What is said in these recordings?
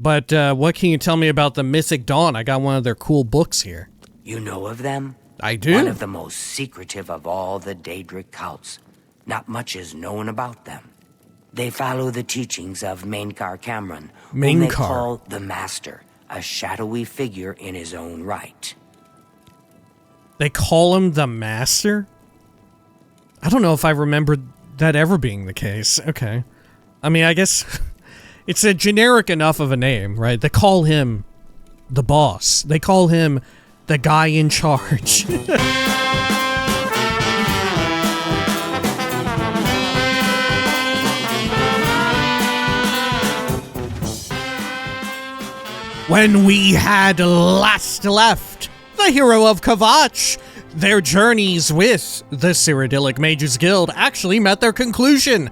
But what can you tell me about the Mythic Dawn? I got one of their cool books here. You know of them? I do. One of the most secretive of all the Daedric cults. Not much is known about them. They follow the teachings of Mainkar Cameron, whom they call the Master, a shadowy figure in his own right. They call him the Master? I don't know if I remember that ever being the case. Okay. I mean, I guess it's a generic enough of a name, right? They call him the boss. They call him the guy in charge. When we had last left the hero of Kvatch, their journeys with the Cyrodiilic Mages Guild actually met their conclusion.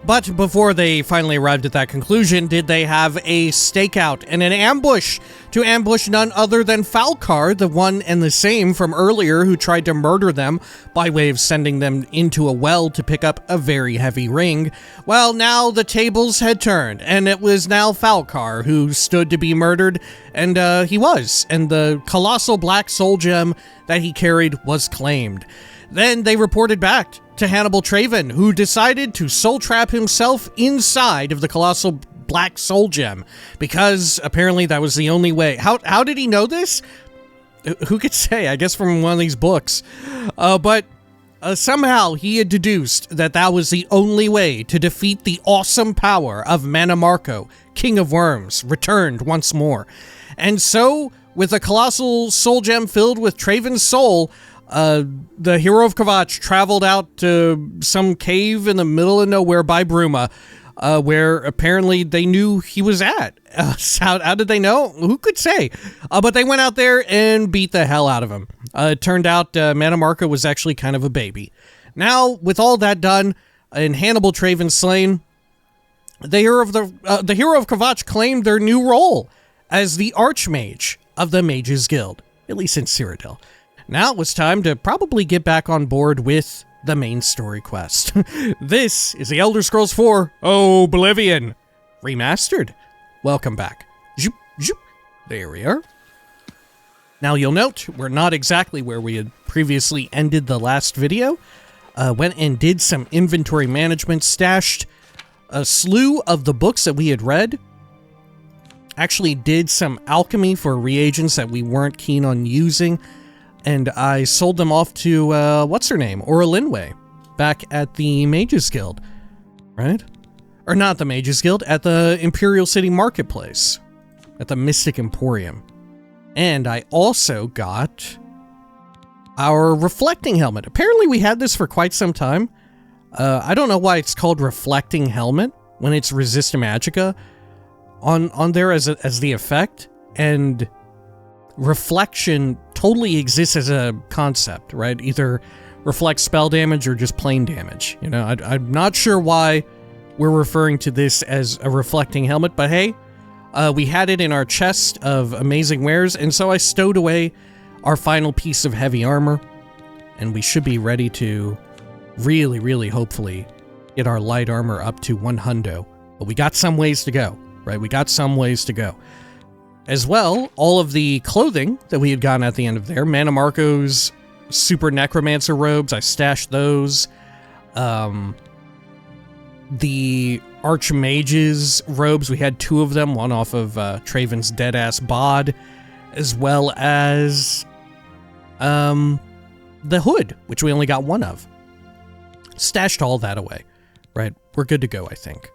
But before they finally arrived at that conclusion, did they have a stakeout and an ambush to ambush none other than Falcar, the one and the same from earlier who tried to murder them by way of sending them into a well to pick up a very heavy ring. Well, now the tables had turned, and it was now Falcar who stood to be murdered, and he was, and the colossal black soul gem that he carried was claimed. Then they reported back to Hannibal Traven, who decided to soul trap himself inside of the colossal black soul gem, because apparently that was the only way. How did he know this? Who could say? I guess from one of these books. But somehow he had deduced that that was the only way to defeat the awesome power of Mannimarco, King of Worms, returned once more. And so, with a colossal soul gem filled with Traven's soul, the hero of Kvatch traveled out to some cave in the middle of nowhere by Bruma, where apparently they knew he was at. How did they know? Who could say? But they went out there and beat the hell out of him. It turned out Mannimarco was actually kind of a baby. Now, with all that done, and Hannibal Traven slain, the hero of Kvatch claimed their new role as the Archmage of the Mages Guild, at least in Cyrodiil. Now it was time to probably get back on board with the main story quest. This is the Elder Scrolls 4 Oblivion Remastered. Welcome back. Zoop, zoop. There we are. Now you'll note we're not exactly where we had previously ended the last video. Went and did some inventory management, stashed a slew of the books that we had read. Actually did some alchemy for reagents that we weren't keen on using. And I sold them off to, what's her name? Oralinwe, back at the Mages Guild, right? Or not the Mages Guild, at the Imperial City Marketplace, at the Mystic Emporium. And I also got our Reflecting Helmet. Apparently we had this for quite some time. I don't know why it's called Reflecting Helmet when it's Resist Magica on there as the effect, and reflection totally exists as a concept, right? Either reflect spell damage or just plain damage. You know, I'm not sure why we're referring to this as a reflecting helmet, but hey, we had it in our chest of amazing wares, and so I stowed away our final piece of heavy armor, and we should be ready to really, hopefully, get our light armor up to 100. But we got some ways to go, right? We got some ways to go. As well, all of the clothing that we had gotten at the end of there, Mannimarco's Super Necromancer robes, I stashed those. The Archmage's robes, we had 2 of them, one off of Traven's dead-ass bod, as well as the hood, which we only got 1 of. Stashed all that away, right? We're good to go, I think.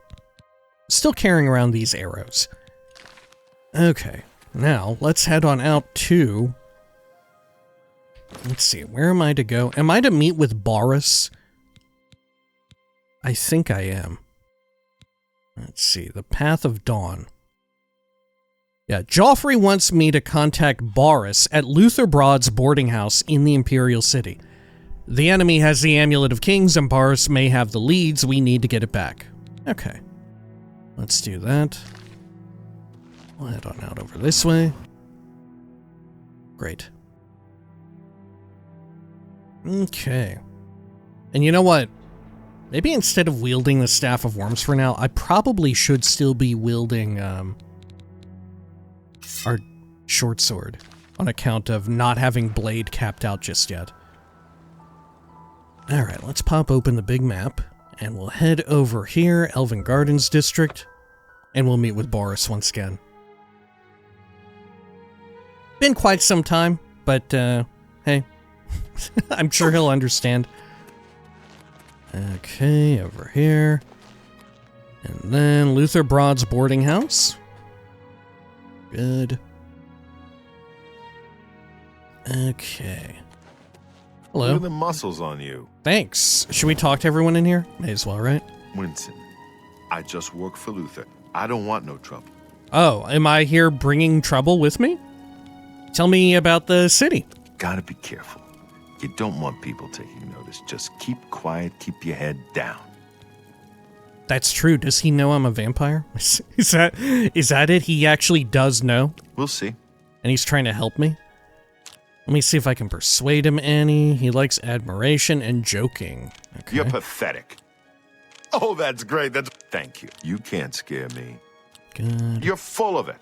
Still carrying around these arrows. Okay, now let's head on out to... Let's see, where am I to go? Am I to meet with Baurus? I think I am. Let's see, the Path of Dawn. Yeah, Joffrey wants me to contact Baurus at Luther Broad's boarding house in the Imperial City. The enemy has the Amulet of Kings, and Baurus may have the leads. We need to get it back. Okay, let's do that. We'll head on out over this way. Great. Okay. And you know what? Maybe instead of wielding the Staff of Worms for now, I probably should still be wielding our short sword on account of not having blade capped out just yet. Alright, let's pop open the big map, and we'll head over here, Elven Gardens District, and we'll meet with Baurus once again. Been quite some time, but, hey, I'm sure he'll understand. Okay, over here. And then Luther Broad's boarding house. Good. Okay. Hello. Look at the muscles on you. Thanks. Should we talk to everyone in here? May as well, right? Winston, I just work for Luther. I don't want no trouble. Oh, am I here bringing trouble with me? Tell me about the city. Gotta be careful. You don't want people taking notice. Just keep quiet, keep your head down. That's true. Does he know I'm a vampire? Is that it? He actually does know? We'll see. And he's trying to help me? Let me see if I can persuade him any. He likes admiration and joking. Okay. You're pathetic. Oh, that's great. Thank you. You can't scare me. Good. You're full of it.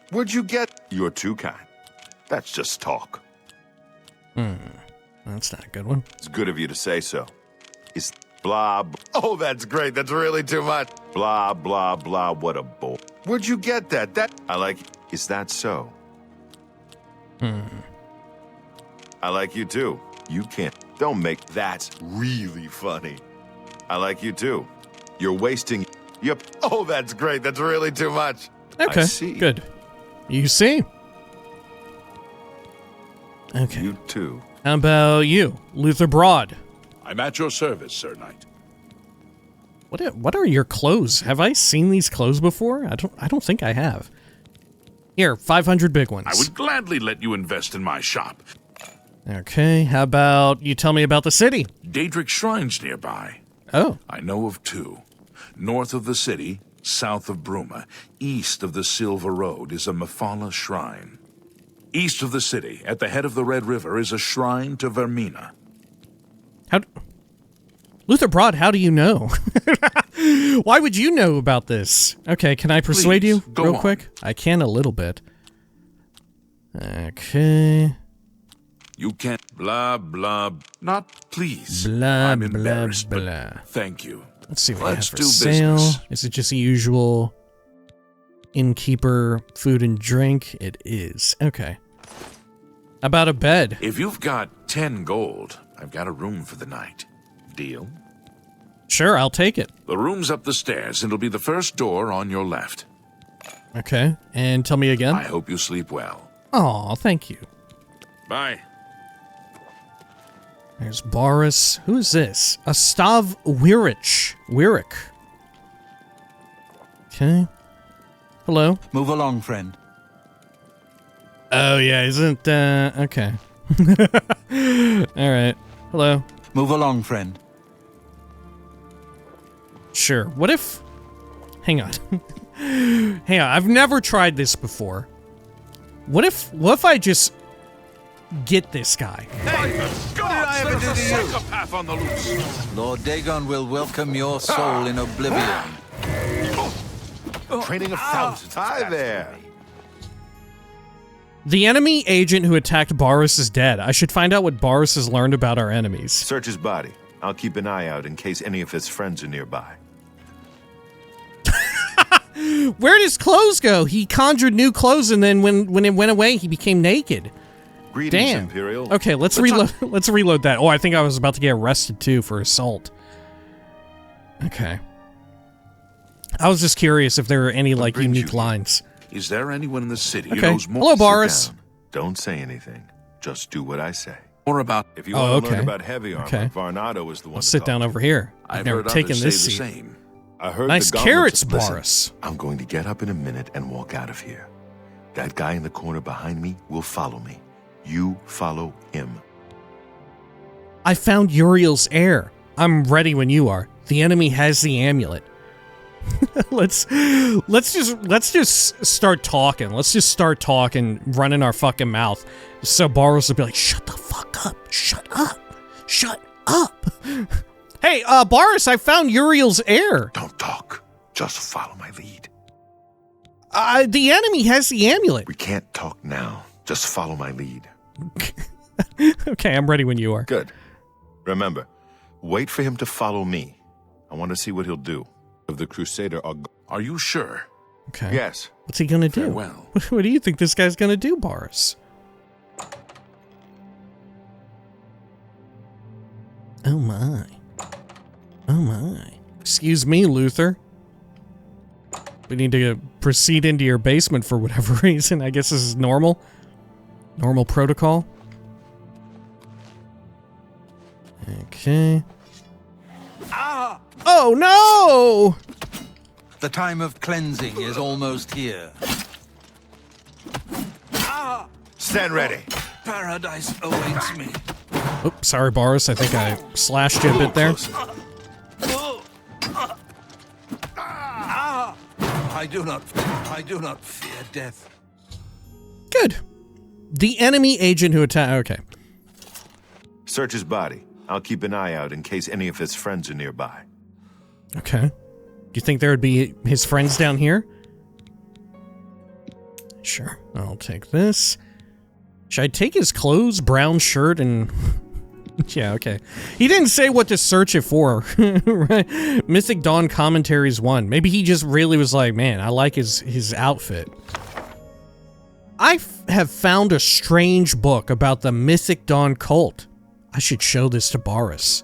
Where'd you get? You're too kind. That's just talk. That's not a good one. It's good of you to say so. It's blah. Oh, that's great. That's really too much. Blah, blah, blah. What a bull. Where'd you get that? I like. Is that so? I like you too. You can't. Don't make. That's really funny. I like you too. You're wasting. Yep. Oh, that's great. That's really too much. Okay. I see. Good. You see? Okay. You too. How about you, Luther Broad? I'm at your service, Sir Knight. What are your clothes? Have I seen these clothes before? I don't think I have. Here, 500 big ones. I would gladly let you invest in my shop. Okay, how about you tell me about the city? Daedric shrines nearby. Oh. I know of two. North of the city, south of Bruma, east of the Silver Road is a Mephala shrine. East of the city, at the head of the Red River, is a shrine to Tar-Meena. Luther Broad, how do you know? Why would you know about this? Okay, can I persuade Please, you real quick? I can a little bit. Okay. You can't blah, blah, not please. Blah, I'm blah, embarrassed, blah. but thank you. Let's see what we have Let's for do sale. business. Is it just the usual innkeeper food and drink? It is. Okay. How about a bed? If you've got 10 gold, I've got a room for the night. Deal? Sure, I'll take it. The room's up the stairs, and it'll be the first door on your left. Okay, and tell me again. I hope you sleep well. Aw, thank you. Bye. There's Baurus. Who is this? Astav Wirik. Okay. Hello. Move along, friend. Oh, yeah, isn't, okay. Alright. Hello. Move along, friend. Sure. What if... Hang on. Hang on, I've never tried this before. What if I just get this guy? Hey, what did I ever do to you? Psychopath on the loose. Lord Dagon will welcome your soul in Oblivion. Training of thousands. Hi there. The enemy agent who attacked Baurus is dead. I should find out what Baurus has learned about our enemies. Search his body. I'll keep an eye out in case any of his friends are nearby. Where'd his clothes go? He conjured new clothes, and then when it went away, he became naked. Greetings, Damn. Imperial. Okay, let's reload. Let's reload that. Oh, I think I was about to get arrested too for assault. Okay. I was just curious if there were any like brings unique you here? lines. Is there anyone in the city who Okay. knows more? Hello, Sit Baurus. down. Don't say anything. Just do what I say. More about? If you Oh, want to okay. learn about heavy armor, Okay. Varnado is the one I'll to sit talk down to. over here. I've I've never heard taken others this say seat. the same. I heard Nice the carrots, gauntlets- Listen, Baurus. I'm going to get up in a minute and walk out of here. That guy in the corner behind me will follow me. You follow him. I found Uriel's heir. I'm ready when you are. The enemy has the amulet. let's just start talking. Let's just start talking, running our fucking mouth. So Baurus will be like, "Shut the fuck up! Shut up! Shut up!" Hey, Baurus, I found Uriel's heir. Don't talk. Just follow my lead. The enemy has the amulet. We can't talk now. Just follow my lead. Okay, I'm ready when you are. Good. Remember, wait for him to follow me. I want to see what he'll do. Of the Crusader Are you sure? Okay. Yes. What's he gonna do? Farewell. What do you think this guy's gonna do, Baurus? Oh my. Oh my. Excuse me, Luther. We need to proceed into your basement for whatever reason. I guess this is normal. Normal protocol. Okay. Ah! Oh no! The time of cleansing is almost here. Ah! Stand ready. Paradise awaits me. Oops, sorry, Baurus. I think I slashed you a bit there. I do not fear death. Good. The enemy agent who attacked. Okay. Search his body. I'll keep an eye out in case any of his friends are nearby. Okay. Do you think there would be his friends down here? Sure. I'll take this. Should I take his clothes, brown shirt, and... yeah, okay. He didn't say what to search it for. Right? Mythic Dawn Commentaries 1. Maybe he just really was like, man, I like his outfit. I have found a strange book about the Mythic Dawn cult. I should show this to Baurus.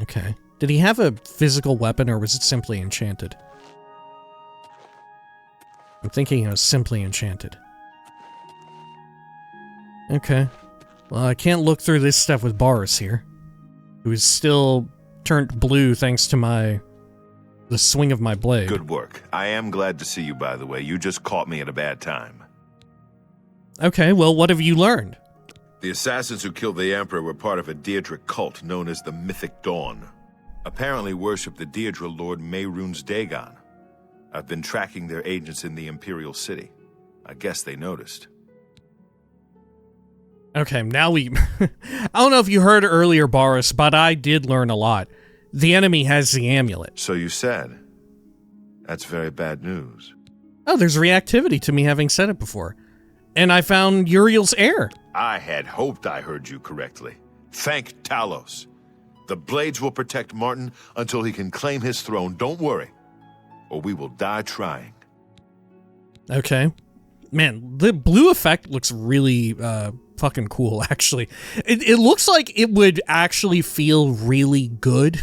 Okay. Did he have a physical weapon, or was it simply enchanted? I'm thinking it was simply enchanted. Okay. Well, I can't look through this stuff with Baurus here. Who is still turned blue thanks to the swing of my blade. Good work. I am glad to see you, by the way. You just caught me at a bad time. Okay, well, what have you learned? The assassins who killed the Emperor were part of a Daedric cult known as the Mythic Dawn. Apparently worship the Daedra Lord Mehrunes Dagon. I've been tracking their agents in the Imperial City. I guess they noticed. Okay, now we... I don't know if you heard earlier, Baurus, but I did learn a lot. The enemy has the amulet. So you said. That's very bad news. Oh, there's reactivity to me having said it before. And I found Uriel's heir. I had hoped I heard you correctly. Thank Talos. The Blades will protect Martin until he can claim his throne. Don't worry. Or we will die trying. Okay. Man, the blue effect looks really fucking cool, actually. It looks like it would actually feel really good.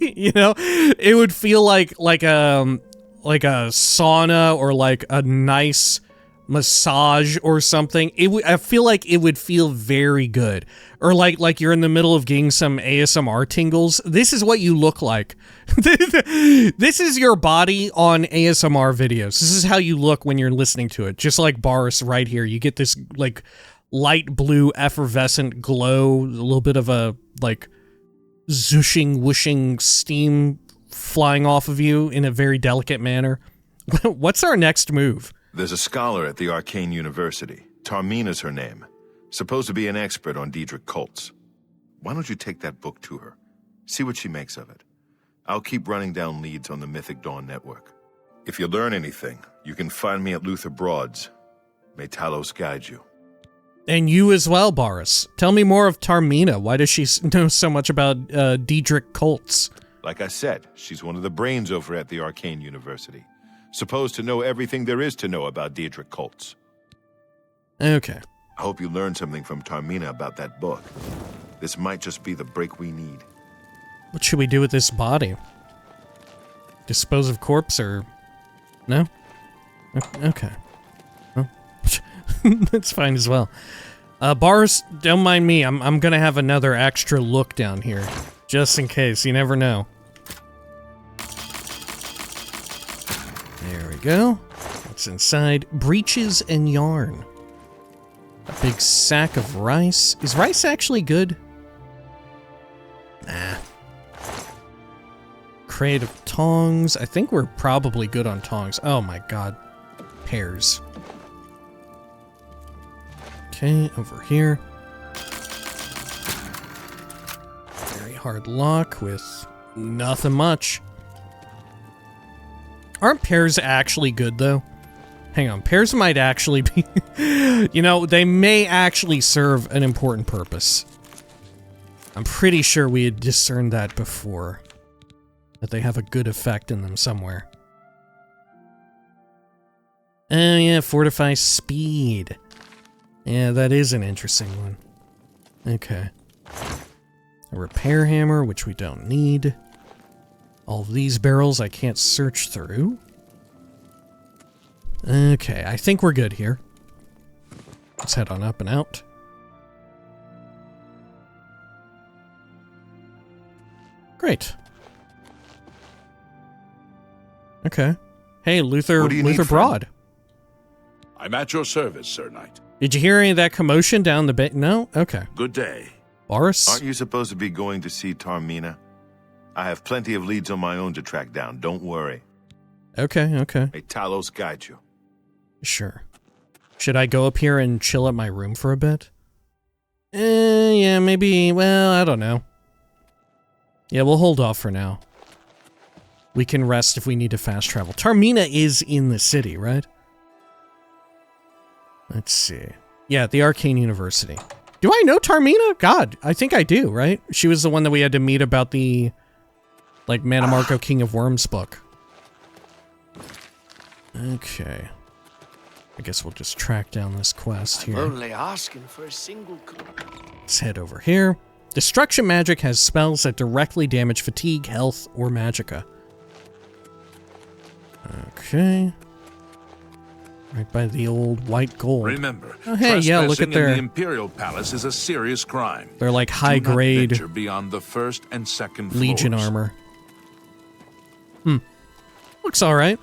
You know? It would feel like a sauna or like a nice massage or something. I feel like it would feel very good. Or like you're in the middle of getting some ASMR tingles. This is what you look like. This is your body on ASMR videos. This is how you look when you're listening to it. Just like Baurus right here. You get this like light blue effervescent glow, a little bit of a like zooshing, whooshing steam flying off of you in a very delicate manner. What's our next move? There's a scholar at the Arcane University. Tar-Meena's her name. Supposed to be an expert on Daedric cults. Why don't you take that book to her? See what she makes of it. I'll keep running down leads on the Mythic Dawn network. If you learn anything, you can find me at Luther Broad's. May Talos guide you. And you as well, Baurus. Tell me more of Tar-Meena. Why does she know so much about Daedric cults? Like I said, she's one of the brains over at the Arcane University. Supposed to know everything there is to know about Daedric cults. Okay. I hope you learned something from Tar-Meena about that book. This might just be the break we need. What should we do with this body? Dispose of corpse or... No? Okay. Well, that's fine as well. Baurus, don't mind me. I'm gonna have another extra look down here. Just in case. You never know. There we go. What's inside? Breeches and yarn. A big sack of rice. Is rice actually good? Nah. Crate of tongs. I think we're probably good on tongs. Oh my god. Pears. Okay, over here. Very hard lock with nothing much. Aren't pears actually good, though? Hang on, pears might actually be... you know, they may actually serve an important purpose. I'm pretty sure we had discerned that before. That they have a good effect in them somewhere. Oh yeah, fortify speed. Yeah, that is an interesting one. Okay. A repair hammer, which we don't need. All of these barrels I can't search through. Okay, I think we're good here. Let's head on up and out. Great. Okay. Hey, Luther Broad. I'm at your service, Sir Knight. Did you hear any of that commotion down the bay? No? Okay. Good day. Baurus? Aren't you supposed to be going to see Tar-Meena? I have plenty of leads on my own to track down. Don't worry. Okay. May Talos guide you. Sure. Should I go up here and chill at my room for a bit? Yeah, maybe. Well, I don't know. Yeah, we'll hold off for now. We can rest if we need to fast travel. Tar-Meena is in the city, right? Let's see. Yeah, the Arcane University. Do I know Tar-Meena? God, I think I do, right? She was the one that we had to meet about the, like, Mannimarco King of Worms book. Okay. I guess we'll just track down this quest here. Only asking for a single... Let's head over here. Destruction magic has spells that directly damage fatigue, health, or magicka. Okay. Right by the old white gold. Remember, oh, hey, yeah, look at in their... the Imperial Palace is a serious crime. They're like high-grade... Do not venture beyond the first and second floors. Legion armor. Looks alright.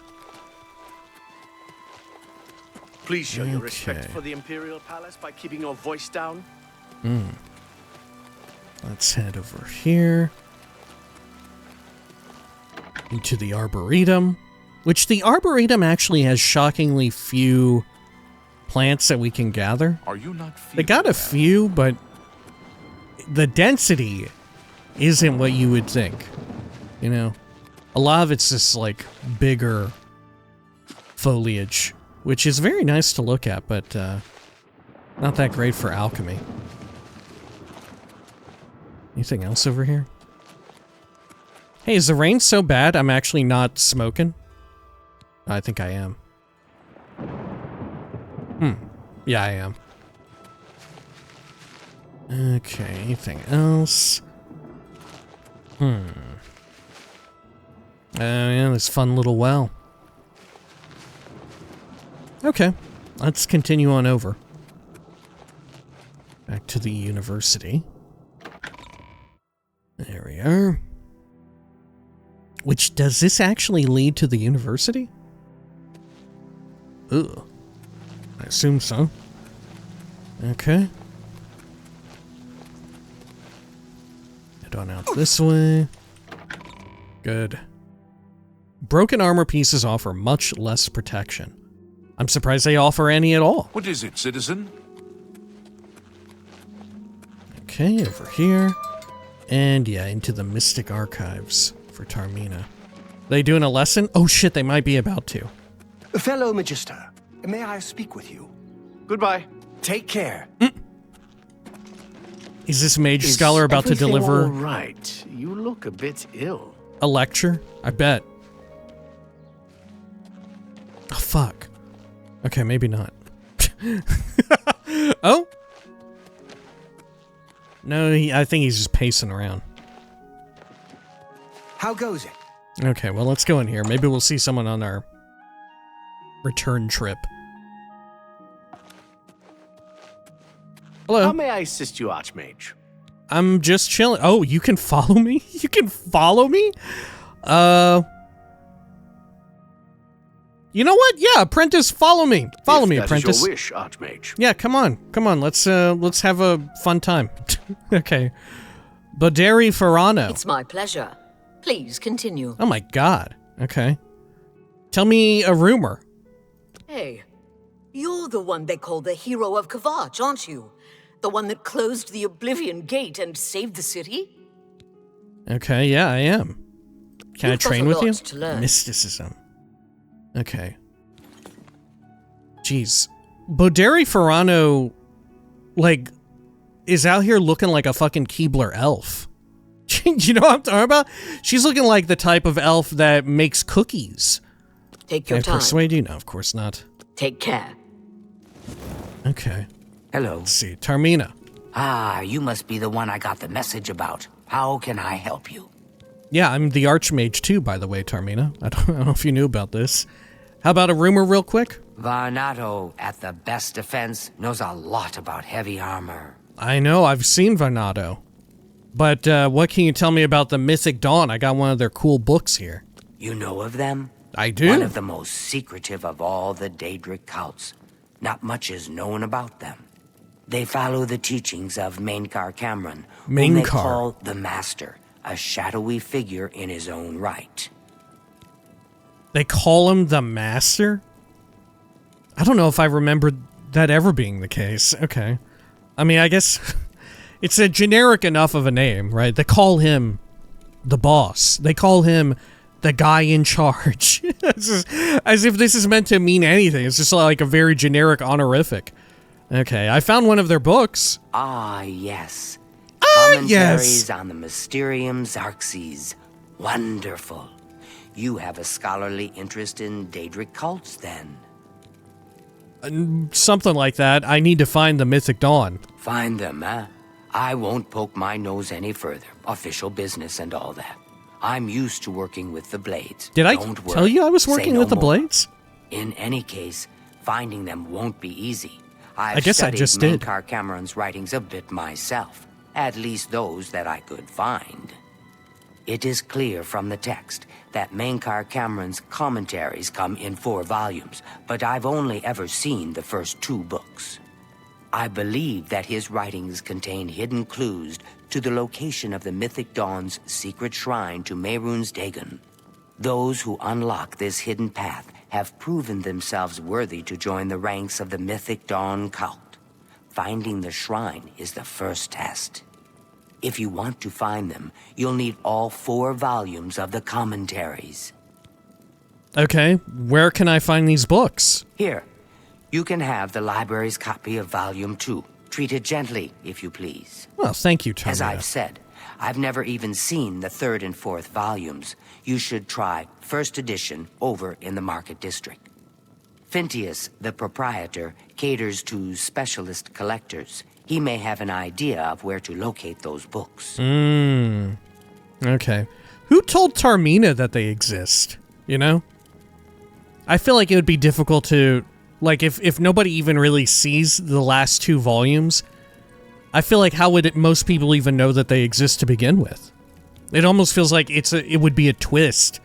Please show your respect for the Imperial Palace by keeping your voice down. Let's head over here. Into the Arboretum. Which the Arboretum actually has shockingly few plants that we can gather. Are you not they got a few, but the density isn't what you would think. You know? A lot of it's just like bigger foliage, which is very nice to look at, but not that great for alchemy. Anything else over here? Hey, is the rain so bad I'm actually not smoking? I think I am. Yeah, I am. Okay, anything else? Oh, yeah, this fun little well. Okay, let's continue on over. Back to the university. There we are. Which, does this actually lead to the university? Ugh. I assume so. Okay. Head on out this way. Good. Broken armor pieces offer much less protection. I'm surprised they offer any at all. What is it, citizen? Okay, over here. And yeah, into the Mystic Archives for Tar-Meena. They doing a lesson? Oh shit, they might be about to. Fellow Magister, may I speak with you? Goodbye. Take care. Is this mage scholar about to deliver all right? You look a bit ill. a lecture? I bet. Oh, fuck. Okay, maybe not. Oh? No, I think he's just pacing around. How goes it? Okay, well, let's go in here. Maybe we'll see someone on our return trip. Hello. How may I assist you, Archmage? I'm just chilling. Oh, you can follow me? You can follow me? You know what? Yeah, Apprentice, follow me. Follow me, Apprentice. If that is your wish, Archmage. Yeah, come on. Come on, let's have a fun time. Okay. Boderi Ferrano. It's my pleasure. Please continue. Oh my god. Okay. Tell me a rumor. Hey, you're the one they call the hero of Kvatch, aren't you? The one that closed the Oblivion Gate and saved the city? Okay, yeah, I am. Can I You've got train a with lot you? to learn. Mysticism. Okay. Jeez. Boderi Ferrano, like, is out here looking like a fucking Keebler elf. You know what I'm talking about? She's looking like the type of elf that makes cookies. Take your Can I time. persuade you? No, of course not. Take care. Okay. Hello. Let's see. Tar-Meena. Ah, you must be the one I got the message about. How can I help you? Yeah, I'm the Archmage too, by the way, Tar-Meena. I don't know if you knew about this. How about a rumor real quick? Varnado, at the best defense, knows a lot about heavy armor. I know, I've seen Varnado. But what can you tell me about the Mythic Dawn? I got one of their cool books here. You know of them? I do. One of the most secretive of all the Daedric cults. Not much is known about them. They follow the teachings of Mainkar Cameron, whom they call the Master, a shadowy figure in his own right. They call him the Master? I don't know if I remember that ever being the case. Okay. I mean, I guess it's a generic enough of a name, right? They call him the boss. They call him the guy in charge. As if this is meant to mean anything. It's just like a very generic honorific. Okay, I found one of their books. Ah, yes. Yes. Commentaries on the Mysterium Xarxes. Wonderful. You have a scholarly interest in Daedric cults, then? Something like that. I need to find the Mythic Dawn. Find them, huh? I won't poke my nose any further. Official business and all that. I'm used to working with the Blades. Did I Don't worry. tell you I was Say working no with the more. Blades? In any case, finding them won't be easy. I guess I just did. Mainkar Cameron's writings a bit myself, at least those that I could find. It is clear from the text that Mainkar Cameron's commentaries come in 4 volumes, but I've only ever seen the first 2 books. I believe that his writings contain hidden clues to the location of the Mythic Dawn's secret shrine to Mehrunes Dagon. Those who unlock this hidden path have proven themselves worthy to join the ranks of the Mythic Dawn cult. Finding the shrine is the first test. If you want to find them, you'll need all 4 volumes of the commentaries. Okay, where can I find these books? Here, you can have the library's copy of Volume 2. Treat it gently, if you please. Well, thank you, Tar-Meena. As I've said, I've never even seen the 3rd and 4th volumes. You should try first edition over in the Market District. Phintius, the proprietor, caters to specialist collectors. He may have an idea of where to locate those books. Okay. Who told Tar-Meena that they exist? You know? I feel like it would be difficult to... Like, if nobody even really sees the last 2 volumes, I feel like how would most people even know that they exist to begin with? It almost feels like it would be a twist.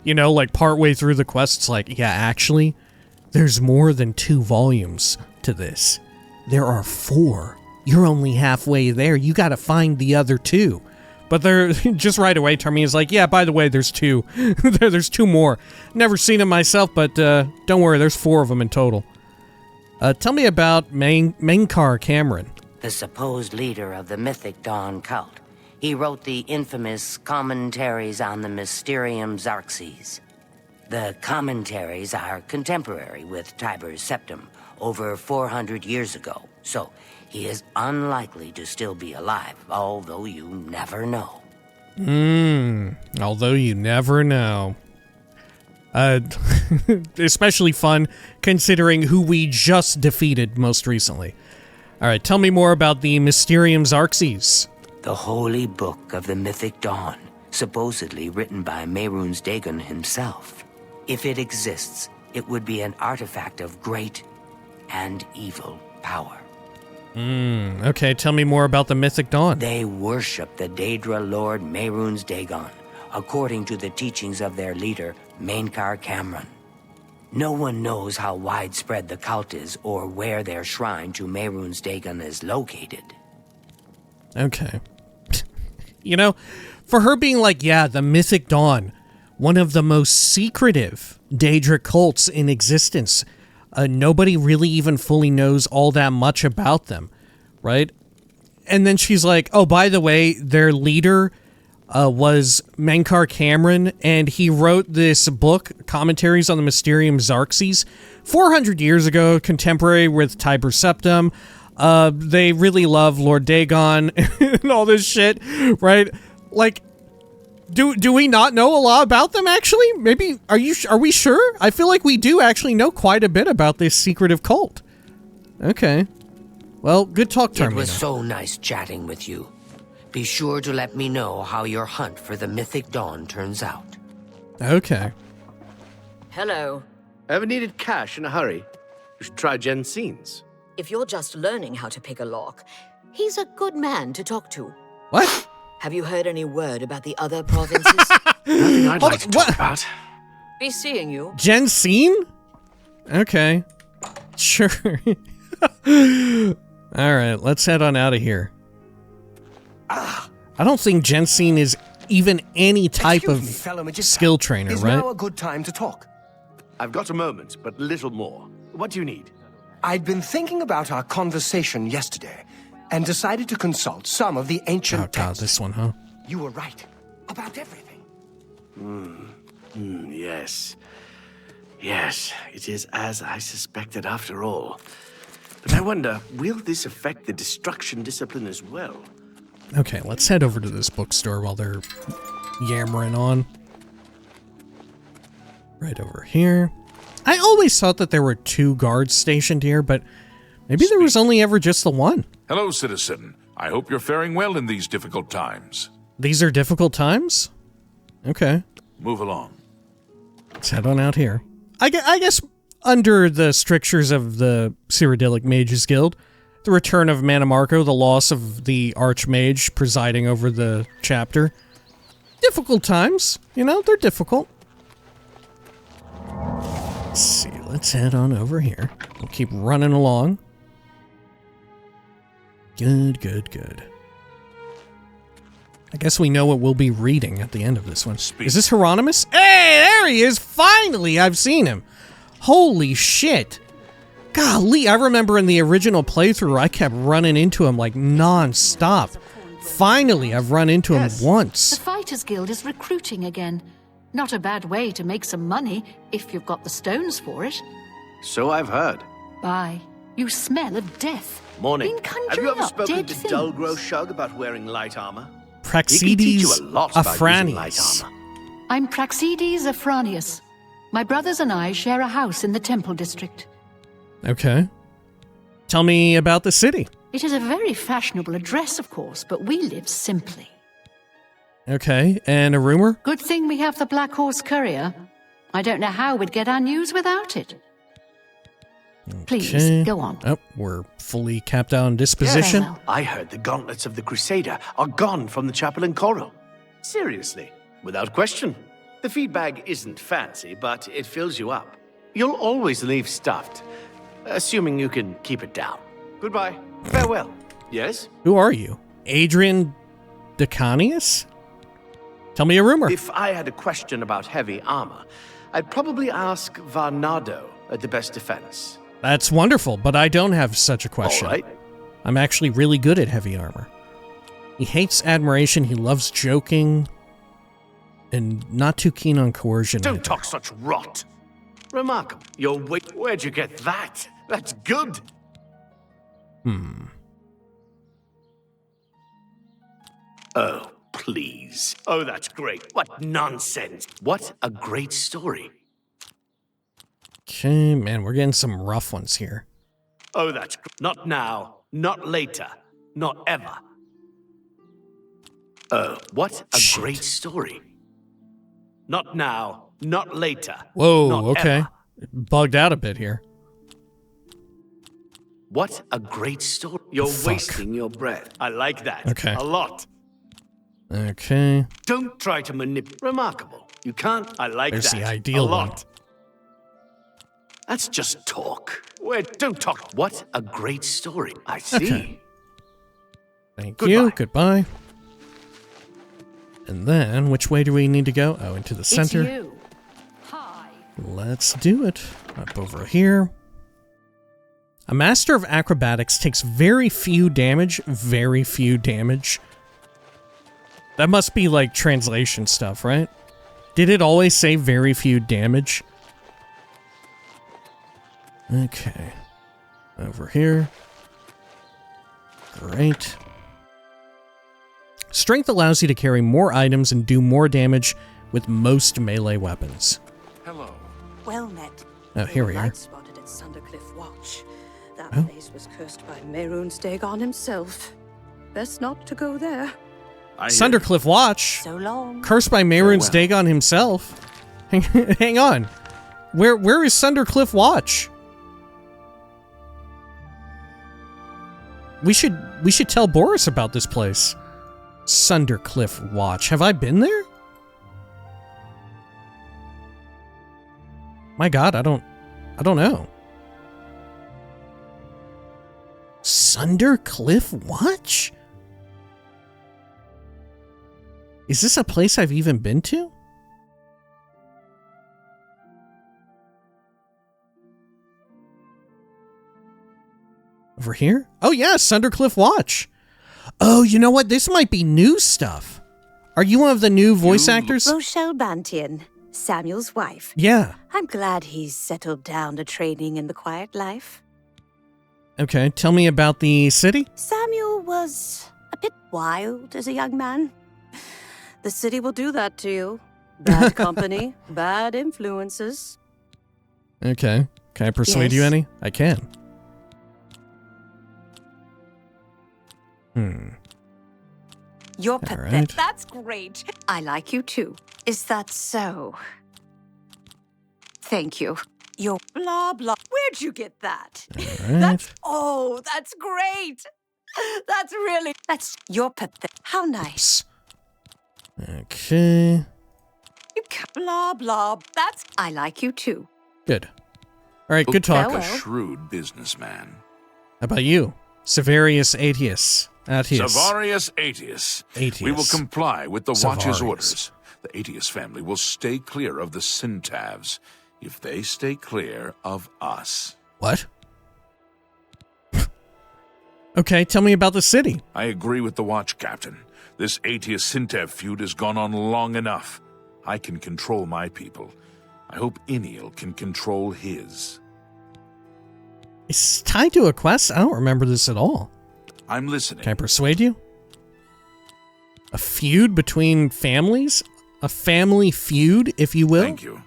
You know, like partway through the quest, it's like, yeah, actually, there's more than 2 volumes to this. There are 4. You're only halfway there. You gotta find the other 2. But they're just right away, Tar-Meena's like, yeah, by the way, there's 2. There's 2 more. Never seen them myself, but don't worry, there's 4 of them in total. Tell me about Mainkar Cameron. The supposed leader of the Mythic Dawn cult. He wrote the infamous Commentaries on the Mysterium Xarxes. The commentaries are contemporary with Tiber's Septim, over 400 years ago, so he is unlikely to still be alive, although you never know. Although you never know. Especially fun considering who we just defeated most recently. Alright, tell me more about the Mysterium Xarxes. The holy book of the Mythic Dawn, supposedly written by Mehrunes Dagon himself. If it exists, it would be an artifact of great and evil power. Okay, tell me more about the Mythic Dawn. They worship the Daedra Lord Mehrunes Dagon, according to the teachings of their leader, Mainkar Cameron. No one knows how widespread the cult is or where their shrine to Mehrunes Dagon is located. Okay. You know, for her being like, yeah, the Mythic Dawn, one of the most secretive Daedric cults in existence, nobody really even fully knows all that much about them, right? And then she's like, oh, by the way, their leader was Menkar Cameron, and he wrote this book, Commentaries on the Mysterium Xarxes, 400 years ago, contemporary with Tiber Septim. They really love Lord Dagon and all this shit, right? Like, do we not know a lot about them, actually? Maybe, are we sure? I feel like we do actually know quite a bit about this secretive cult. Okay. Well, good talk, Tar-Meena. It was so nice chatting with you. Be sure to let me know how your hunt for the Mythic Dawn turns out. Okay. Hello. Ever needed cash in a hurry? You should try Jensen's. If you're just learning how to pick a lock, he's a good man to talk to. What? Have you heard any word about the other provinces? Nothing I'd like to talk about. Be seeing you. Jensen? Okay. Sure. Alright, let's head on out of here. I don't think Jensen is even any type of skill trainer, Is right? now a good time to talk? I've got a moment, but little more. What do you need? I'd been thinking about our conversation yesterday and decided to consult some of the ancient Oh god, texts. this one, huh? You were right about everything. Yes. Yes, it is as I suspected after all. But I wonder, will this affect the destruction discipline as well? Okay, let's head over to this bookstore while they're yammering on. Right over here. I always thought that there were 2 guards stationed here, but maybe there was only ever just the one. Hello, citizen. I hope you're faring well in these difficult times. These are difficult times? Okay. Move along. Let's head on out here. I guess under the strictures of the Cyrodiilic Mages Guild, the return of Manamarco, the loss of the Archmage presiding over the chapter. Difficult times. You know, they're difficult. Let's see. Let's head on over here. We'll keep running along. Good, good, good. I guess we know what we'll be reading at the end of this one. Is this Hieronymus? Hey, there he is! Finally, I've seen him. Holy shit. Golly, I remember in the original playthrough, I kept running into him like non-stop. Finally, I've run into him once. The Fighters Guild is recruiting again. Not a bad way to make some money, if you've got the stones for it. So I've heard. Bye. You smell of death. Morning. Been conjuring Have you ever up spoken dead to things. Dulgro Shug about wearing light armor? Praxedes Afranius. I'm Praxedes Afranius. My brothers and I share a house in the Temple District. Okay. Tell me about the city. It is a very fashionable address, of course, but we live simply. Okay, and a rumor? Good thing we have the Black Horse Courier. I don't know how we'd get our news without it. Please, Okay. go on. Oh, we're fully capped out on disposition. Farewell. I heard the gauntlets of the Crusader are gone from the chapel in Coral. Seriously, without question. The feed bag isn't fancy, but it fills you up. You'll always leave stuffed, assuming you can keep it down. Goodbye. Farewell. Yes? Who are you? Adrian Decanius? Tell me a rumor. If I had a question about heavy armor, I'd probably ask Varnado at the best defense. That's wonderful, but I don't have such a question. All right. I'm actually really good at heavy armor. He hates admiration, he loves joking, and not too keen on coercion. Don't either. talk such rot. Remarkable. Where'd you get that? That's good. Oh, please. Oh, that's great. What nonsense. What a great story. Okay, man, we're getting some rough ones here. Oh, that's not now, not later, not ever. Oh, what a Shit. great story. Not now, not later. Whoa, not okay. ever. Bugged out a bit here. What a great story. You're Fuck. wasting your breath. I like that. Okay. A lot. Okay. Don't try to manipulate. Remarkable. You can't. I like There's that. the ideal a lot. one. That's just talk. Don't talk. What a great story. I see. Okay. Thank Goodbye. you. Goodbye. And then, which way do we need to go? Oh, into the center. It's you. Hi. Let's do it. Up over here. A master of acrobatics takes very few damage. Very few damage. That must be like translation stuff, right? Did it always say very few damage? Okay. Over here. Great. Strength allows you to carry more items and do more damage with most melee weapons. Hello. Well met. Oh, here we are. Spotted at Sundercliff Watch. That Oh. place was cursed by Mehrunes Dagon himself. Best not to go there. Sundercliff Watch? So long. Cursed by Mehrunes Dagon himself? Hang on. Where is Sundercliff Watch? We should tell Baurus about this place. Sundercliff Watch. Have I been there? My God, I don't know. Sundercliff Watch? Is this a place I've even been to? Over here? Oh yeah, Sundercliff Watch. Oh, you know what? This might be new stuff. Are you one of the new voice actors? Rochelle Bantian, Samuel's wife. Yeah. I'm glad he's settled down to training in the quiet life. Okay, tell me about the city. Samuel was a bit wild as a young man. The city will do that to you. Bad company, bad influences. Okay. Can I persuade you Yes. any? I can. You're All pathetic. right. That's great. I like you too. Is that so? Thank you. You're blah blah. Where'd you get that? Right. That's great. You're pathetic. How nice. Okay. You blah blah. I like you too. Good. All right, good talk. Farewell. A shrewd businessman. How about you? Severius Aetius. Savarius Aetius. Aetius. We will comply with the Watch's Savarius. orders. The Aetius family will stay clear of the Syntavs if they stay clear of us. What? Okay, tell me about the city. I agree with the Watch, Captain. This Aetius Syntav feud has gone on long enough. I can control my people. I hope Iniel can control his. It's tied to a quest? I don't remember this at all. I'm listening. Can I persuade you? A feud between families? A family feud, if you will? Thank you.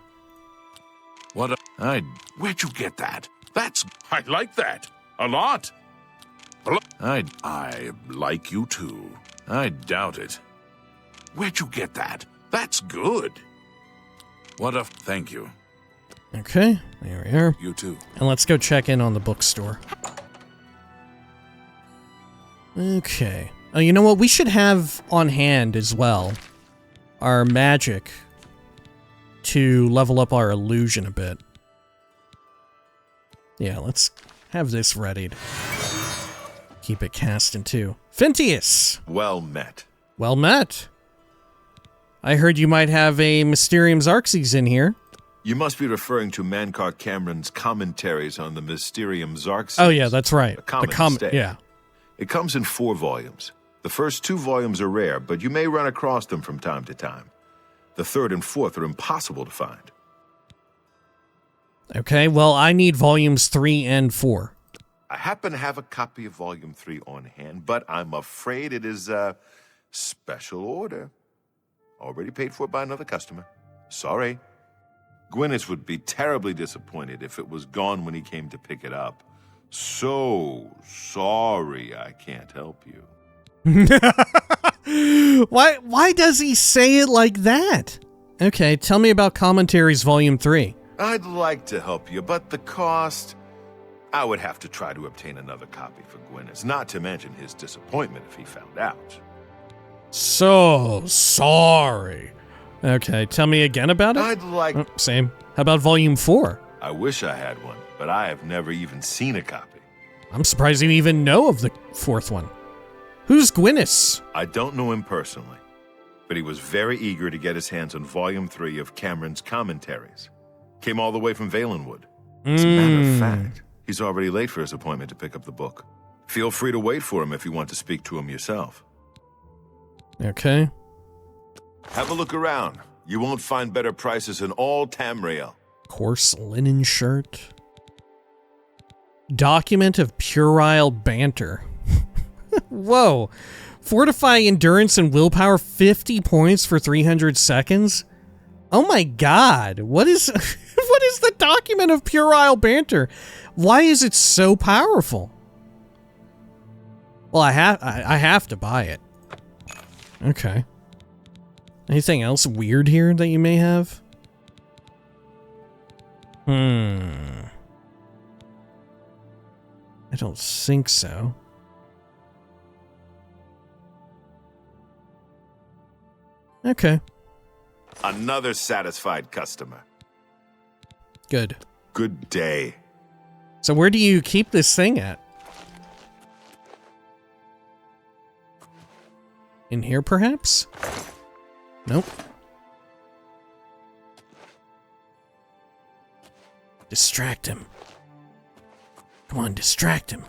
Where'd you get that? I like that. A lot. I like you too. I doubt it. Where'd you get that? That's good. Thank you. Okay, there we are. You too. And let's go check in on the bookstore. Okay. Oh, you know what? We should have on hand as well our magic to level up our illusion a bit. Yeah, let's have this readied. Keep it cast in two. Fintius! Well met. Well met. I heard you might have a Mysterium Xarxes in here. You must be referring to Mankar Cameron's commentaries on the Mysterium Xarxes. Oh yeah, that's right. The common stay. Yeah. It comes in 4 volumes. The first 2 volumes are rare, but you may run across them from time to time. The 3rd and 4th are impossible to find. Okay, well, I need volumes 3 and 4. I happen to have a copy of Volume 3 on hand, but I'm afraid it is a special order. Already paid for by another customer. Sorry. Gwyneth would be terribly disappointed if it was gone when he came to pick it up. So sorry I can't help you. Why does he say it like that? Okay, tell me about Commentaries Volume 3. I'd like to help you, but the cost... I would have to try to obtain another copy for Gwyneth, not to mention his disappointment if he found out. So sorry. Okay, tell me again about it? I'd like... Oh, same. How about Volume 4? I wish I had one, but I have never even seen a copy. I'm surprised you even know of the 4th one. Who's Gwyneth? I don't know him personally, but he was very eager to get his hands on Volume 3 of Cameron's commentaries. Came all the way from Valenwood. As a matter of fact, he's already late for his appointment to pick up the book. Feel free to wait for him if you want to speak to him yourself. Okay. Have a look around. You won't find better prices in all Tamriel. Coarse linen shirt. Document of puerile banter. Whoa. Fortify endurance and willpower 50 points for 300 seconds? Oh my god. What is what is the document of puerile banter? Why is it so powerful? Well, I have to buy it. Okay. Anything else weird here that you may have? I don't think so. Okay. Another satisfied customer. Good. Good day. So where do you keep this thing at? In here, perhaps? Nope. Distract him. Come on, distract him.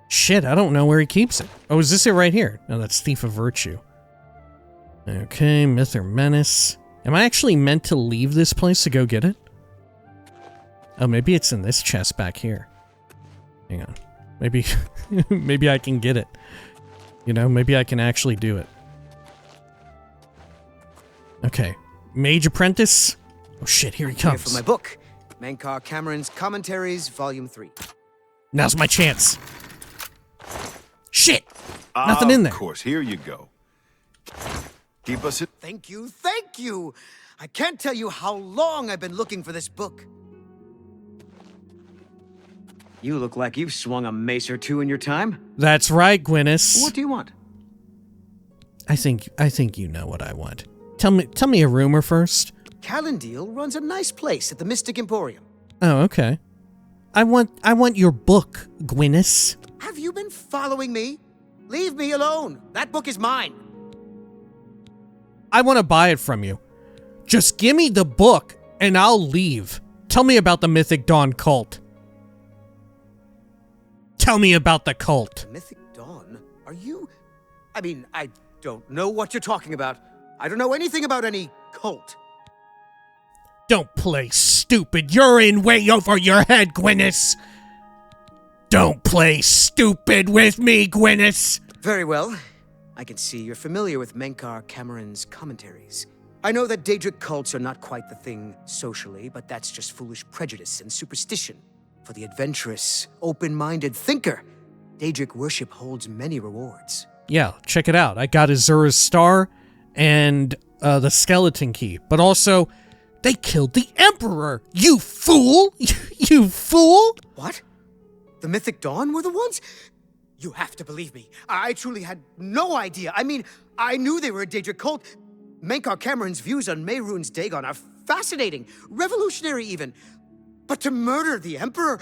Shit, I don't know where he keeps it. Oh, is this it right here? No, that's Thief of Virtue. Okay, Myth or Menace. Am I actually meant to leave this place to go get it? Oh, maybe it's in this chest back here. Hang on. Maybe, maybe I can get it. You know, maybe I can actually do it. Okay. Mage Apprentice. Oh shit, here he comes. Here for my book. Menkar Cameron's Commentaries, Volume 3. Now's my chance. Shit! Nothing in there. Of course, here you go. Keep us in. Thank you, thank you! I can't tell you how long I've been looking for this book. You look like you've swung a mace or two in your time. That's right, Gwyneth. What do you want? I think you know what I want. Tell me a rumor first. Cyrodiil runs a nice place at the Mystic Emporium. Oh, okay. I want your book, Gwyneth. Have you been following me? Leave me alone. That book is mine. I want to buy it from you. Just give me the book and I'll leave. Tell me about the Mythic Dawn cult. Tell me about the cult. Mythic Dawn? Are you... I mean, I don't know what you're talking about. I don't know anything about any cult. Don't play stupid. You're in way over your head, Gwyneth. Don't play stupid with me, Gwyneth. Very well. I can see you're familiar with Menkar Cameron's Commentaries. I know that Daedric cults are not quite the thing socially, but that's just foolish prejudice and superstition. For the adventurous, open-minded thinker, Daedric worship holds many rewards. Yeah, check it out. I got Azura's Star and the Skeleton Key, but also... they killed the Emperor! You fool! You fool! What? The Mythic Dawn were the ones? You have to believe me. I truly had no idea. I mean, I knew they were a Daedric cult. Menkar Cameron's views on Mehrunes Dagon are fascinating, revolutionary even. But to murder the Emperor?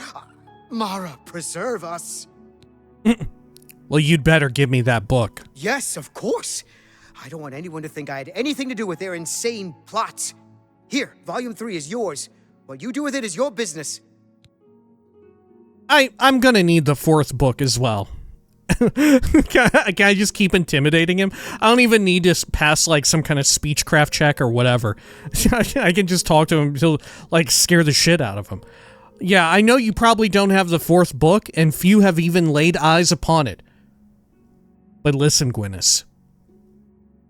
Mara, preserve us. Well, you'd better give me that book. Yes, of course. I don't want anyone to think I had anything to do with their insane plots. Here, Volume 3 is yours. What you do with it is your business. I'm gonna need the fourth book as well. Can I just keep intimidating him? I don't even need to pass like some kind of speechcraft check or whatever. I can just talk to him till like scare the shit out of him. Yeah, I know you probably don't have the fourth book, and few have even laid eyes upon it. But listen, Gwyneth,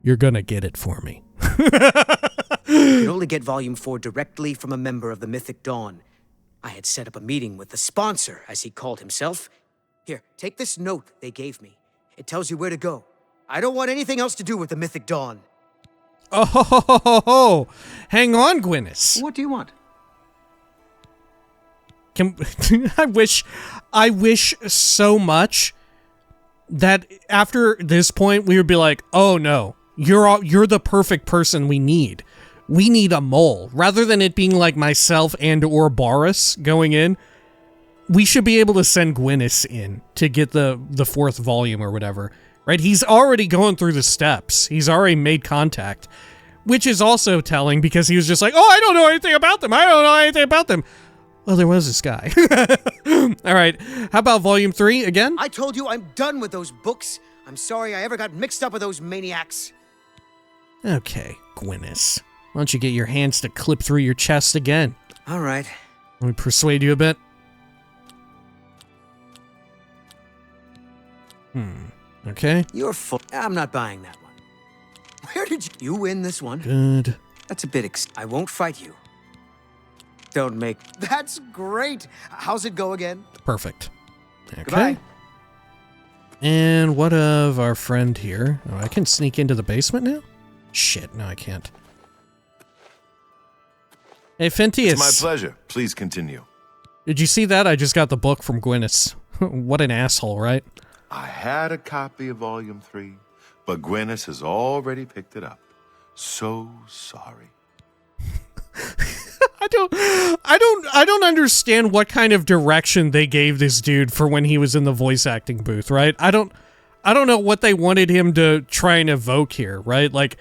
you're gonna get it for me. You can only get Volume 4 directly from a member of the Mythic Dawn. I had set up a meeting with the sponsor, as he called himself. Here, take this note they gave me. It tells you where to go. I don't want anything else to do with the Mythic Dawn. Oh, hang on, Gwyneth. What do you want? I wish so much that after this point we would be like, oh no, you're the perfect person we need. We need a mole. Rather than it being like myself and or Baurus going in, we should be able to send Gwyneth in to get the fourth volume or whatever. Right? He's already going through the steps. He's already made contact. Which is also telling because he was just like, oh, I don't know anything about them. I don't know anything about them. Well, there was this guy. All right, how about Volume 3 again? I told you I'm done with those books. I'm sorry I ever got mixed up with those maniacs. Okay, Gwyneth. Why don't you get your hands to clip through your chest again? All right. Let me persuade you a bit. Okay. You're full. I'm not buying that one. Where did you win this one? Good. That's a bit I won't fight you. Don't make... That's great. How's it go again? Perfect. Okay. Goodbye. And what of our friend here? Oh, I can sneak into the basement now? Shit, no I can't. Hey, Fentius. It's my pleasure. Please continue. Did you see that? I just got the book from Gwyneth. What an asshole, right? I had a copy of Volume 3, but Gwyneth has already picked it up. So sorry. I don't understand what kind of direction they gave this dude for when he was in the voice acting booth, right? I don't know what they wanted him to try and evoke here, right? Like,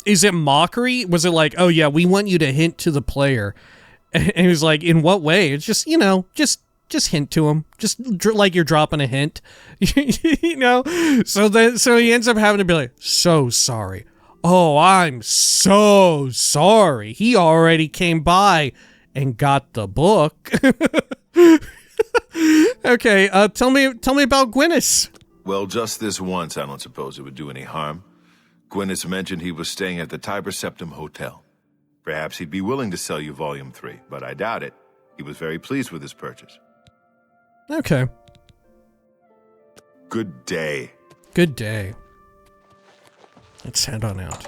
is it mockery? Was it like, oh yeah, we want you to hint to the player? And he was like, in what way? It's just, you know, just hint to him. Just like you're dropping a hint, you know? So he ends up having to be like, so sorry. Oh, I'm so sorry. He already came by and got the book. Okay, tell me about Gwyneth. Well, just this once, I don't suppose it would do any harm. Gwyneth mentioned he was staying at the Tiber Septim Hotel. Perhaps he'd be willing to sell you Volume 3, but I doubt it. He was very pleased with his purchase. Okay. Good day. Good day. Let's head on out.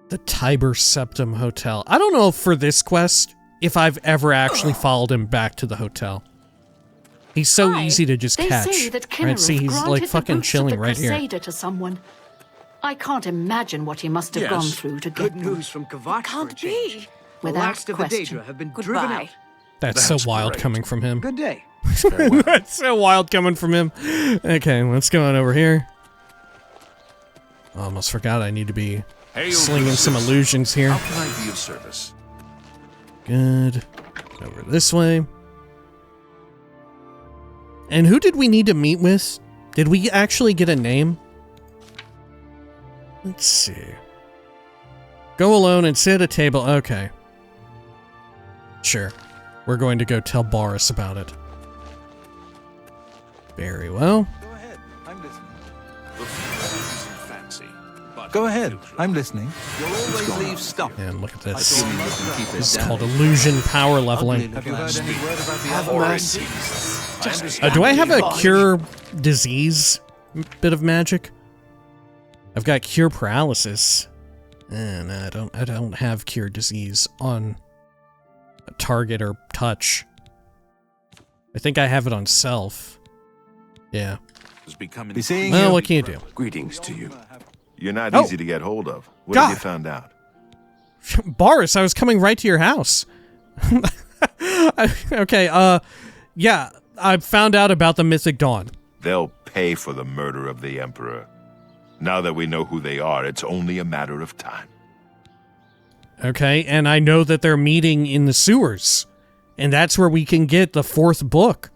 The Tiber Septim Hotel. I don't know for this quest if I've ever actually followed him back to the hotel. He's so easy to just catch. Say that right? See, he's like fucking chilling right here. To someone. I can't imagine what he must have gone through to Good get news from Kvatch. Can't be. The Without last of the question. Daedra have been driven out. That's so wild coming from him. Good day. That's so wild coming from him. Okay, let's go on over here. Almost forgot I need to be slinging some illusions here. How can I be of service? Good. Over this way. And who did we need to meet with? Did we actually get a name? Let's see. Go alone and sit at a table. Okay. Sure. We're going to go tell Baurus about it. Very well. Go ahead, I'm listening. The feedback isn't fancy, but Go ahead, I'm listening. You'll always leave stuff. And look at this. Surely you can keep This is down. called illusion power leveling. Have you heard any word about the Have other? mercy. Do I have a cure disease bit of magic? I've got cure paralysis. And I don't have cure disease on a target or touch. I think I have it on self. Yeah. is becoming. Be seeing Well, you. what can you do? Greetings to you. You're not Oh. easy to get hold of. What God. have you found out? Baurus, I was coming right to your house. Okay, yeah, I found out about the Mythic Dawn. They'll pay for the murder of the Emperor. Now that we know who they are, it's only a matter of time. Okay, and I know that they're meeting in the sewers. And that's where we can get the 4th book.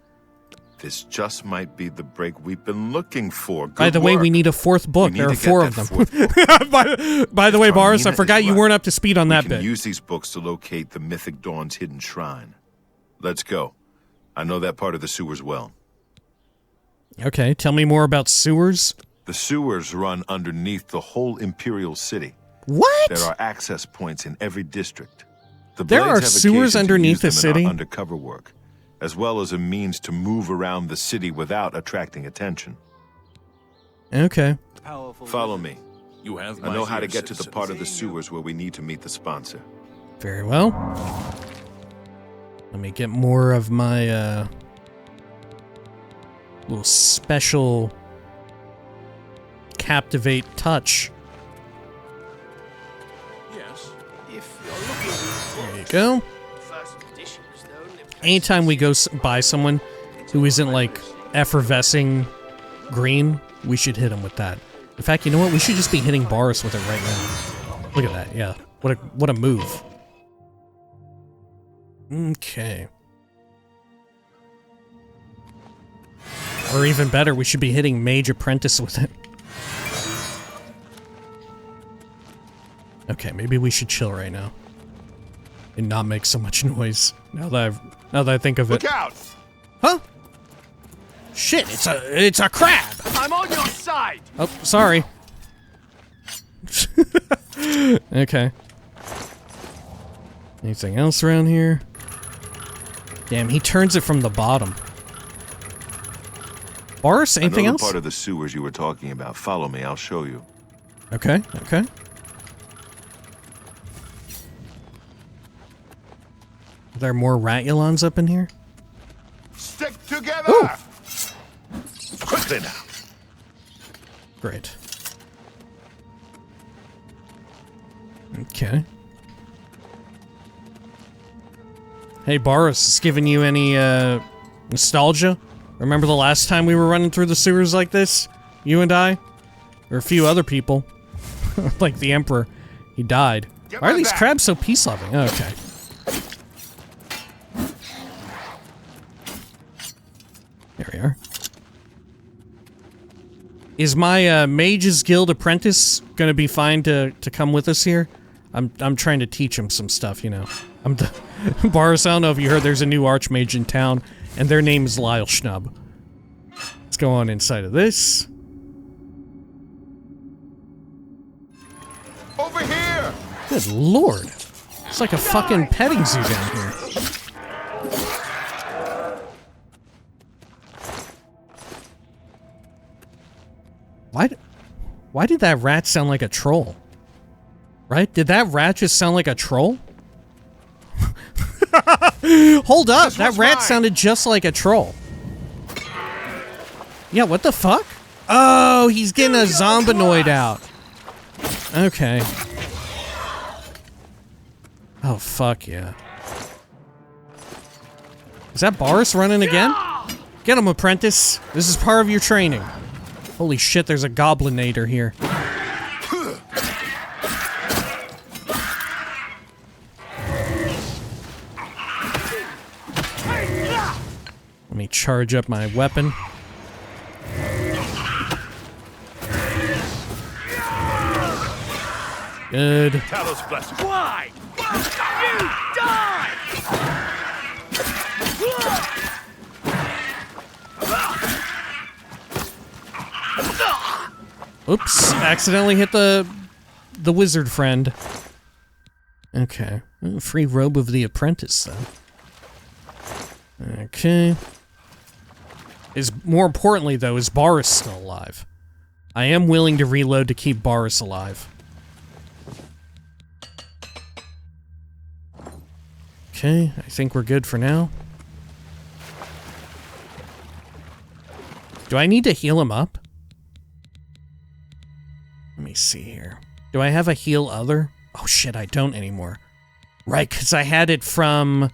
This just might be the break we've been looking for. Good By the way, work. we need a 4th book. We need There are to get 4 that of them. 4th book. by the way, If Baurus, I Tar-Meena forgot is you right, weren't up to speed on we that can bit. use these books to locate the Mythic Dawn's hidden shrine. Let's go. I know that part of the sewers well. Okay, tell me more about sewers. The sewers run underneath the whole Imperial City. What? There are access points in every district. The There Blades are have sewers occasion to underneath use the them in city? our undercover work, as well as a means to move around the city without attracting attention. Okay. Follow me. You have. I my know how to dear get to the citizen. part of the sewers where we need to meet the sponsor. Very well. Let me get more of my, little special captivate touch. Yes. If you're looking There you go. first editions, though, Anytime we go by someone who isn't, like, effervescing green, we should hit him with that. In fact, you know what? We should just be hitting Baurus with it right now. Look at that, yeah. What a move. Okay. Or even better, we should be hitting Mage Apprentice with it. Okay, maybe we should chill right now. And not make so much noise. Now that I think of it. Look out! Huh? Shit, it's a crab! I'm on your side! Oh, sorry. Okay. Anything else around here? Damn, he turns it from the bottom. Baurus, anything else? Part of the sewers you were talking about. Follow me, I'll show you. Okay, okay. Are there more Ratulons up in here? Stick together! Ooh. Quickly now. Great. Okay. Hey, Baurus, is giving you any, nostalgia? Remember the last time we were running through the sewers like this? You and I? Or a few other people. Like the Emperor. He died. Why are these crabs so peace-loving? Okay. There we are. Is my, Mage's Guild apprentice gonna be fine to come with us here? I'm trying to teach him some stuff, you know. Baurus, I don't know if you heard there's a new Archmage in town, and their name is Lyle Schnub. Let's go on inside of this. Over here! Good lord. It's like a fucking petting zoo down here. Why did that rat sound like a troll? Right? Did that rat just sound like a troll? Hold up, that rat sounded just like a troll. Yeah, what the fuck? Oh, he's getting a zombinoid out. Okay. Oh, fuck yeah. Is that Baurus running again? Get him, apprentice. This is part of your training. Holy shit, there's a goblinator here. Let me charge up my weapon. Good. Talos bless you. Why? You die! Oops, accidentally hit the wizard friend. Okay. Free robe of the apprentice, though. Okay. More importantly, though, is Baurus still alive? I am willing to reload to keep Baurus alive. Okay, I think we're good for now. Do I need to heal him up? Let me see here. Do I have a heal other? Oh shit, I don't anymore. Right, because I had it from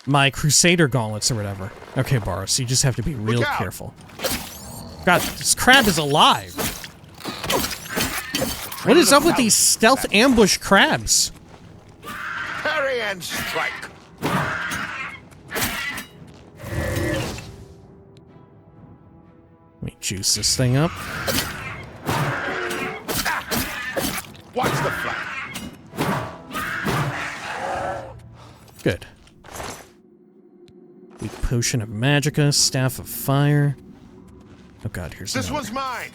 my Crusader gauntlets or whatever. Okay, Baurus, you just have to be real careful. God, this crab is alive. What is up with these stealth ambush crabs? Parry and strike. Let me juice this thing up. Watch the flank. Good. Weak potion of magicka, staff of fire. Oh god, here's This another. one's mine.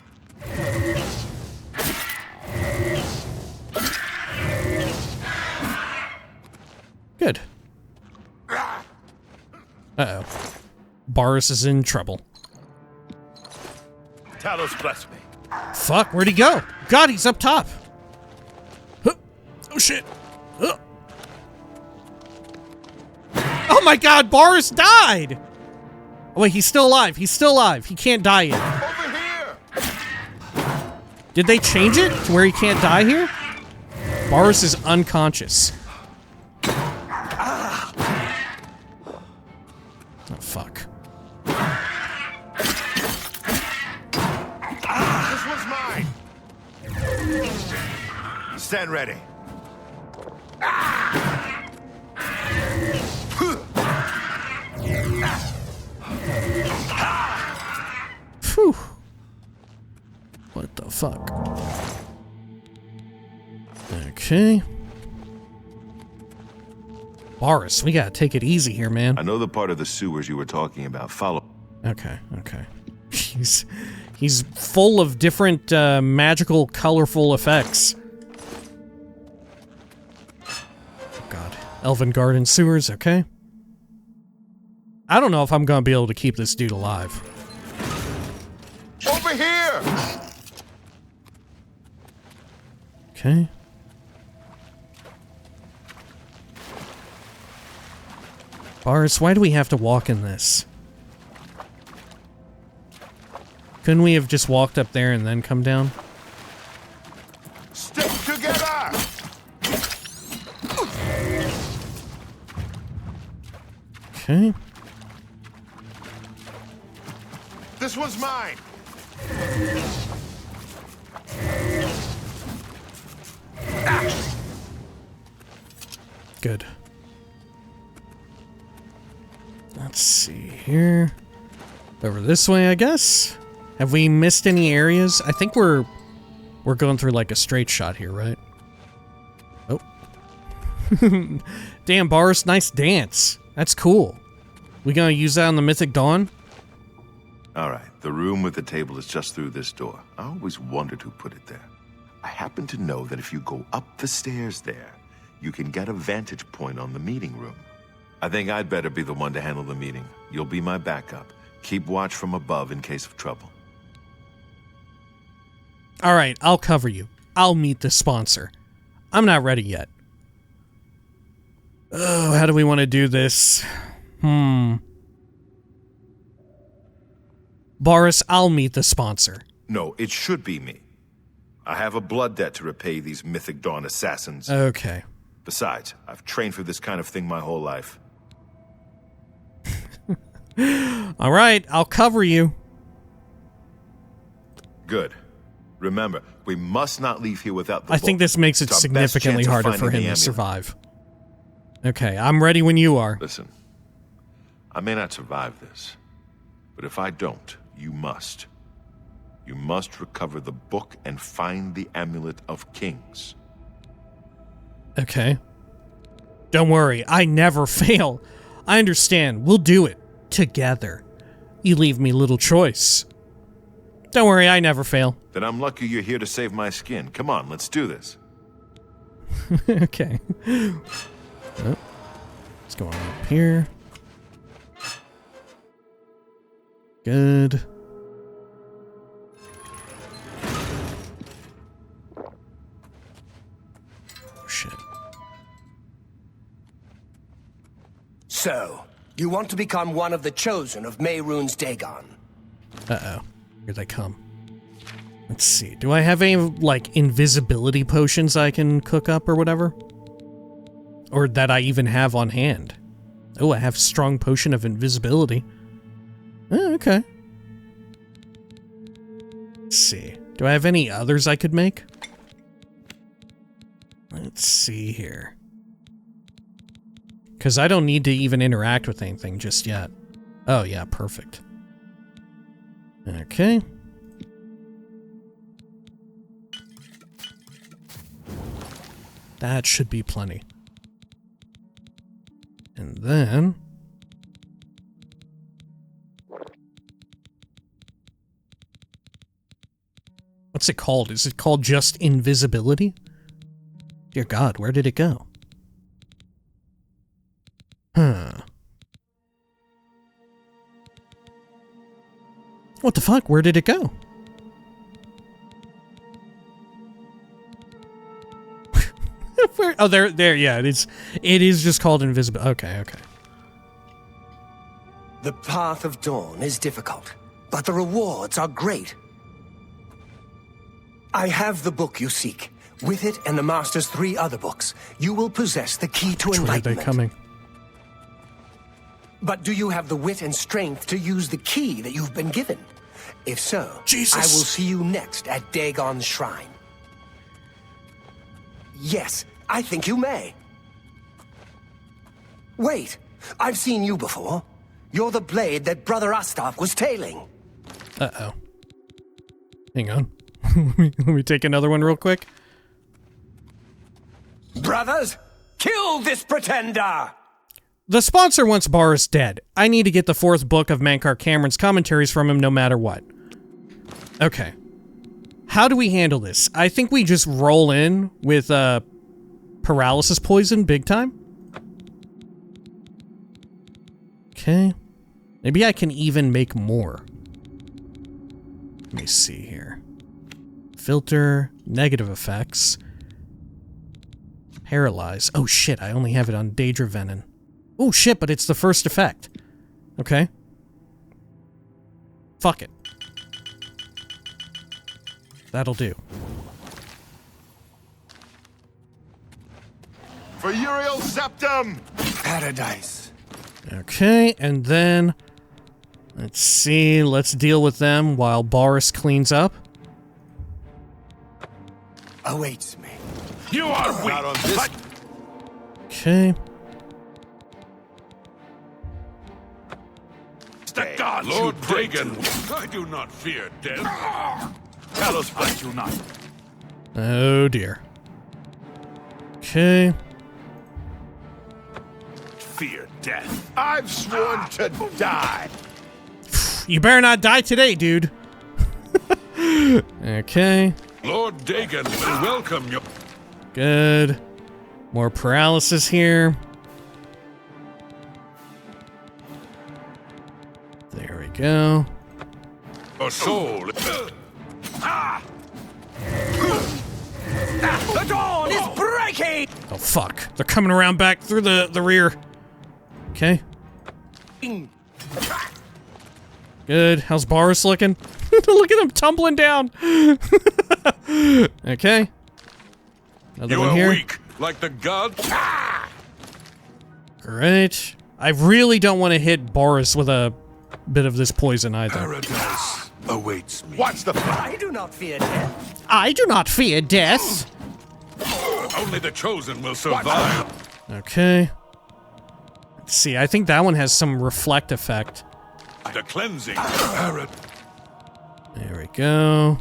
Good. Uh-oh. Baurus is in trouble. Talos bless me. Fuck, where'd he go? God, he's up top. Huh. Oh shit. Huh. Oh my god, Baurus died! Oh wait, he's still alive. He's still alive. He can't die yet. Over here. Did they change it to where he can't die here? Baurus is unconscious. Oh, fuck. This one's mine. Stand ready. fuck? Okay. Baurus, we gotta take it easy here, man. I know the part of the sewers you were talking about. Follow. Okay. He's full of different magical, colorful effects. Oh god. Elven Garden sewers, okay. I don't know if I'm gonna be able to keep this dude alive. Over here! Okay. Baurus, why do we have to walk in this? Couldn't we have just walked up there and then come down? Stick together! Okay. This one's mine! Good. Let's see here. Over this way, I guess? Have we missed any areas? I think we're going through like a straight shot here, right? Oh. Damn, Baurus, nice dance. That's cool. We gonna use that on the Mythic Dawn? Alright, the room with the table is just through this door. I always wondered who put it there. I happen to know that if you go up the stairs there, you can get a vantage point on the meeting room. I think I'd better be the one to handle the meeting. You'll be my backup. Keep watch from above in case of trouble. Alright, I'll cover you. I'll meet the sponsor. I'm not ready yet. Oh, how do we want to do this? Baurus, I'll meet the sponsor. No, it should be me. I have a blood debt to repay these Mythic Dawn assassins. Okay. Besides, I've trained for this kind of thing my whole life. Alright, I'll cover you. Good. Remember, we must not leave here without the I think this makes it significantly harder for him to survive. Okay, I'm ready when you are. Listen, I may not survive this, but if I don't, you must. You must recover the book and find the Amulet of Kings. Okay. Don't worry, I never fail. I understand. We'll do it. Together. You leave me little choice. Don't worry, I never fail. Then I'm lucky you're here to save my skin. Come on, let's do this. Okay. Oh. What's going on up here? Good. Shit. So, you want to become one of the chosen of Mehrunes Dagon? Uh-oh. Here they come. Let's see. Do I have any, like, invisibility potions I can cook up or whatever? Or that I even have on hand? Oh, I have strong potion of invisibility. Oh, okay. Let's see. Do I have any others I could make? Let's see here. Because I don't need to even interact with anything just yet. Oh, yeah, perfect. Okay. That should be plenty. And then... what's it called? Is it called just invisibility? Dear God, where did it go? Huh. What the fuck? Where did it go? Where? Oh, there, yeah, it is just called invisible. Okay. The path of dawn is difficult, but the rewards are great. I have the book you seek. With it and the Master's 3 other books, you will possess the key to Which enlightenment. way are they coming? But do you have the wit and strength to use the key that you've been given? If so, Jesus. I will see you next at Dagon's shrine. Yes, I think you may. Wait, I've seen you before. You're the blade that Brother Astaf was tailing. Uh-oh. Hang on. Let me take another one real quick. Brothers, kill this pretender! The sponsor wants Baurus dead. I need to get the 4th book of Mankar Cameron's commentaries from him no matter what. Okay. How do we handle this? I think we just roll in with paralysis poison big time. Okay. Maybe I can even make more. Let me see here. Filter, negative effects. Paralyze. Oh shit, I only have it on Daedra Venom. Oh shit, but it's the first effect. Okay. Fuck it. That'll do. For Uriel Septum! Paradise. Okay, and then... Let's see, let's deal with them while Baurus cleans up. Awaits me. You are weak! Not on this. Okay. The gods, Lord Dagon, I do not fear death. Tell us what you not. Oh dear. Okay. Fear death. I've sworn to die! You better not die today, dude. Okay. Lord Dagon will welcome you. Good. More paralysis here. There we go. Your soul. The dawn is breaking! Oh fuck. They're coming around back through the rear. Okay. Good. How's Baurus looking? Look at him tumbling down. Okay. Another You one are here. weak, like the gods. Great. I really don't want to hit Baurus with a bit of this poison either. Paradise awaits me. Watch the I do not fear death. I do not fear death. Only the chosen will survive. Okay. Let's see. I think that one has some reflect effect. The cleansing. Paradise. There we go.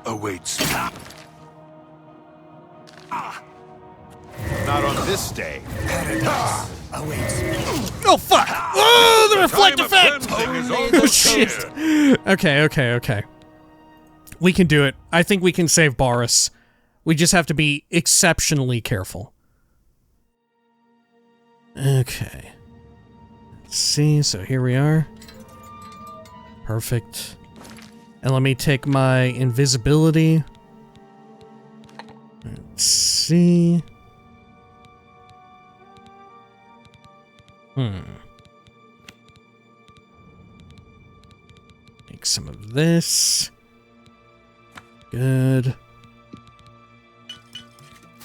Awaits me. Not on this day. Paradise awaits me. Oh fuck! Oh, the reflect Time of effect! cleansing is Oh almost shit! here. Okay. We can do it. I think we can save Baurus. We just have to be exceptionally careful. Okay. Let's see, so here we are. Perfect. And let me take my invisibility. Let's see. Take some of this. Good.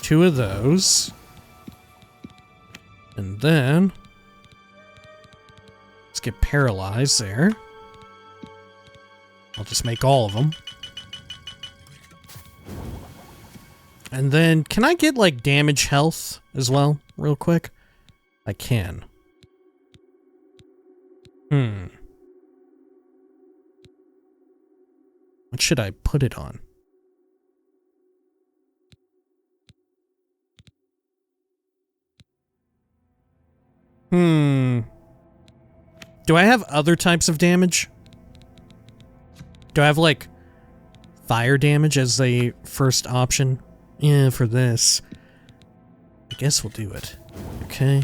2 of those. And then... let's get paralyzed there. I'll just make all of them. And then, can I get, like, damage health as well, real quick? I can. What should I put it on? Do I have other types of damage? Do I have, like, fire damage as the first option? Yeah, for this. I guess we'll do it. Okay.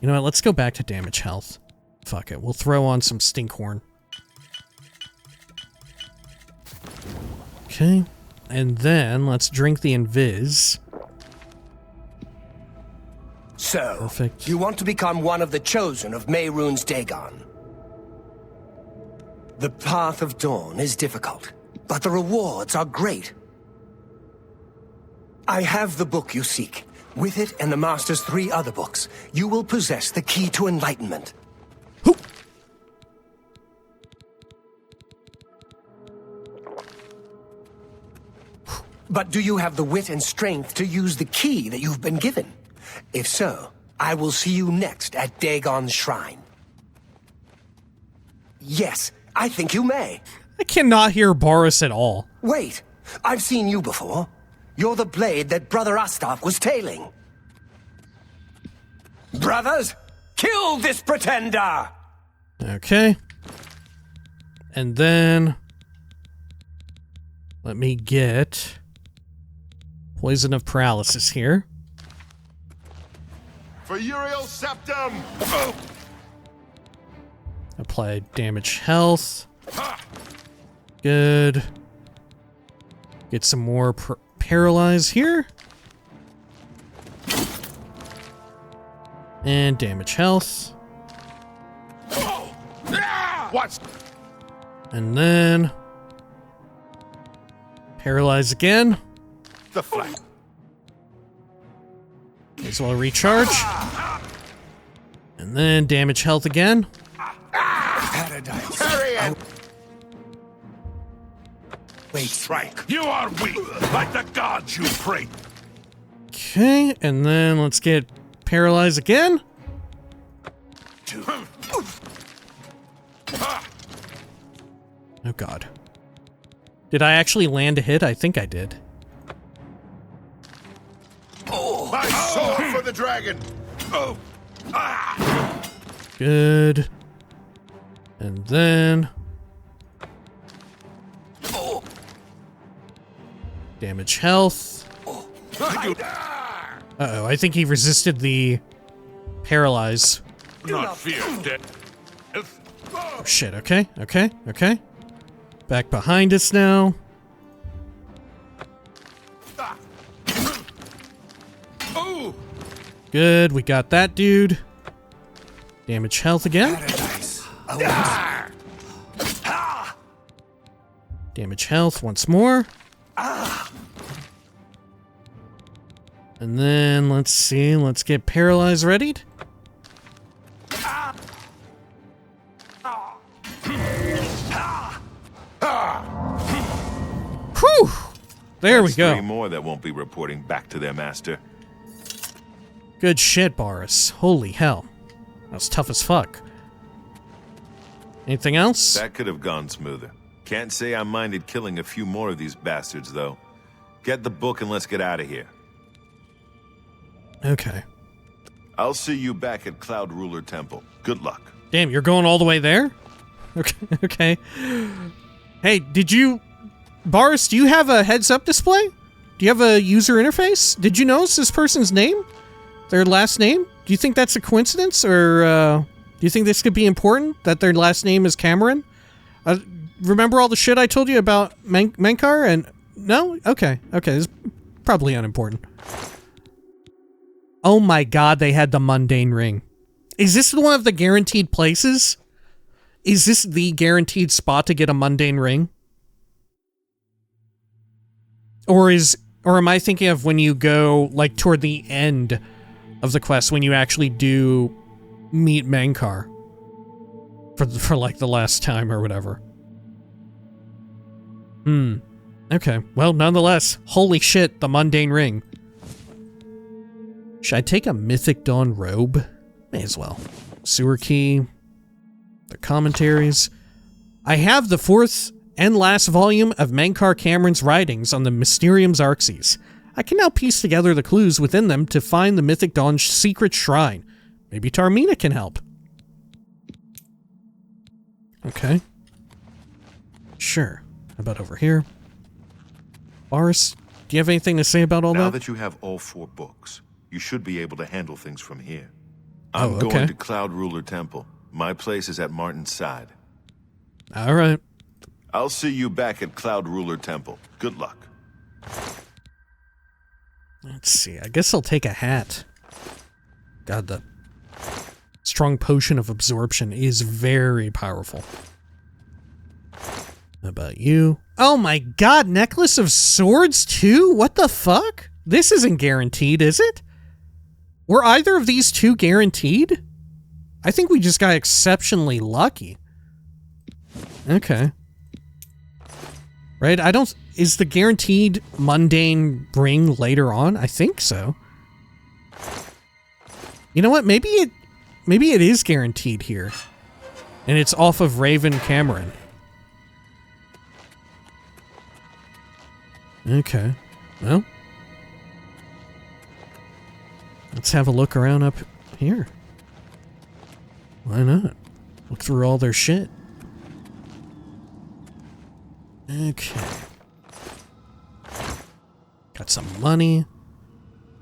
You know what, let's go back to damage health. Fuck it, we'll throw on some Stinkhorn. Okay. And then, let's drink the Invis. So, Perfect. you want to become one of the chosen of Mehrunes Dagon. The path of dawn is difficult, but the rewards are great. I have the book you seek. With it and the Master's 3 other books, you will possess the key to enlightenment. But do you have the wit and strength to use the key that you've been given? If so, I will see you next at Dagon's shrine. Yes, I think you may. I cannot hear Baurus at all. Wait, I've seen you before. You're the blade that Brother Astaf was tailing. Brothers, kill this pretender! Okay. And then... let me get... Poison of Paralysis here. For Uriel Septum! Apply damage health. Good. Get some more paralyze here. And damage health. What? And then... paralyze again. The flag. May as well recharge. And then damage health again. Paradise. Wait, Strike. You are weak, like the gods you pray. Okay, and then let's get paralyzed again. Oh god. Did I actually land a hit? I think I did. My sword for the dragon! Good. And then... damage health. Uh-oh, I think he resisted the paralyze. Not fear death. Oh shit, okay. Back behind us now. Good, we got that dude. Damage health again. Damage health once more. And then, let's see, let's get paralyzed readied. Whew! There we go. 3 more that won't be reporting back to their master. Good shit, Baurus. Holy hell. That was tough as fuck. Anything else? That could have gone smoother. Can't say I minded killing a few more of these bastards, though. Get the book and let's get out of here. Okay. I'll see you back at Cloud Ruler Temple. Good luck. Damn, you're going all the way there? Okay. Hey, did you... Baurus, do you have a heads-up display? Do you have a user interface? Did you notice this person's name? Their last name? Do you think that's a coincidence, or do you think this could be important, that their last name is Cameron? Remember all the shit I told you about Menkar, and... No? Okay, it's probably unimportant. Oh my god, they had the mundane ring. Is this one of the guaranteed places? Is this the guaranteed spot to get a mundane ring? Or am I thinking of when you go, like, toward the end of the quest, when you actually do meet Menkar for like the last time or whatever? Okay, well, nonetheless, holy shit, the mundane ring. Should I take a Mythic Dawn robe? May as well. Sewer key. The commentaries. I have the 4th and last volume of Menkar Cameron's writings on the Mysterium Xarxes. I can now piece together the clues within them to find the Mythic Dawn's secret shrine. Maybe Tar-Meena can help. Okay. Sure. How about over here? Baurus, do you have anything to say about all that? Now that you have all 4 books, you should be able to handle things from here. I'm going to Cloud Ruler Temple. My place is at Martin's side. All right. I'll see you back at Cloud Ruler Temple. Good luck. Let's see. I guess I'll take a hat. God, the strong potion of absorption is very powerful. How about you? Oh my god, necklace of swords too? What the fuck? This isn't guaranteed, is it? Were either of these 2 guaranteed? I think we just got exceptionally lucky. Okay. Right, is the guaranteed mundane ring later on? I think so. You know what, maybe it is guaranteed here. And it's off of Raven Cameron. Okay. Well. Let's have a look around up here. Why not? Look through all their shit. Okay. Got some money.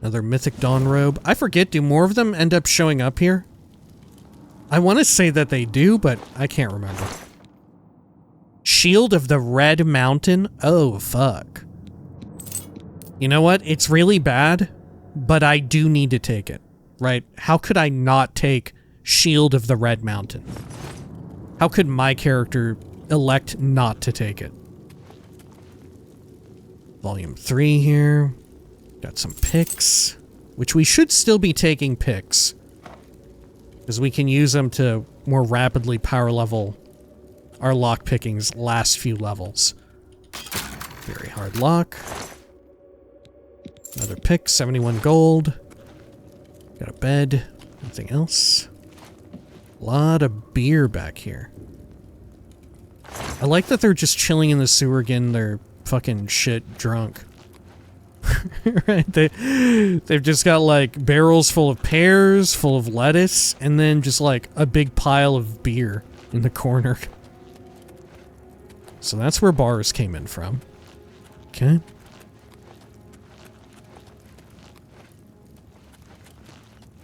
Another Mythic Dawn robe. I forget, do more of them end up showing up here? I want to say that they do, but I can't remember. Shield of the Red Mountain? Oh, fuck. You know what? It's really bad, but I do need to take it, right? How could I not take Shield of the Red Mountain? How could my character elect not to take it? Volume 3 here. Got some picks, which we should still be taking picks, because we can use them to more rapidly power level our lockpicking's last few levels. Very hard lock. Another pick, 71 gold. Got a bed. Anything else? A lot of beer back here. I like that they're just chilling in the sewer getting their fucking shit drunk. Right? They've just got like barrels full of pears, full of lettuce, and then just like a big pile of beer in the corner. So that's where Baurus came in from. Okay.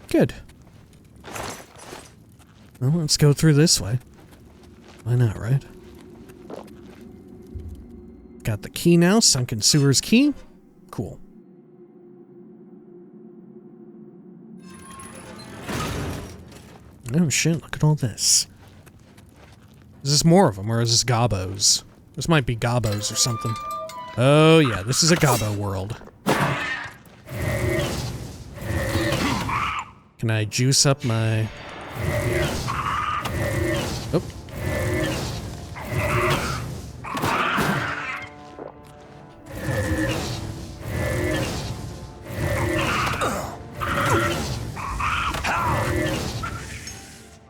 Good. Well, let's go through this way. Why not, right? Got the key now, Sunken Sewers key. Cool. Oh shit, look at all this. Is this more of them, or is this gobos? This might be gobos or something. Oh yeah, this is a gobbo world. Can I juice up my... Yeah. Oh.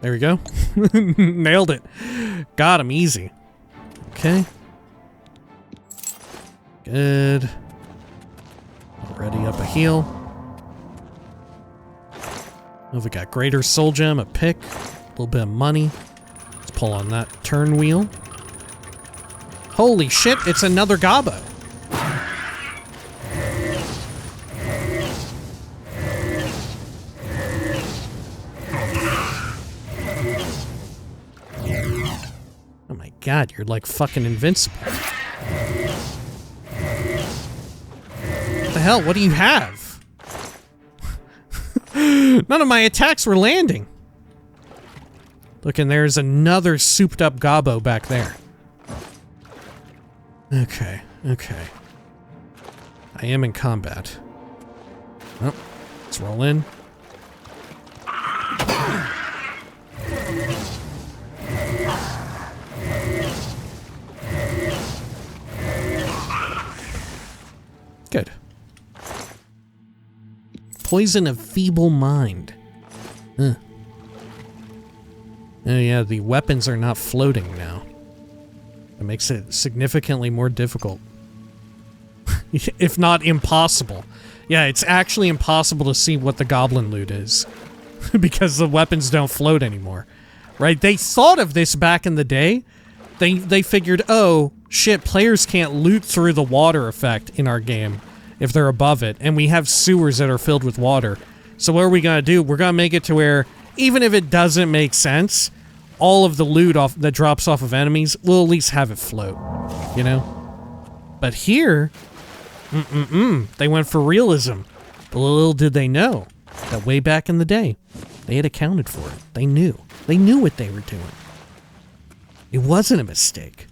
There we go. Nailed it. Got him easy. Okay. Good. Already up a heal. Oh, we got Greater Soul Gem, a pick, a little bit of money. Let's pull on that turn wheel. Holy shit, it's another gobbo. Oh my god, you're like fucking invincible. What the hell, what do you have? None of my attacks were landing. Look, and there's another souped up gobbo back there. Okay, okay. I am in combat. Well, let's roll in. Good. Poison of Feeble Mind. Huh. Oh yeah, the weapons are not floating now. It makes it significantly more difficult. If not impossible. Yeah, it's actually impossible to see what the goblin loot is. Because the weapons don't float anymore. Right? They thought of this back in the day. They figured, oh, shit, players can't loot through the water effect in our game if they're above it, and we have sewers that are filled with water. So what are we gonna do? We're gonna make it to where, even if it doesn't make sense, all of the loot that drops off of enemies, we'll at least have it float, you know? But here, they went for realism. But little did they know that way back in the day, they had accounted for it. They knew. They knew what they were doing. It wasn't a mistake.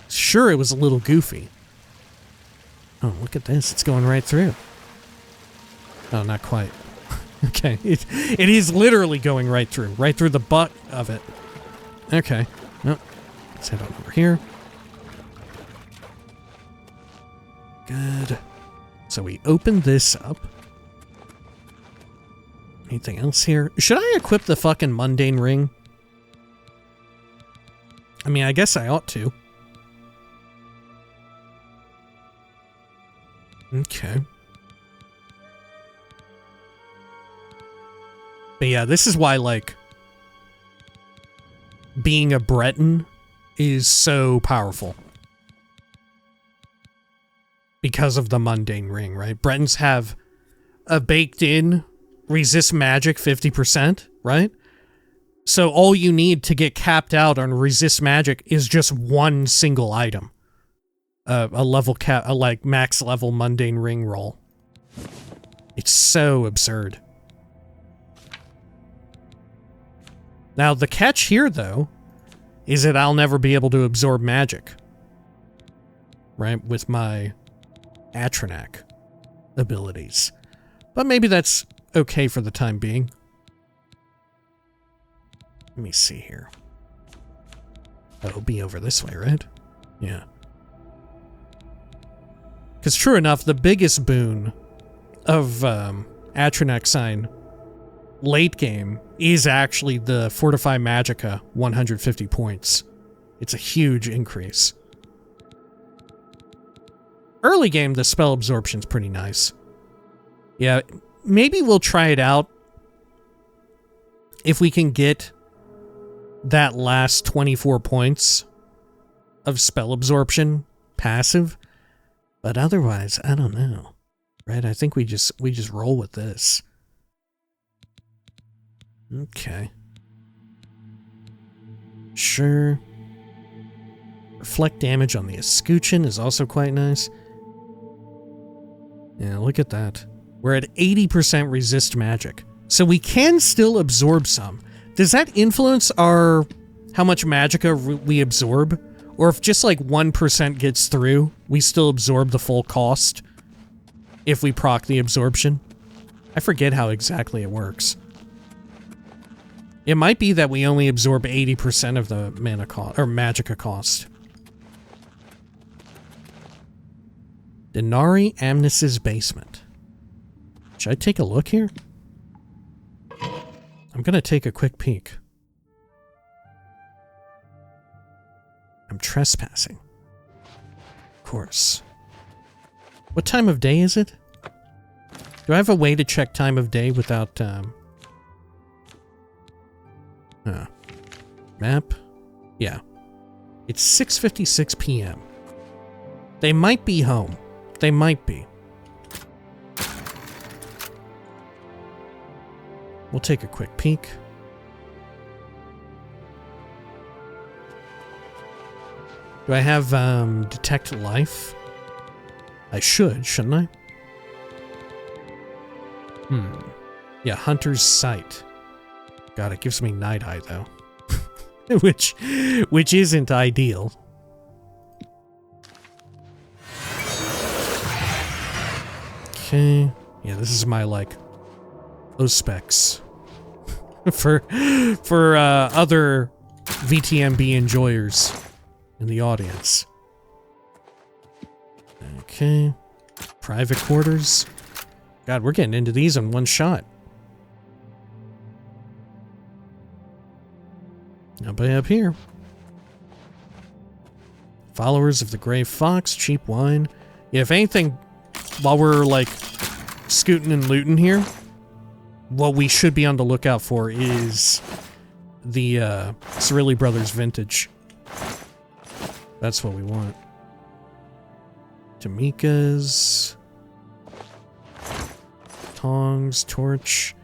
Sure, it was a little goofy. Oh, look at this. It's going right through. Oh, not quite. Okay. It is literally going right through the butt of it. Okay. Well, let's head on over here. Good. So we open this up. Anything else here? Should I equip the fucking mundane ring? I mean, I guess I ought to. Okay. But yeah, this is why, like, being a Breton is so powerful. Because of the mundane ring, right? Bretons have a baked-in resist magic 50%, right? So all you need to get capped out on resist magic is just one single item. A level cap, a like max level mundane ring roll. It's so absurd. Now the catch here, though, is that I'll never be able to absorb magic. Right? With my Atronach abilities. But maybe that's okay for the time being. Let me see here. Oh, it'll be over this way, right? Yeah. Because true enough, the biggest boon of Atronach Sign late game is actually the Fortify Magicka 150 points. It's a huge increase. Early game, the spell absorption's pretty nice. Yeah, maybe we'll try it out if we can get that last 24 points of spell absorption passive. But otherwise, I don't know. Right? I think we just roll with this. Okay. Sure. Reflect damage on the escutcheon is also quite nice. Yeah, look at that. We're at 80% resist magic. So we can still absorb some. Does that influence our how much magicka we absorb? Or if just like 1% gets through, we still absorb the full cost if we proc the absorption? I forget how exactly it works. It might be that we only absorb 80% of the mana cost or magicka cost. Denari Amnes's basement. Should I take a look here? I'm gonna take a quick peek. I'm trespassing. Of course. What time of day is it? Do I have a way to check time of day without, map? Yeah. It's 6:56 p.m. They might be home. They might be. We'll take a quick peek. Do I have, detect life? I should, shouldn't I? Yeah, Hunter's Sight. God, it gives me Night Eye, though. which isn't ideal. Okay. Yeah, this is my, like, specs for other VTMB enjoyers in the audience. Okay. Private quarters. God, we're getting into these in one shot. Nobody up here. Followers of the Grey Fox, cheap wine. Yeah, if anything, while we're like scooting and looting here, what we should be on the lookout for is the Cyrodiil Brothers vintage. That's what we want. Tamika's. Tongs, Torch.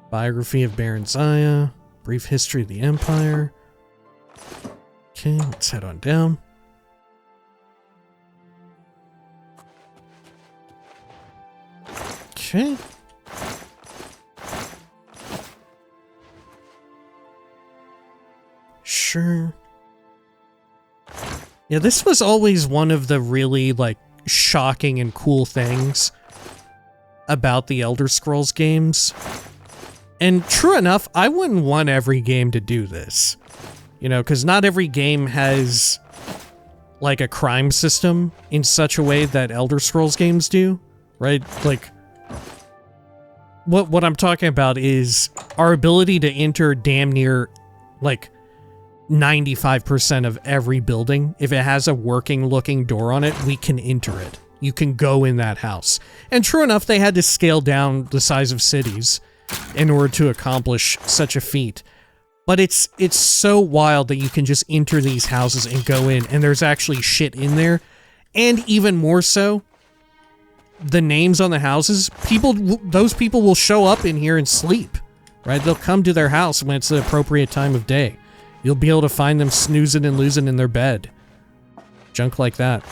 Biography of Baron Zaya. Brief History of the Empire. Okay, let's head on down. Okay. Sure. Yeah, this was always one of the really, like, shocking and cool things about the Elder Scrolls games. And true enough, I wouldn't want every game to do this. You know, because not every game has, like, a crime system in such a way that Elder Scrolls games do, right? Like, what I'm talking about is our ability to enter damn near, like, 95% of every building. If it has a working looking door on it, we can enter it you can go in that house. And true enough, they had to scale down the size of cities in order to accomplish such a feat. But it's so wild that you can just enter these houses and go in, and there's actually shit in there. And even more so, the names on the houses, those people will show up in here and sleep, right? They'll come to their house when it's the appropriate time of day. You'll be able to find them snoozing and losing in their bed. Junk like that.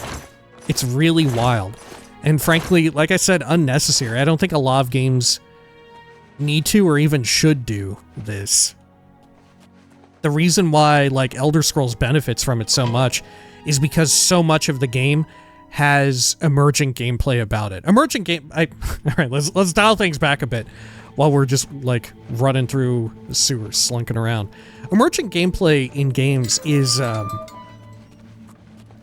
It's really wild. And frankly, like I said, unnecessary. I don't think a lot of games need to or even should do this. The reason why, like, Elder Scrolls benefits from it so much is because so much of the game has emergent gameplay about it. Emergent game... Alright, let's dial things back a bit while we're just, like, running through the sewers, slunking around. Emergent gameplay in games is,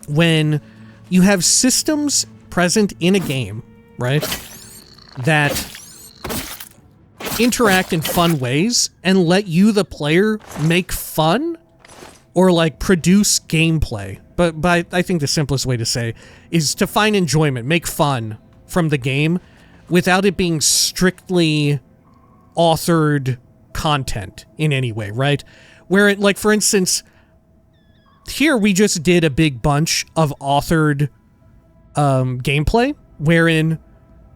when you have systems present in a game, right, that interact in fun ways and let you, the player, make fun or, like, produce gameplay. But I think the simplest way to say is to find enjoyment, make fun from the game without it being strictly authored content in any way, right? Where it, like, for instance, here we just did a big bunch of authored gameplay wherein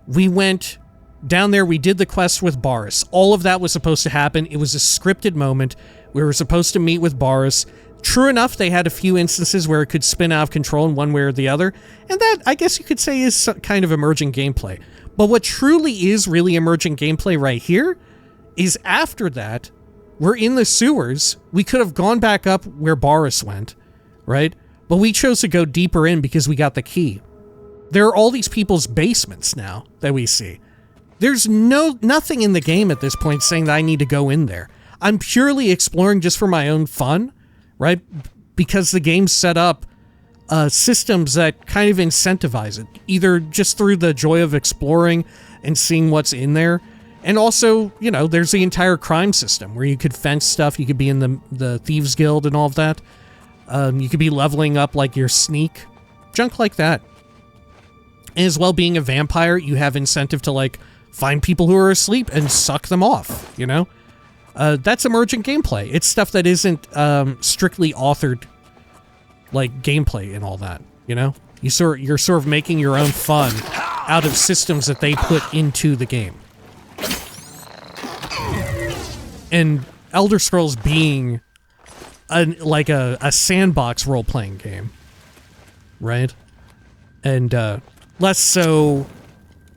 we went down there, we did the quest with Baurus. All of that was supposed to happen. It was a scripted moment. We were supposed to meet with Baurus. True enough, they had a few instances where it could spin out of control in one way or the other, and that, I guess you could say, is some kind of emergent gameplay. But what truly is really emergent gameplay right here is after that, we're in the sewers. We could have gone back up where Baurus went, right? But we chose to go deeper in because we got the key. There are all these people's basements now that we see. There's nothing in the game at this point saying that I need to go in there. I'm purely exploring just for my own fun, right? Because the game's set up systems that kind of incentivize it, either just through the joy of exploring and seeing what's in there, and also, you know, there's the entire crime system where you could fence stuff, you could be in the Thieves Guild and all of that. You could be leveling up, like, your sneak, junk like that. And as well, being a vampire, you have incentive to, like, find people who are asleep and suck them off, you know? That's emergent gameplay. It's stuff that isn't strictly authored, like, gameplay and all that, you know? You're sort of making your own fun out of systems that they put into the game. And Elder Scrolls being like a sandbox role-playing game, right? And less so,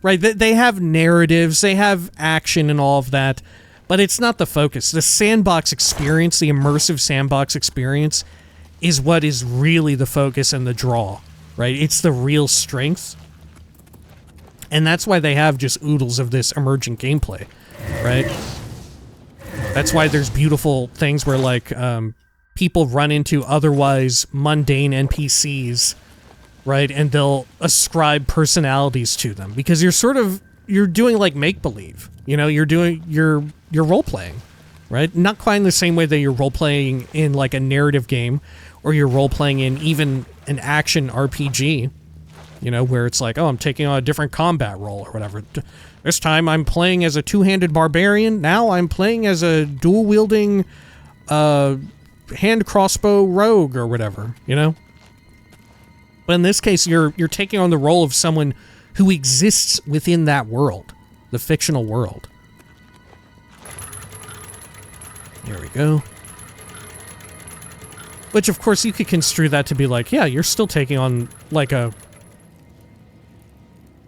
right? They have narratives, they have action and all of that, but it's not the focus. The sandbox experience, the immersive sandbox experience, is what is really the focus and the draw, right? It's the real strength. And that's why they have just oodles of this emergent gameplay, right? That's why there's beautiful things where, like, people run into otherwise mundane NPCs, right? And they'll ascribe personalities to them because you're doing, like, make-believe, you know? You're role-playing, right? Not quite in the same way that you're role-playing in, like, a narrative game or you're role-playing in even an action RPG, you know, where it's like, oh, I'm taking on a different combat role or whatever. This time I'm playing as a two-handed barbarian. Now I'm playing as a dual-wielding hand crossbow rogue or whatever, you know? But in this case, you're taking on the role of someone who exists within that world, the fictional world. There we go. Which, of course, you could construe that to be like, yeah, you're still taking on, like,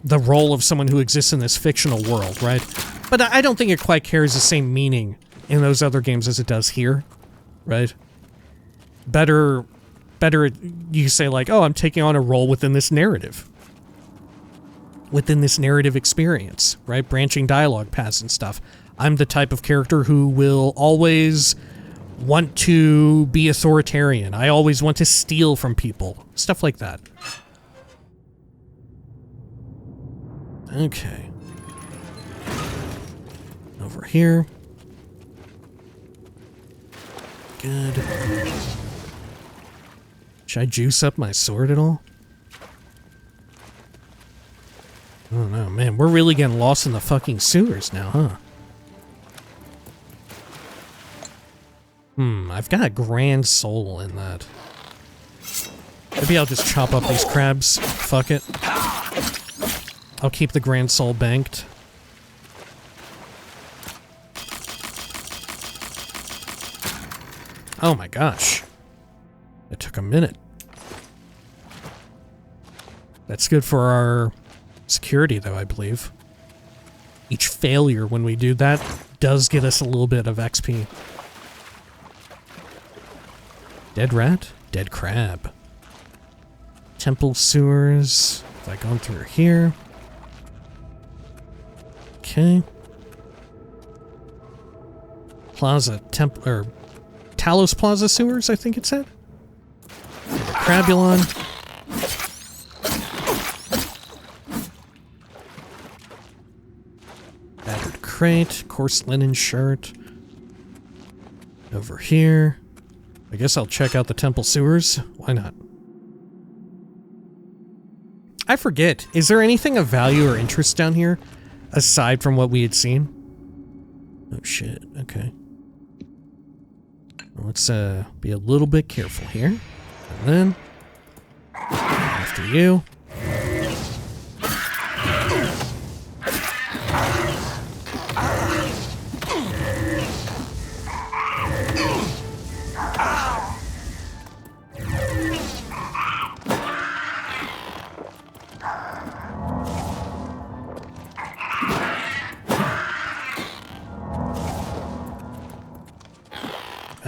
the role of someone who exists in this fictional world, right? But I don't think it quite carries the same meaning in those other games as it does here, right? Better you say, like, oh, I'm taking on a role within this narrative. Within this narrative experience, right? Branching dialogue paths and stuff. I'm the type of character who will always want to be authoritarian. I always want to steal from people. Stuff like that. Okay. Over here. Good. Should I juice up my sword at all? don't know, man. We're really getting lost in the fucking sewers now, huh? I've got a grand soul in that. Maybe I'll just chop up these crabs. Fuck it. I'll keep the grand soul banked. Oh my gosh. It took a minute. That's good for our security, though, I believe. Each failure when we do that does get us a little bit of XP. Dead rat? Dead crab. Temple sewers. Have I gone through here? Okay. Plaza temple or Talos Plaza sewers, I think it said. Crabulon. Battered crate, coarse linen shirt. Over here. I guess I'll check out the temple sewers. Why not? I forget. Is there anything of value or interest down here aside from what we had seen? Oh shit. Okay. Let's be a little bit careful here. And then after you.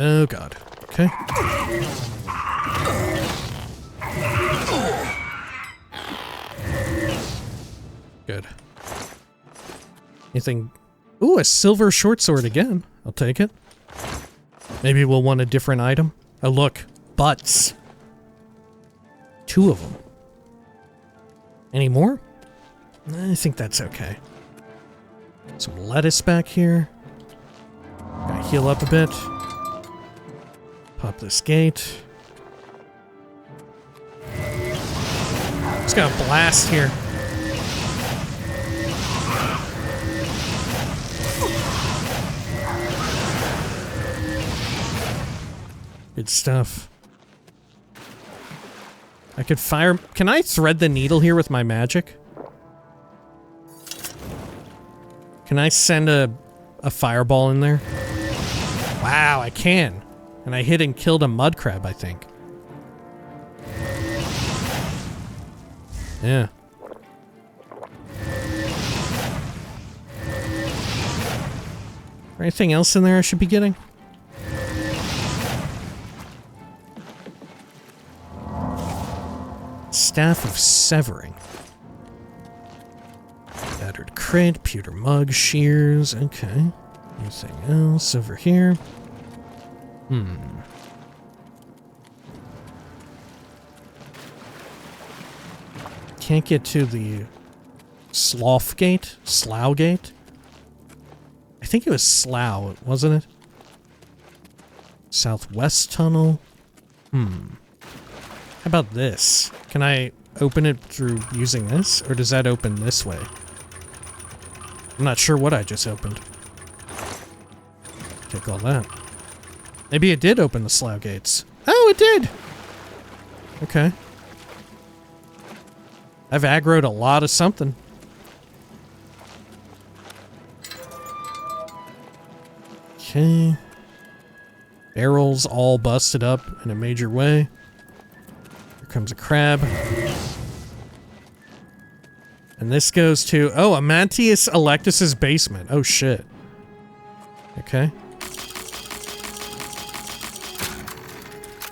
Oh god. Okay. Good. Anything? Ooh, a silver short sword again. I'll take it. Maybe we'll want a different item. Oh look, butts. 2 of them. Any more? I think that's okay. Some lettuce back here. Gotta heal up a bit. Pop this gate. Just got a blast here. Good stuff. I could fire... Can I thread the needle here with my magic? Can I send a fireball in there? Wow, I can. And I hit and killed a mud crab, I think. Yeah. Anything else in there I should be getting? Staff of Severing. Battered crate, pewter mug, shears, okay. Anything else over here? Can't get to the Slough Gate? Slough Gate? I think it was Slough, wasn't it? Southwest Tunnel? How about this? Can I open it through using this? Or does that open this way? I'm not sure what I just opened. Take all that. Maybe it did open the Slough Gates. Oh, it did! Okay. I've aggroed a lot of something. Okay. Barrels all busted up in a major way. Here comes a crab. And this goes to... Oh, Amantius Electus's basement. Oh, shit. Okay.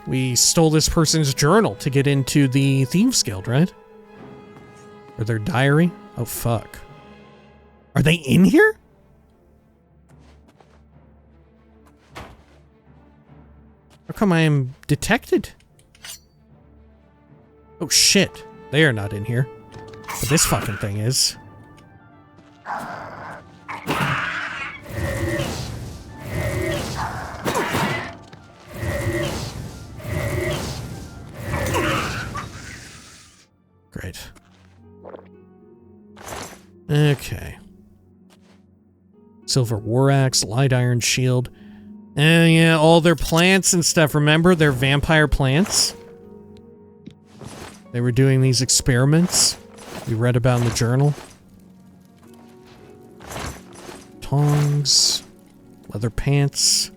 We stole this person's journal to get into the Thieves Guild, right? Or their diary? Oh, fuck. Are they in here? How come I am detected? Oh, shit. They are not in here. But this fucking thing is. Great. Okay. Silver war axe, light iron shield. And yeah, all their plants and stuff. Remember their vampire plants? They were doing these experiments we read about in the journal. Tongs, leather pants,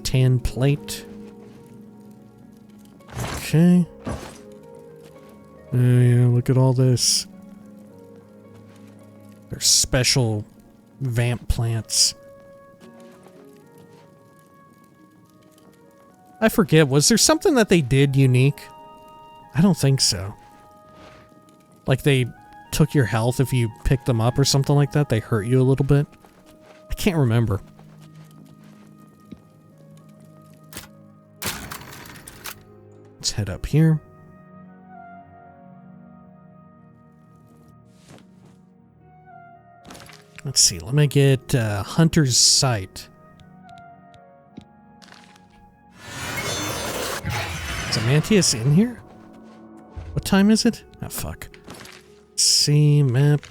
tan plate. Okay. Oh yeah, look at all this. They're special vamp plants. I forget, was there something that they did unique? I don't think so. Like they took your health if you picked them up or something like that? They hurt you a little bit? I can't remember. Let's head up here. Let's see, let me get Hunter's Sight. Is Amantius in here? What time is it? Oh, fuck. Let's see, map.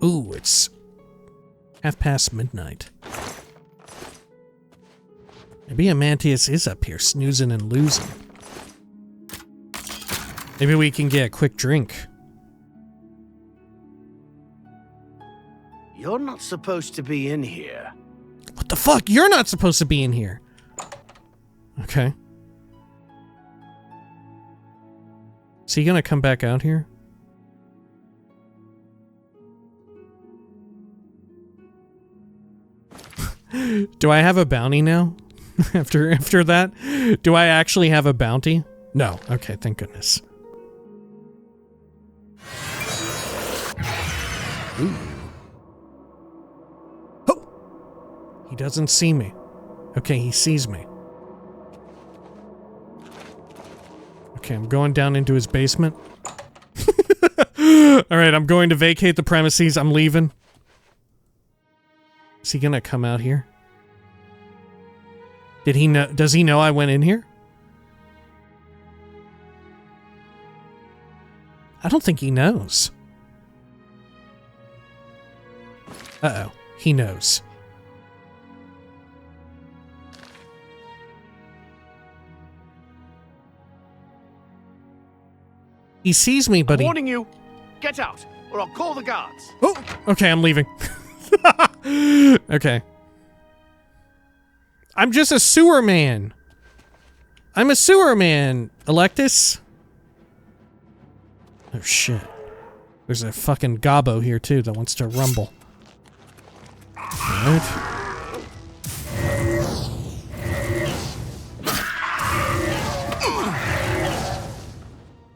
Ooh, it's midnight. Maybe Amantius is up here, snoozing and losing. Maybe we can get a quick drink. You're not supposed to be in here. What the fuck? You're not supposed to be in here. Okay. Is he gonna come back out here? Do I have a bounty now? after that? Do I actually have a bounty? No. Okay, thank goodness. Ooh. Oh! He doesn't see me. Okay, he sees me. Okay, I'm going down into his basement. Alright, I'm going to vacate the premises. I'm leaving. Is he gonna come out here? Did he know? Does he know I went in here? I don't think he knows. Uh-oh. He knows. He sees me, but I'm warning you. Get out, or I'll call the guards. Oh, okay, I'm leaving. Okay. I'm just a sewer man. I'm a sewer man, Electus. Oh, shit. There's a fucking gobbo here, too, that wants to rumble. Alright.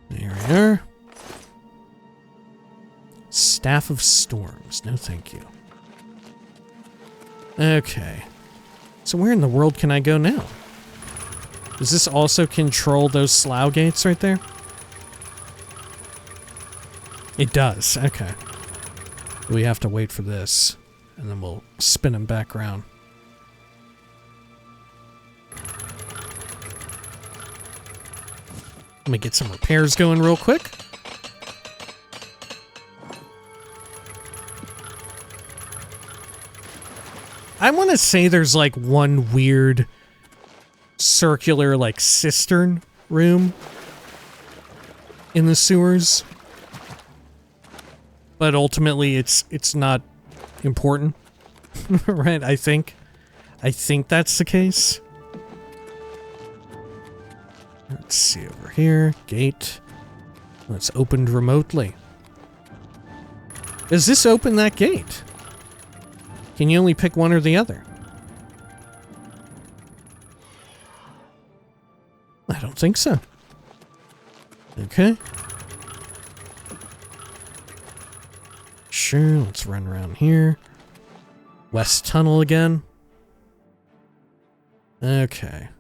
There we are. Staff of Storms. No, thank you. Okay. So where in the world can I go now? Does this also control those slough gates right there? It does. Okay. We have to wait for this, and then we'll spin him back around. Let me get some repairs going real quick. I want to say there's like one weird circular like cistern room in the sewers. But ultimately it's not important. Right? I think that's the case. Let's see over here. Gate. It's opened remotely. Does this open that gate? Can you only pick one or the other? I don't think so. Okay. Sure, let's run around here. West Tunnel again. Okay.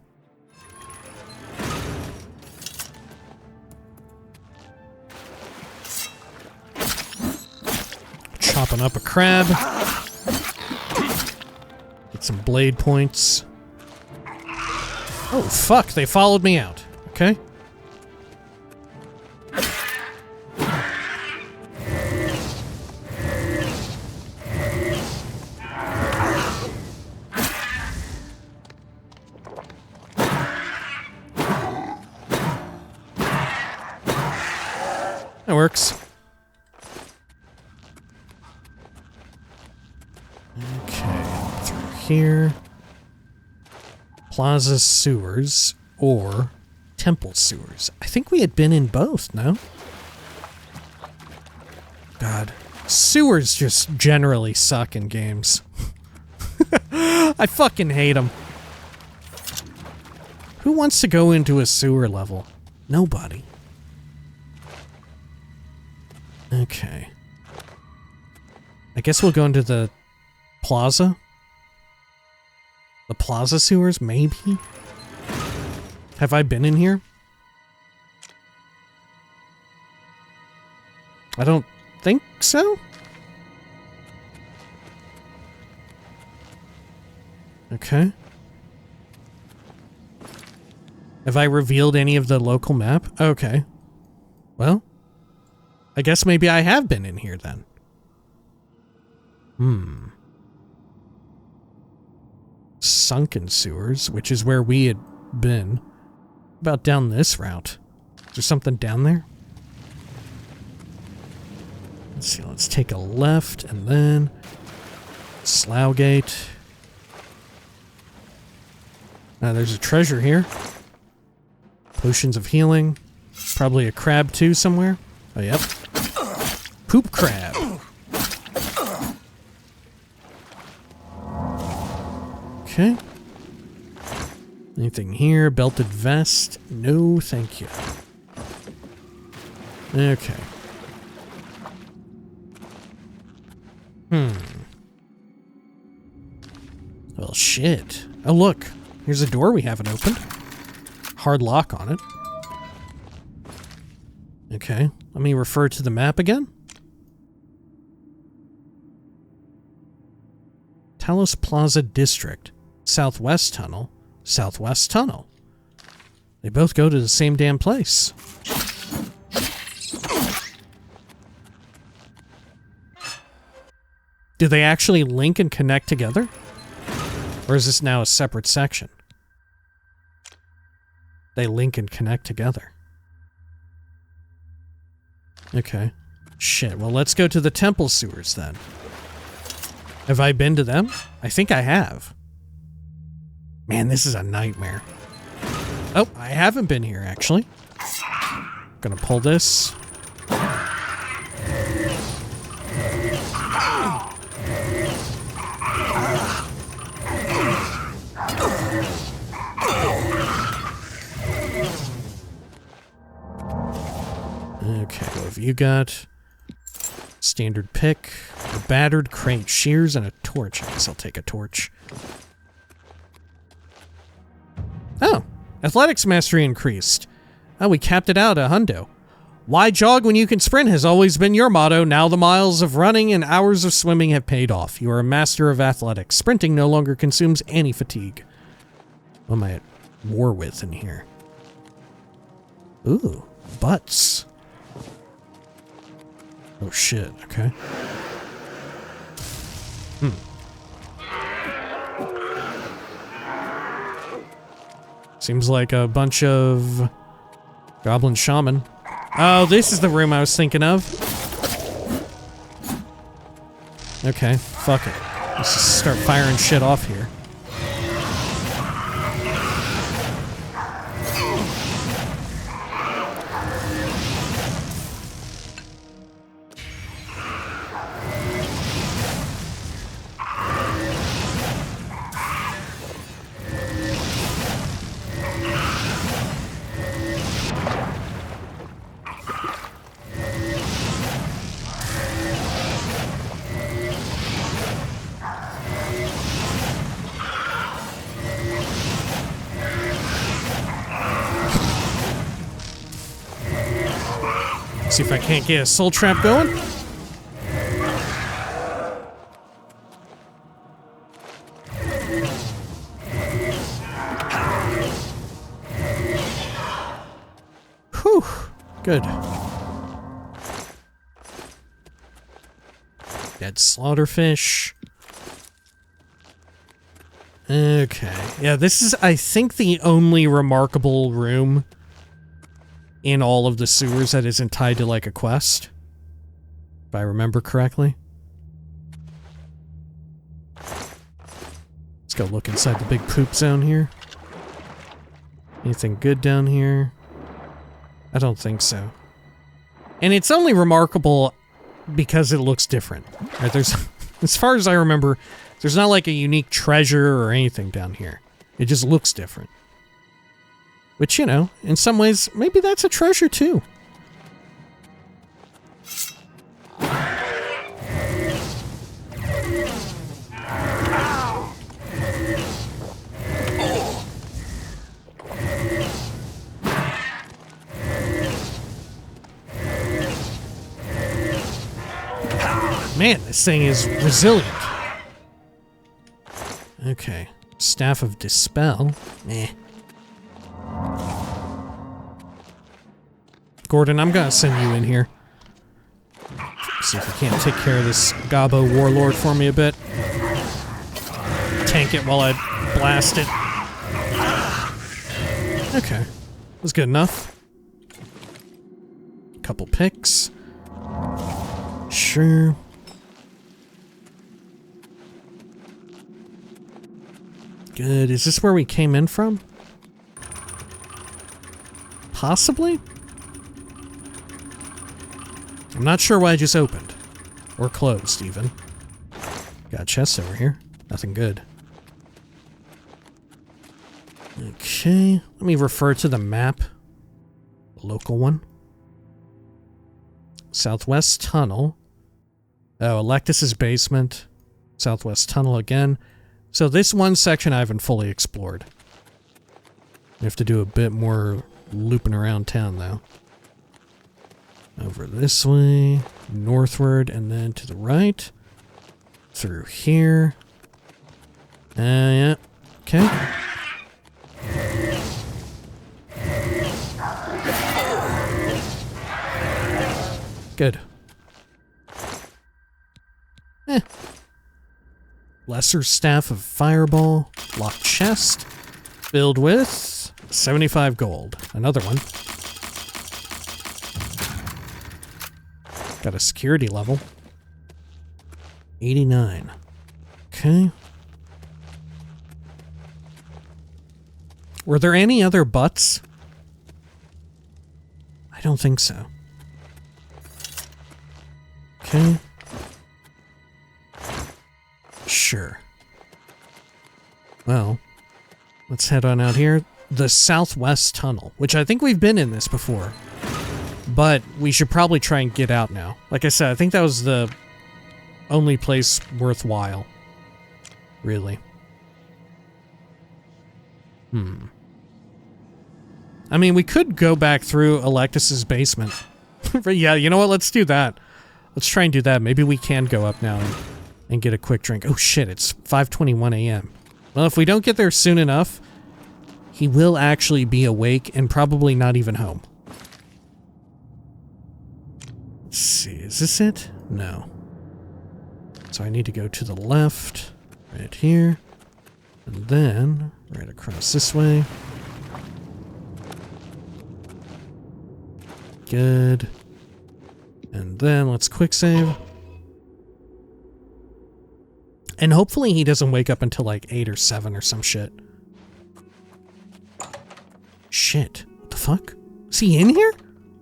Chopping up a crab. Get some blade points. Oh, fuck, they followed me out. Okay. Okay, through here. Plaza sewers or temple sewers. I think we had been in both, no? God. Sewers just generally suck in games. I fucking hate them. Who wants to go into a sewer level? Nobody. Okay. I guess we'll go into the plaza. The plaza sewers, maybe? Have I been in here? I don't think so. Okay. Have I revealed any of the local map? Okay. Well, I guess maybe I have been in here then. Sunken sewers, which is where we had been. About down this route. Is there something down there? Let's see, let's take a left and then Sloughgate. There's a treasure here. Potions of healing. Probably a crab too somewhere. Oh, yep. Poop crab. Okay. Anything here? Belted vest? No, thank you. Okay. Well, shit. Oh, look. Here's a door we haven't opened. Hard lock on it. Okay. Let me refer to the map again. Talos Plaza District. Southwest Tunnel. Southwest Tunnel. They both go to the same damn place. Do they actually link and connect together? Or is this now a separate section? They link and connect together. Okay. Shit, well let's go to the temple sewers then. Have I been to them? I think I have. Man, this is a nightmare. Oh, I haven't been here actually. Gonna pull this. Okay, what have you got? Standard pick, a battered crate, shears, and a torch. I guess I'll take a torch. Oh, athletics mastery increased. Oh, we capped it out at hundo. Why jog when you can sprint has always been your motto. Now the miles of running and hours of swimming have paid off. You are a master of athletics. Sprinting no longer consumes any fatigue. What am I at war with in here? Ooh, butts. Oh shit, okay. Seems like a bunch of goblin shaman. Oh, this is the room I was thinking of. Okay, fuck it. Let's just start firing shit off here. See if I can't get a soul trap going. Whew. Good. Dead slaughterfish. Okay. Yeah, this is, I think, the only remarkable room in all of the sewers that isn't tied to, like, a quest. If I remember correctly. Go look inside the big poop zone here. Anything good down here? I don't think so. And it's only remarkable because it looks different. Right? There's, as far as I remember, there's not like a unique treasure or anything down here. It just looks different. Which, you know, in some ways, maybe that's a treasure too. Man, this thing is resilient. Okay. Staff of Dispel. Eh. Gordon, I'm gonna send you in here. See if you can't take care of this Gabo warlord for me a bit. Tank it while I blast it. Okay. Was good enough. Couple picks. Sure. Good. Is this where we came in from? Possibly? I'm not sure why I just opened. Or closed, even. Got chests over here. Nothing good. Okay. Let me refer to the map. The local one. Southwest Tunnel. Oh, Electus's basement. Southwest Tunnel again. So this one section I haven't fully explored. We have to do a bit more looping around town, though. Over this way, northward, and then to the right. Through here. Yeah. Okay. Good. Lesser Staff of Fireball. Locked chest. Filled with 75 gold. Another one. Got a security level. 89. Okay. Were there any other butts? I don't think so. Okay. Sure. Well, let's head on out here. The Southwest Tunnel, which I think we've been in this before. But we should probably try and get out now. Like I said, I think that was the only place worthwhile. Really. I mean, we could go back through Electus's basement. Yeah, you know what? Let's do that. Let's try and do that. Maybe we can go up now and get a quick drink. Oh shit, it's 5:21 a.m. Well, if we don't get there soon enough, he will actually be awake and probably not even home. Let's see, is this it? No. So I need to go to the left, right here, and then right across this way. Good. And then let's quick save. And hopefully he doesn't wake up until like 8 or 7 or some shit. Shit. What the fuck? Is he in here?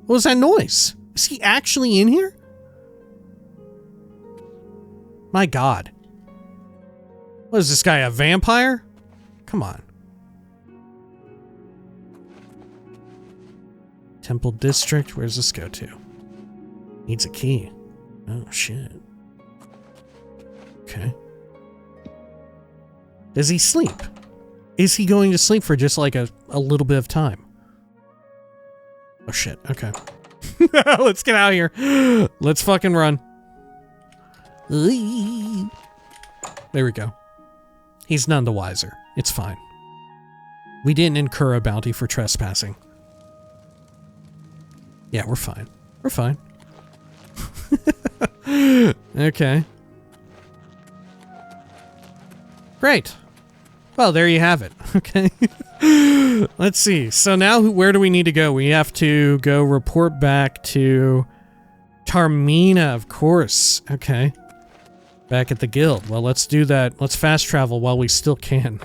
What was that noise? Is he actually in here? My god. What is this guy, a vampire? Come on. Temple District, where's this go to? Needs a key. Oh shit. Okay. Does he sleep? Is he going to sleep for just like a little bit of time? Oh shit, okay. Let's get out of here. Let's fucking run. There we go. He's none the wiser. It's fine. We didn't incur a bounty for trespassing. Yeah, we're fine. We're fine. Okay. Great. Well, there you have it. Okay. Let's see. So now where do we need to go? We have to go report back to Tar-Meena, of course. Okay. Back at the guild. Well, let's do that. Let's fast travel while we still can.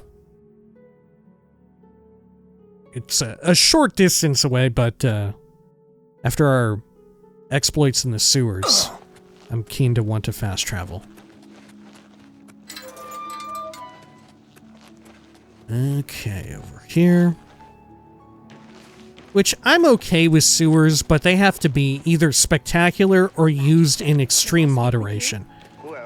It's a short distance away, but after our exploits in the sewers, I'm keen to want to fast travel. Okay, over here. Which, I'm okay with sewers, but they have to be either spectacular or used in extreme moderation.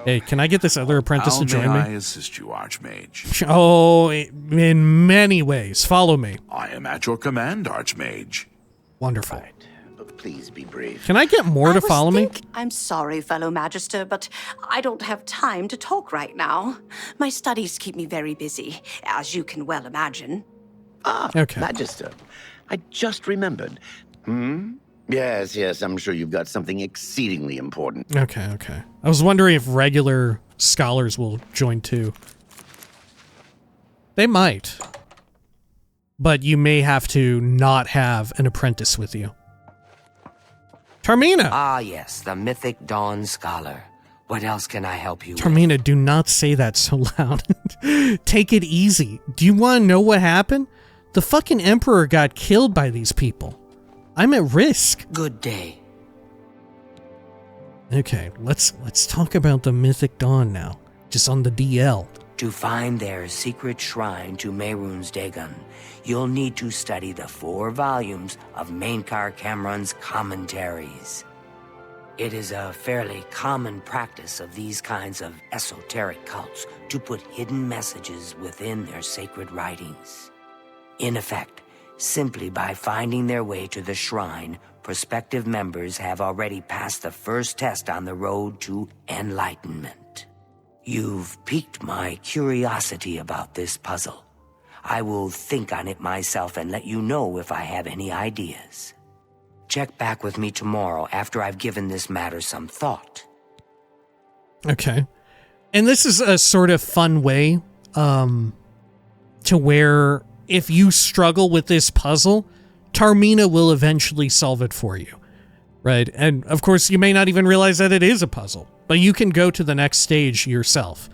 Hey, can I get this other apprentice to join me? How may I assist you, Archmage? Oh, in many ways. Follow me. I am at your command, Archmage. Wonderful. Right, but please be brief. Can I get more to follow me? I'm sorry, fellow Magister, but I don't have time to talk right now. My studies keep me very busy, as you can well imagine. Ah, okay. Magister. I just remembered. Yes, I'm sure you've got something exceedingly important. Okay. I was wondering if regular scholars will join too. They might. But you may have to not have an apprentice with you. Tar-Meena! Ah, yes, the Mythic Dawn scholar. What else can I help you Tar-Meena, do not say that so loud. Take it easy. Do you want to know what happened? The fucking Emperor got killed by these people. I'm at risk. Good day. Okay, let's talk about the Mythic Dawn now. Just on the DL. To find their secret shrine to Mehrunes Dagon, you'll need to study the 4 volumes of Mainkar Cameron's commentaries. It is a fairly common practice of these kinds of esoteric cults to put hidden messages within their sacred writings. In effect, simply by finding their way to the shrine, prospective members have already passed the first test on the road to enlightenment. You've piqued my curiosity about this puzzle. I will think on it myself and let you know if I have any ideas. Check back with me tomorrow after I've given this matter some thought. Okay. And this is a sort of fun way to where if you struggle with this puzzle, Tar-Meena will eventually solve it for you, right? And of course, you may not even realize that it is a puzzle, but you can go to the next stage yourself.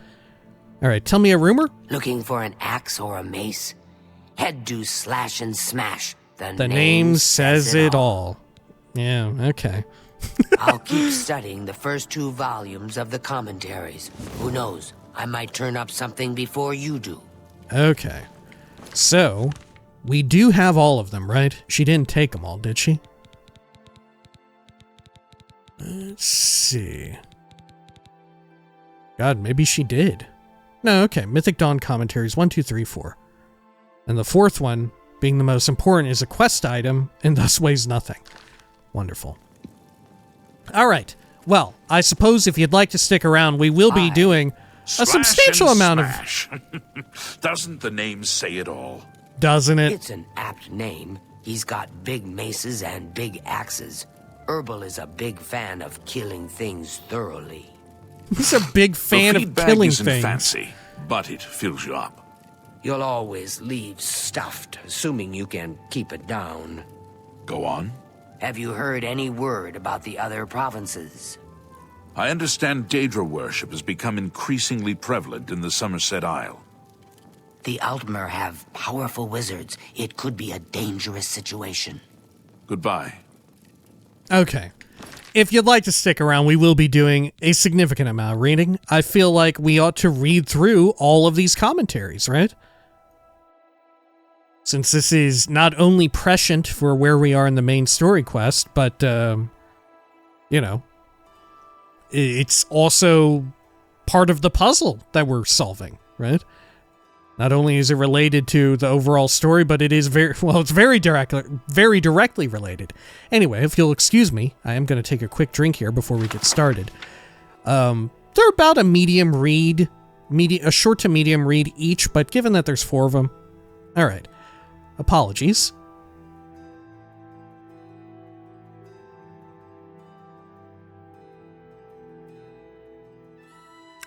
All right, tell me a rumor? Looking for an axe or a mace? Head to slash and smash. The name says it all. Yeah, okay. I'll keep studying the first 2 volumes of the commentaries. Who knows, I might turn up something before you do. Okay. So, we do have all of them, right? She didn't take them all, did she? Let's see. God, maybe she did. No, okay. Mythic Dawn commentaries, 1, 2, 3, 4. And the 4th one, being the most important, is a quest item, and thus weighs nothing. Wonderful. All right. Well, I suppose if you'd like to stick around, we will be doing a substantial amount of... Doesn't the name say it all? Doesn't it? It's an apt name. He's got big maces and big axes. Herbal is a big fan of killing things thoroughly. He's a big fan of killing isn't things. Fancy, but it fills you up. You'll always leave stuffed, assuming you can keep it down. Go on. Have you heard any word about the other provinces? I understand Daedra worship has become increasingly prevalent in the Somerset Isle. The Altmer have powerful wizards. It could be a dangerous situation. Goodbye. Okay. If you'd like to stick around, we will be doing a significant amount of reading. I feel like we ought to read through all of these commentaries, right? Since this is not only prescient for where we are in the main story quest, but, you know, it's also part of the puzzle that we're solving, right? Not only is it related to the overall story, but it is it's very directly related. Anyway, if you'll excuse me, I am going to take a quick drink here before we get started. They're about a medium read, a short to medium read each, but given that there's 4 of them, all right. Apologies.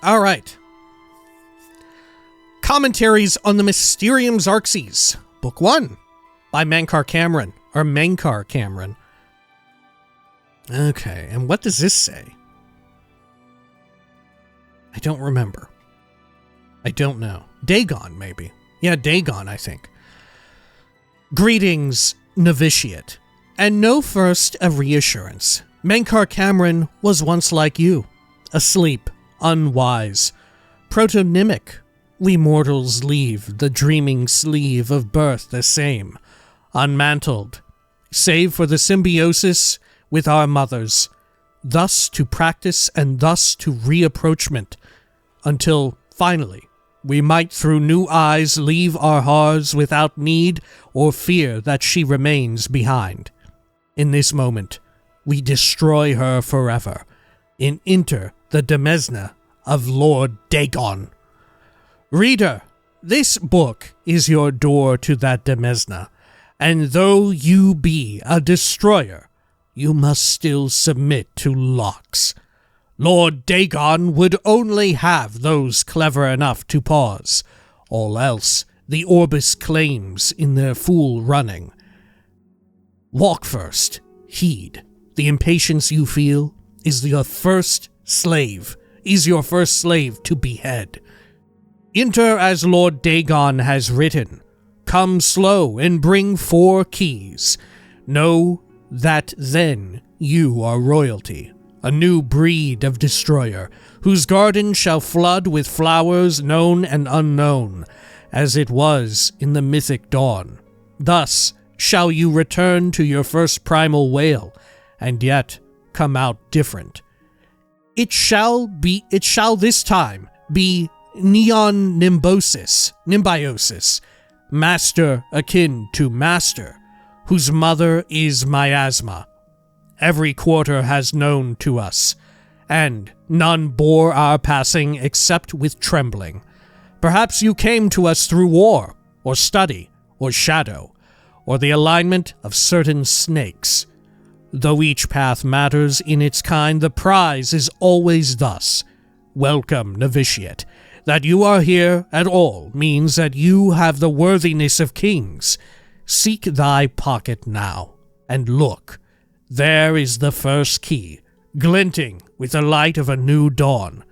All right. Commentaries on the Mysterium Xarxes, Book 1, by Mainkar Cameron. Okay, and what does this say? I don't remember. I don't know. Dagon, maybe. Yeah, Dagon, I think. Greetings, novitiate. And know first a reassurance. Menkar Cameron was once like you, asleep, unwise, protonymic. We mortals leave the dreaming sleeve of birth the same, unmantled, save for the symbiosis with our mothers, thus to practice and thus to reapproachment, until, finally, we might through new eyes leave our hearths without need or fear that she remains behind. In this moment, we destroy her forever, and enter the demesne of Lord Dagon. Reader, this book is your door to that demesne, and though you be a destroyer, you must still submit to locks. Lord Dagon would only have those clever enough to pause, all else the Orbis claims in their fool running. Walk first, heed. The impatience you feel is your first slave to behead. Enter as Lord Dagon has written. Come slow and bring 4 keys. Know that then you are royalty, a new breed of destroyer, whose garden shall flood with flowers known and unknown, as it was in the Mythic Dawn. Thus shall you return to your first primal wail, and yet come out different. It shall this time be Neon Nimbiosis, master akin to master, whose mother is miasma. Every quarter has known to us, and none bore our passing except with trembling. Perhaps you came to us through war, or study, or shadow, or the alignment of certain snakes. Though each path matters in its kind, the prize is always thus. Welcome, novitiate. That you are here at all means that you have the worthiness of kings. Seek thy pocket now, and look. There is the first key, glinting with the light of a new dawn.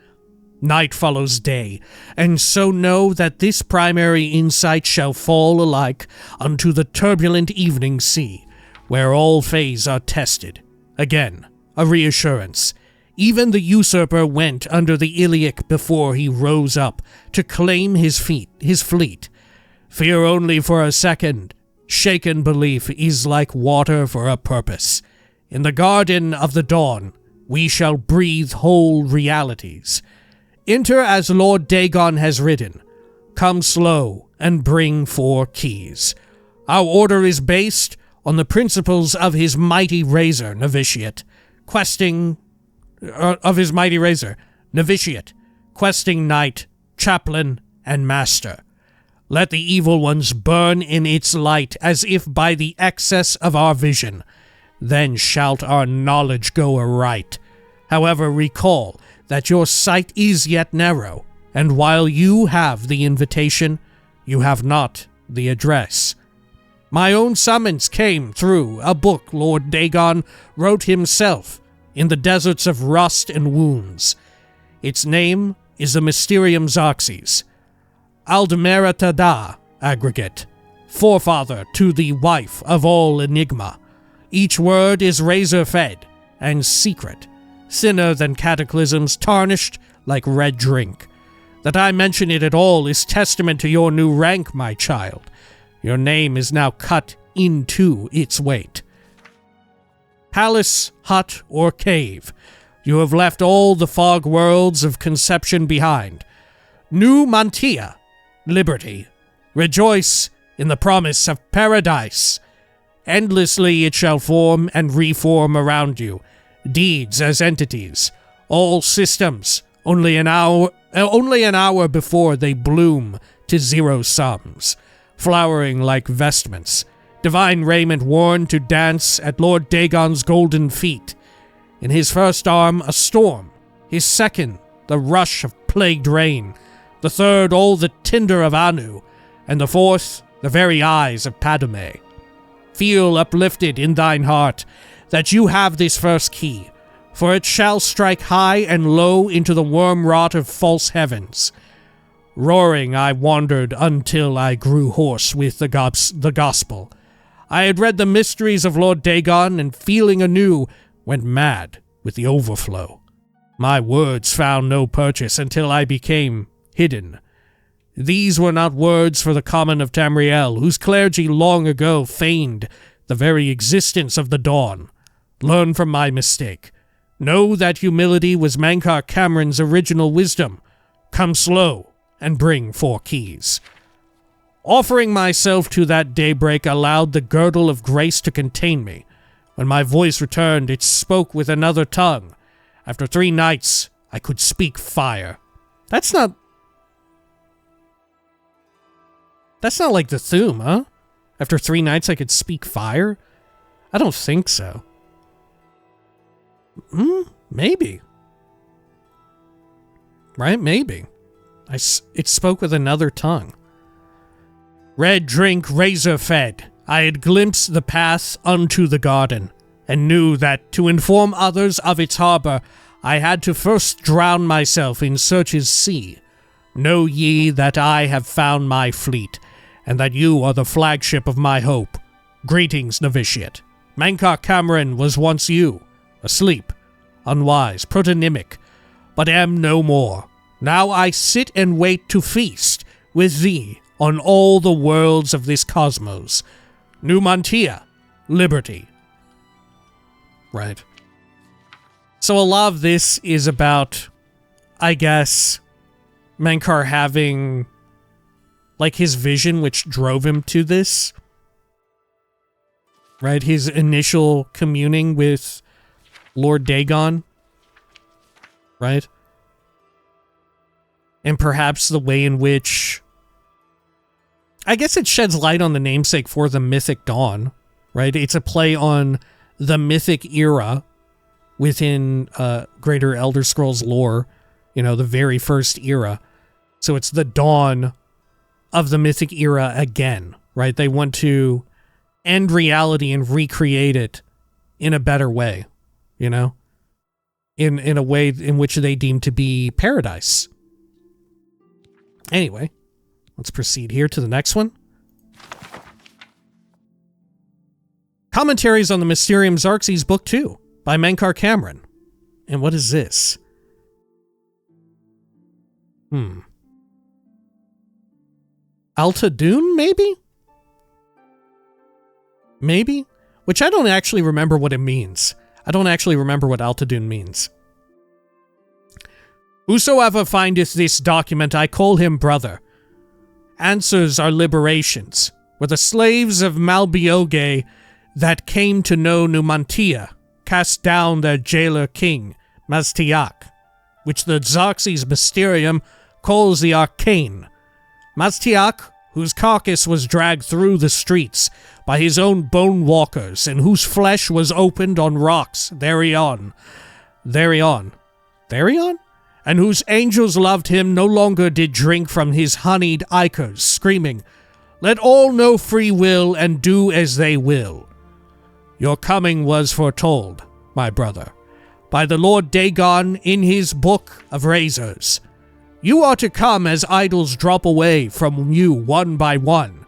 Night follows day, and so know that this primary insight shall fall alike unto the turbulent evening sea, where all fays are tested. Again, a reassurance. Even the usurper went under the Iliac before he rose up to claim his fleet. Fear only for a second. Shaken belief is like water for a purpose. In the garden of the dawn, we shall breathe whole realities. Enter as Lord Dagon has written. Come slow and bring 4 keys. Our order is based on the principles of his mighty razor, novitiate, questing knight, chaplain, and master. Let the evil ones burn in its light as if by the excess of our vision. Then shalt our knowledge go aright. However, recall that your sight is yet narrow, and while you have the invitation, you have not the address. My own summons came through a book Lord Dagon wrote himself in the deserts of rust and wounds. Its name is the Mysterium Xarxes, Aldemera Tada, aggregate, forefather to the wife of all enigma. Each word is razor-fed and secret, thinner than cataclysms, tarnished like red drink. That I mention it at all is testament to your new rank, my child. Your name is now cut into its weight. Palace, hut, or cave, you have left all the fog worlds of conception behind. New Mantia, liberty. Rejoice in the promise of paradise. Endlessly it shall form and reform around you, deeds as entities, all systems, only an hour before they bloom to zero sums, flowering like vestments, divine raiment worn to dance at Lord Dagon's golden feet. In his first arm, a storm, his second, the rush of plagued rain, the third, all the tinder of Anu, and the fourth, the very eyes of Padme. Feel uplifted in thine heart that you have this first key, for it shall strike high and low into the worm-rot of false heavens. Roaring I wandered until I grew hoarse with the gospel. I had read the mysteries of Lord Dagon, and feeling anew, went mad with the overflow. My words found no purchase until I became hidden. These were not words for the common of Tamriel, whose clergy long ago feigned the very existence of the dawn. Learn from my mistake. Know that humility was Mankar Cameron's original wisdom. Come slow, and bring 4 keys. Offering myself to that daybreak allowed the girdle of grace to contain me. When my voice returned, it spoke with another tongue. After 3 nights, I could speak fire. That's not like the Thume, huh? After 3 nights, I could speak fire? I don't think so. Maybe. Right? Maybe. It spoke with another tongue. Red drink razor fed, I had glimpsed the path unto the garden, and knew that to inform others of its harbor, I had to first drown myself in Search's sea. Know ye that I have found my fleet, and that you are the flagship of my hope. Greetings, novitiate. Mankar Cameron was once you, asleep, unwise, protonymic, but am no more. Now I sit and wait to feast with thee on all the worlds of this cosmos. Numantia, liberty. Right. So a lot of this is about, I guess, Mankar having, like, his vision which drove him to this. Right? His initial communing with Lord Dagon. Right? And perhaps the way in which, I guess it sheds light on the namesake for the Mythic Dawn, right? It's a play on the Mythic era within Greater Elder Scrolls lore, the very first era. So it's the dawn of the Mythic era again, right? They want to end reality and recreate it in a better way, in a way in which they deem to be paradise. Anyway, let's proceed here to the next one. Commentaries on the Mysterium Xarxes Book 2 by Mankar Cameron. And what is this? Alta Dune, maybe? Maybe? Which I don't actually remember what it means. I don't actually remember what Alta Dune means. Whosoever findeth this document, I call him brother. Answers are liberations, were the slaves of Malbioge that came to know Numantia, cast down their jailer king, Maztiak, which the Xarxes Mysterium calls the Arcane. Maztiak, whose carcass was dragged through the streets by his own bone walkers, and whose flesh was opened on rocks, Therion, and whose angels loved him, no longer did drink from his honeyed ichors, screaming, "Let all know free will and do as they will." Your coming was foretold, my brother, by the Lord Dagon in his Book of Razors. You are to come as idols drop away from you one by one.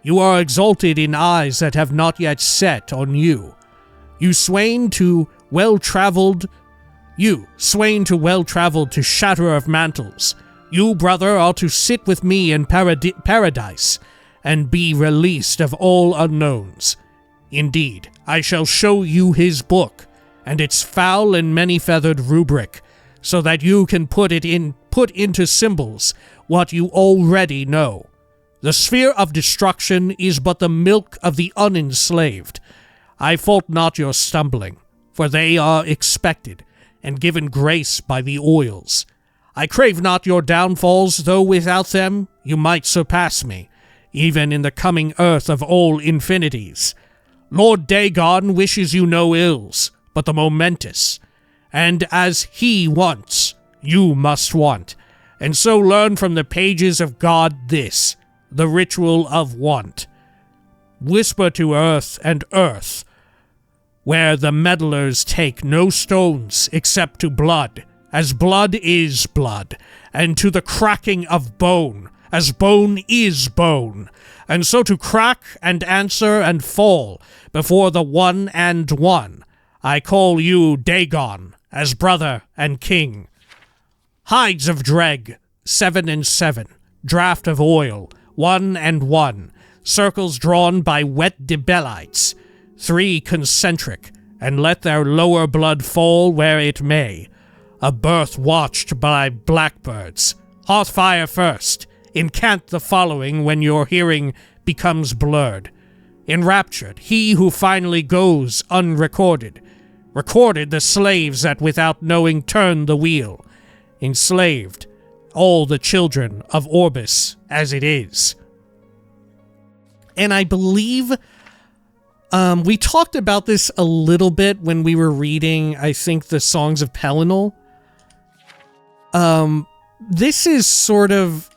You are exalted in eyes that have not yet set on you. You swain to well-traveled to shatter of mantles. You, brother, are to sit with me in paradise and be released of all unknowns. Indeed, I shall show you his book and its foul and many-feathered rubric, so that you can put into symbols what you already know. The sphere of destruction is but the milk of the unenslaved. I fault not your stumbling, for they are expected, and given grace by the oils. I crave not your downfalls, though without them you might surpass me, even in the coming earth of all infinities. Lord Dagon wishes you no ills, but the momentous, and as he wants, you must want, and so learn from the pages of God this, the ritual of want. Whisper to earth and earth, where the meddlers take no stones except to blood, as blood is blood, and to the cracking of bone, as bone is bone, and so to crack and answer and fall before the One and One. I call you Dagon, as brother and king. Hides of Dreg, 7 and 7, draught of oil, 1 and 1, circles drawn by wet debellites, 3 concentric, and let their lower blood fall where it may. A birth watched by blackbirds. Hearthfire first, incant the following when your hearing becomes blurred. Enraptured, he who finally goes unrecorded. Recorded the slaves that without knowing turn the wheel. Enslaved, all the children of Orbis as it is. And I believe we talked about this a little bit when we were reading, I think, the Songs of Pelennor. This is sort of...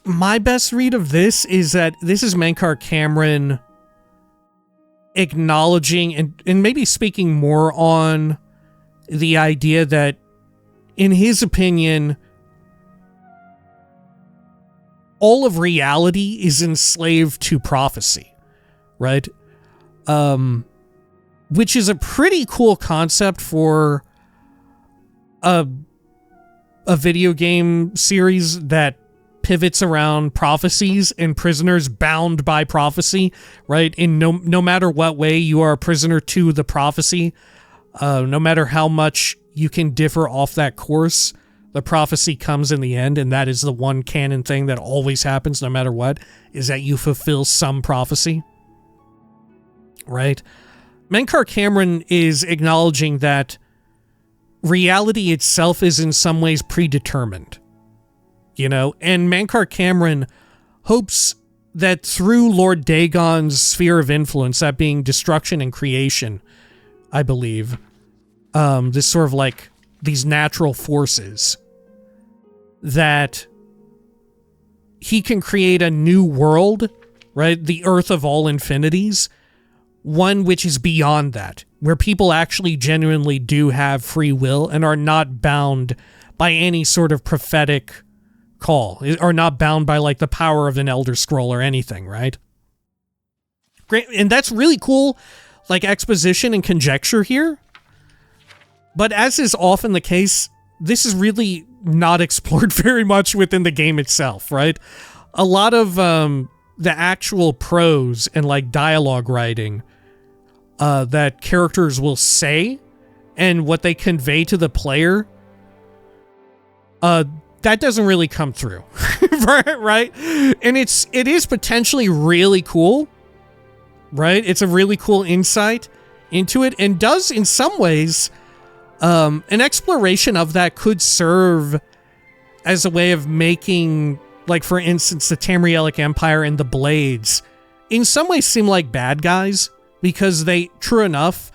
My best read of this is that this is Mankar Cameron acknowledging and maybe speaking more on the idea that, in his opinion, all of reality is enslaved to prophecy, right? Which is a pretty cool concept for a video game series that pivots around prophecies and prisoners bound by prophecy, right? In no matter what way you are a prisoner to the prophecy, no matter how much you can differ off that course, the prophecy comes in the end, and that is the one canon thing that always happens no matter what, is that you fulfill some prophecy, right? Mankar Cameron is acknowledging that reality itself is in some ways predetermined, you know, and Mankar Cameron hopes that through Lord Dagon's sphere of influence, that being destruction and creation, I believe, this sort of like these natural forces, that he can create a new world, right? The Earth of all infinities, one which is beyond that, where people actually genuinely do have free will and are not bound by any sort of prophetic call, are not bound by like the power of an Elder Scroll or anything, right? Great, and that's really cool, like exposition and conjecture here. But as is often the case, this is really not explored very much within the game itself, right? A lot of the actual prose and like dialogue writing that characters will say and what they convey to the player, that doesn't really come through, right? And it is potentially really cool, right? It's a really cool insight into it, and does in some ways, an exploration of that could serve as a way of making, like for instance, the Tamrielic Empire and the Blades in some ways seem like bad guys, because they, true enough,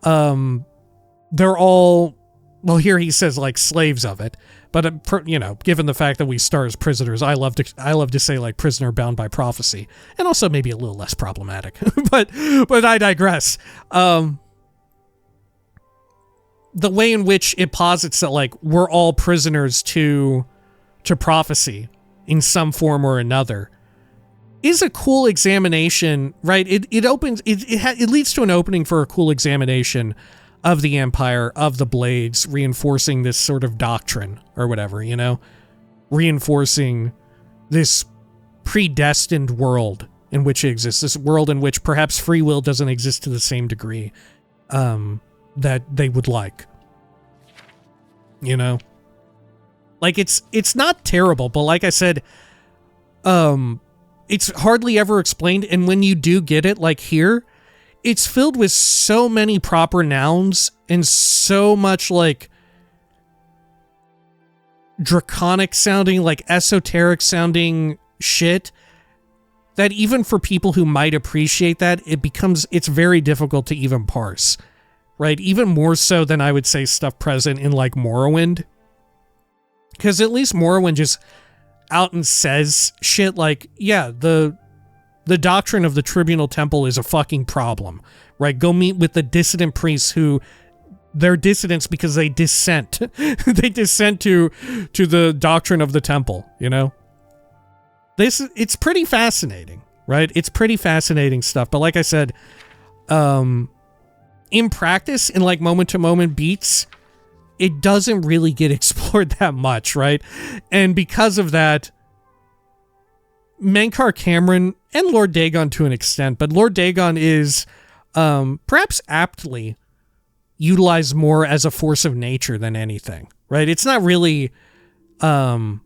they're all, well, here he says like slaves of it. But, you know, given the fact that we star as prisoners, I love to say, like, prisoner bound by prophecy. And also maybe a little less problematic. but I digress. The way in which it posits that, like, we're all prisoners to prophecy in some form or another is a cool examination, right? It leads to an opening for a cool examination of the Empire, of the Blades, reinforcing this sort of doctrine or whatever, you know? Reinforcing this predestined world in which it exists, this world in which perhaps free will doesn't exist to the same degree that they would like. You know? Like, it's not terrible, but like I said, it's hardly ever explained, and when you do get it, like here, it's filled with so many proper nouns and so much like draconic sounding, like esoteric sounding shit that even for people who might appreciate that, it's very difficult to even parse, right? Even more so than I would say stuff present in like Morrowind. Because at least Morrowind just out and says shit like, yeah, the doctrine of the Tribunal Temple is a fucking problem, right? Go meet with the dissident priests who, they're dissidents because they dissent. They dissent to the doctrine of the temple, you know? It's pretty fascinating, right? It's pretty fascinating stuff. But like I said, in practice, in like moment-to-moment beats, it doesn't really get explored that much, right? And because of that, Mankar Cameron and Lord Dagon to an extent, but Lord Dagon is perhaps aptly utilized more as a force of nature than anything, right? It's not really that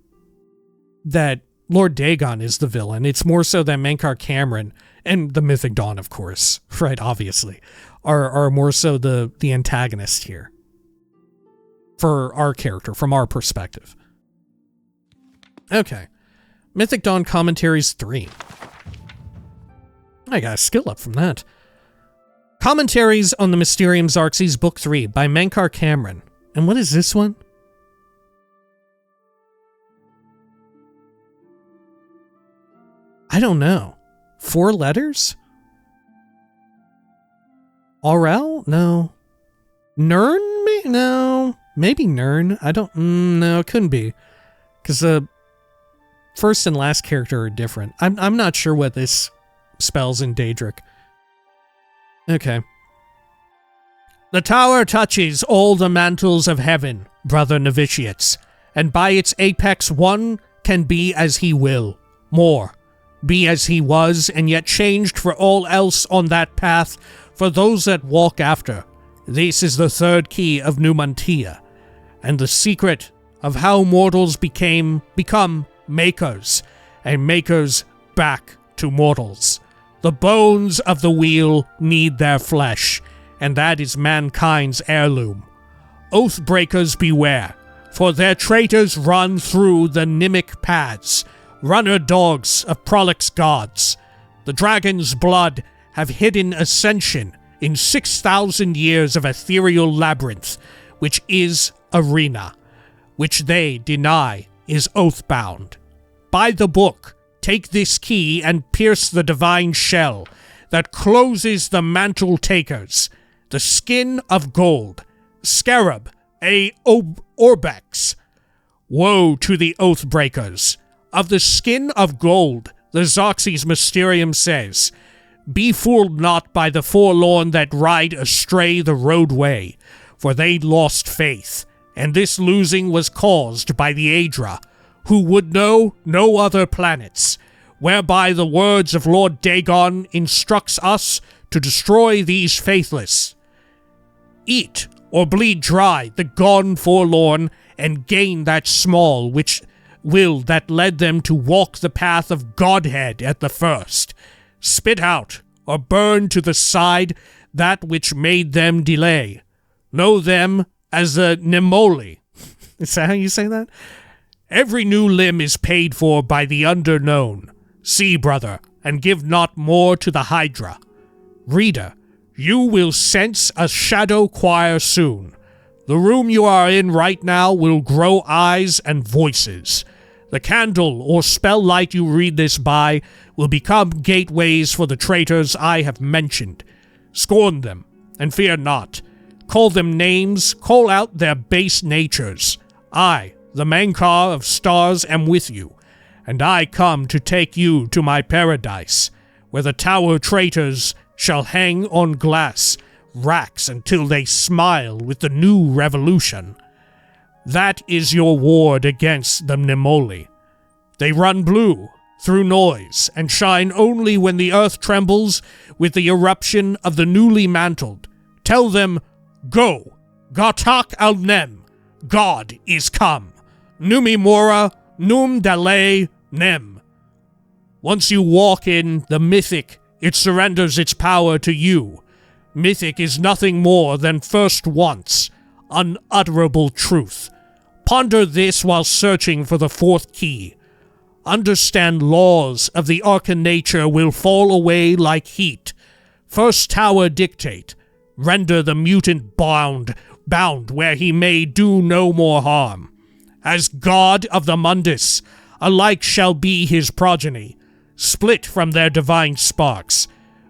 Lord Dagon is the villain. It's more so that Mankar Cameron and the Mythic Dawn, of course, right, obviously, are more so the antagonist here for our character, from our perspective. Okay. Mythic Dawn Commentaries 3. I got a skill up from that. Commentaries on the Mysterium Xarxes Book 3 by Mankar Cameron. And what is this one? I don't know. 4 letters? Aurel? No. Nern? No. Maybe Nern. I don't... no, it couldn't be. Because the first and last character are different. I'm not sure what this spells in Daedric. Okay. The tower touches all the mantles of heaven, brother novitiates, and by its apex one can be as he will. More. Be as he was, and yet changed for all else on that path, for those that walk after. This is the third key of Numantia, and the secret of how mortals become makers, and makers back to mortals. The bones of the wheel need their flesh, and that is mankind's heirloom. Oathbreakers beware, for their traitors run through the Nimic paths, runner dogs of prolix gods. The dragon's blood have hidden ascension in 6,000 years of ethereal labyrinth, which is arena, which they deny is oathbound. By the book, take this key and pierce the divine shell that closes the mantle takers, the skin of gold, scarab, orbex. Woe to the oath breakers. Of the skin of gold, the Xarxes Mysterium says, be fooled not by the forlorn that ride astray the roadway, for they lost faith, and this losing was caused by the Aedra, who would know no other planets, whereby the words of Lord Dagon instructs us to destroy these faithless. Eat or bleed dry the gone forlorn, and gain that small which will that led them to walk the path of Godhead at the first. Spit out or burn to the side that which made them delay. Know them as the Nemoli. Is that how you say that? Every new limb is paid for by the underknown. See, brother, and give not more to the Hydra. Reader, you will sense a shadow choir soon. The room you are in right now will grow eyes and voices. The candle or spell light you read this by will become gateways for the traitors I have mentioned. Scorn them, and fear not. Call them names, call out their base natures. I, the Mankar of stars, am with you, and I come to take you to my paradise, where the tower traitors shall hang on glass racks until they smile with the new revolution. That is your ward against the Nemoli. They run blue, through noise, and shine only when the earth trembles with the eruption of the newly mantled. Tell them, go, Gartak al-Nem, God is come. Numi Mora, Num Dale Nem. Once you walk in the mythic, it surrenders its power to you. Mythic is nothing more than first once, unutterable truth. Ponder this while searching for the fourth key. Understand laws of the arcane nature will fall away like heat. First tower dictate, render the mutant bound where he may do no more harm. As god of the Mundus, alike shall be his progeny, split from their divine sparks.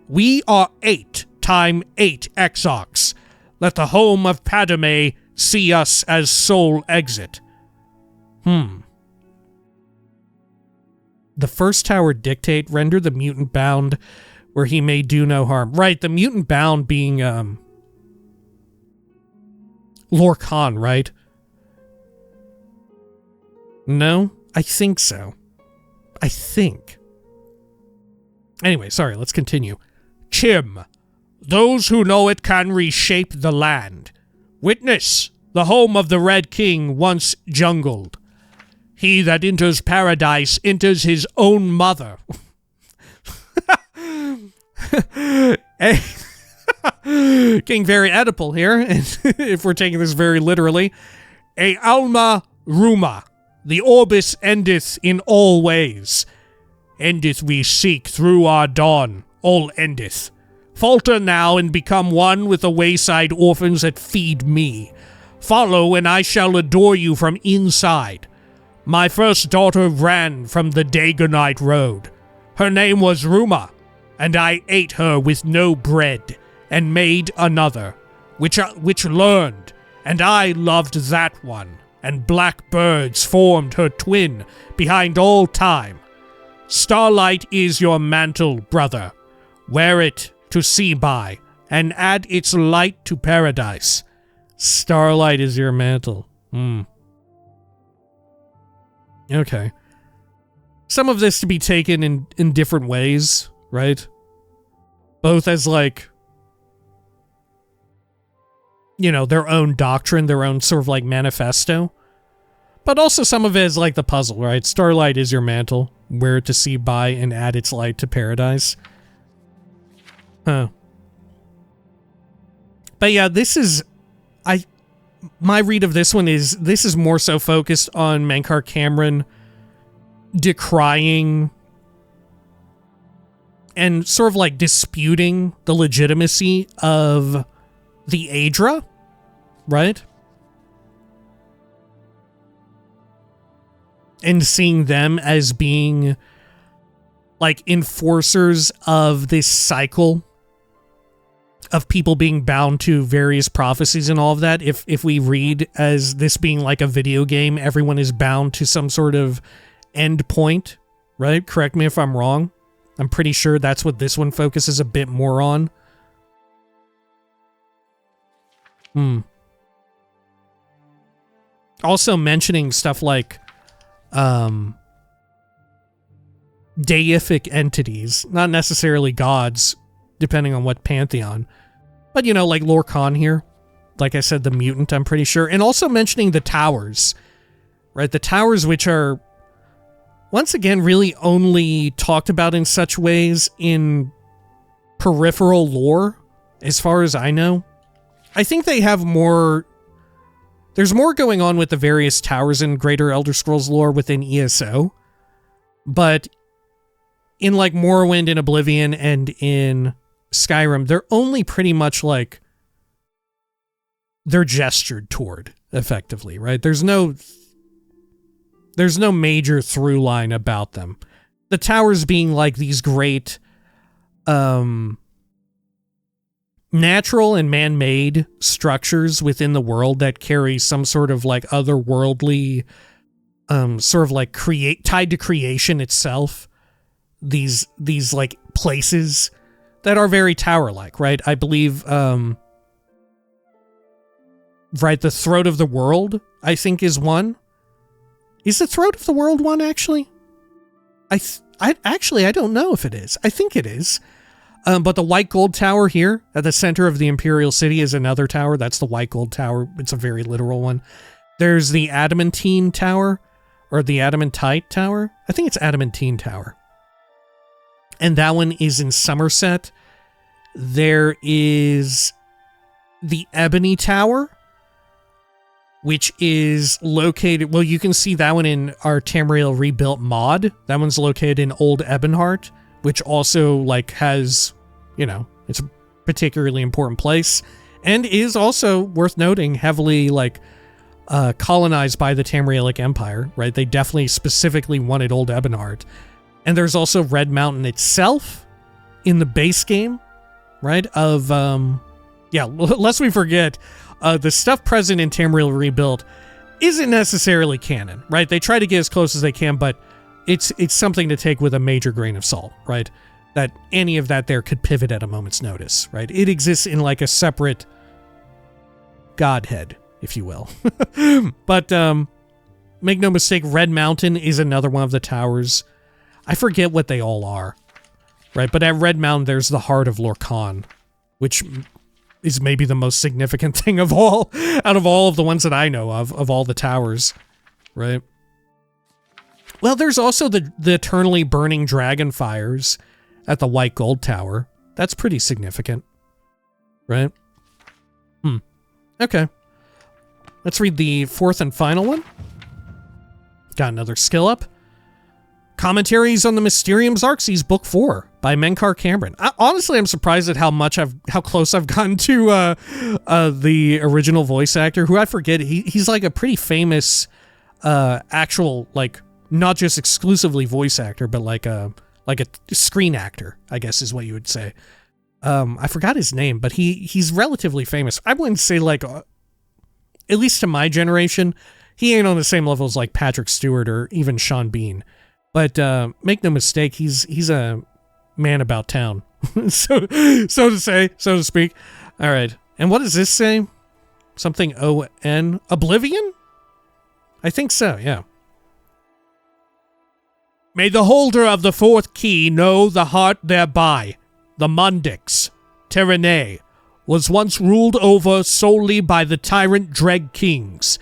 We are 8 time 8 exarchs. Let the home of Padme see us as sole exit. The first tower dictate, render the mutant bound where he may do no harm. Right, the mutant bound being, Lorcan, right? No? I think so. I think. Anyway, sorry, let's continue. Chim. Those who know it can reshape the land. Witness, the home of the Red King once jungled. He that enters paradise enters his own mother. Getting very Oedipal here, if we're taking this very literally. E alma ruma, the orbis endeth in all ways. Endeth we seek through our dawn, all endeth. Falter now and become one with the wayside orphans that feed me. Follow and I shall adore you from inside. My first daughter ran from the Dagonite road. Her name was Ruma, and I ate her with no bread, and made another, which learned, and I loved that one, and black birds formed her twin behind all time. Starlight is your mantle, brother. Wear it to see by, and add its light to paradise. Starlight is your mantle. Okay. Some of this to be taken in different ways, right? Both as, like, you know, their own doctrine, their own sort of, like, manifesto. But also some of it is like the puzzle, right? Starlight is your mantle. Wear it to see by and add its light to paradise. Huh. But yeah, this is... My read of this one is, this is more so focused on Mankar Cameron decrying and sort of like disputing the legitimacy of the Aedra, right? And seeing them as being like enforcers of this cycle of people being bound to various prophecies and all of that. If we read as this being like a video game, everyone is bound to some sort of end point, right? Correct me if I'm wrong. I'm pretty sure that's what this one focuses a bit more on. Also mentioning stuff like deific entities, not necessarily gods, depending on what pantheon. But, you know, like Lorcan here. Like I said, the mutant, I'm pretty sure. And also mentioning the towers, right? The towers which are, once again, really only talked about in such ways in peripheral lore, as far as I know. I think they have more... There's more going on with the various towers in Greater Elder Scrolls lore within ESO. But in, like, Morrowind and Oblivion and in Skyrim, they're only pretty much like they're gestured toward, effectively, right? There's no major through line about them. The towers being like these great natural and man-made structures within the world that carry some sort of like otherworldly sort of like tied to creation itself. These like places that are very tower-like, right? I believe, right, the Throat of the World, I think, is one. Is the Throat of the World one, actually? I don't know if it is. I think it is. But the White Gold Tower here, at the center of the Imperial City, is another tower. That's the White Gold Tower. It's a very literal one. There's the Adamantine Tower, or the Adamantite Tower. I think it's Adamantine Tower. And that one is in Somerset. There is the Ebony Tower, which is located... Well, you can see that one in our Tamriel Rebuilt mod. That one's located in Old Ebonheart, which also, like, has, you know, it's a particularly important place. And is also, worth noting, heavily, like, colonized by the Tamrielic Empire, right? They definitely specifically wanted Old Ebonheart. And there's also Red Mountain itself in the base game, right? Of, lest we forget, the stuff present in Tamriel Rebuild isn't necessarily canon, right? They try to get as close as they can, but it's something to take with a major grain of salt, right? That any of that there could pivot at a moment's notice, right? It exists in like a separate godhead, if you will. But make no mistake, Red Mountain is another one of the towers. I forget what they all are, right? But at Red Mountain, there's the Heart of Lorkhan, which is maybe the most significant thing of all, out of all of the ones that I know of all the towers, right? Well, there's also the eternally burning dragon fires at the White Gold Tower. That's pretty significant, right? Okay. Let's read the fourth and final one. Got another skill up. Commentaries on the Mysterium Xarxes, Book 4 by Menkar Cameron. Honestly, I'm surprised at how close I've gotten to the original voice actor, who I forget. He's like a pretty famous actual, like, not just exclusively voice actor, but like a screen actor, I guess is what you would say. I forgot his name, but he's relatively famous. I wouldn't say like, at least to my generation, he ain't on the same level as like Patrick Stewart or even Sean Bean. But make no mistake, he's a man about town, so to speak. All right, and what does this say? Something O-N? Oblivion? I think so, yeah. May the holder of the fourth key know the heart thereby. The Mundix, Terene, was once ruled over solely by the tyrant Dreg kings,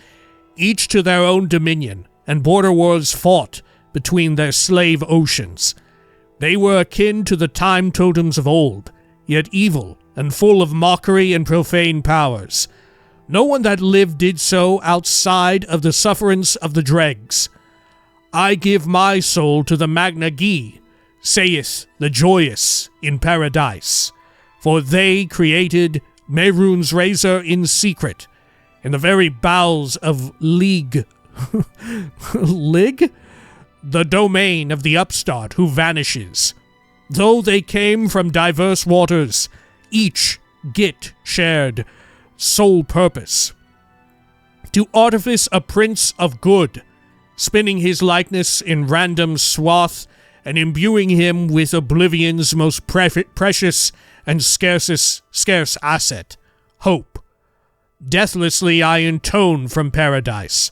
each to their own dominion, and border wars fought between their slave oceans. They were akin to the time totems of old, yet evil and full of mockery and profane powers. No one that lived did so outside of the sufferance of the dregs. I give my soul to the Magna Gi, saith the joyous in paradise, for they created Mehrunes Razor in secret, in the very bowels of Lig, the domain of the upstart who vanishes. Though they came from diverse waters, each Git shared sole purpose, to artifice a prince of good, spinning his likeness in random swath and imbuing him with Oblivion's most precious and scarce asset, hope. Deathlessly I intone from paradise.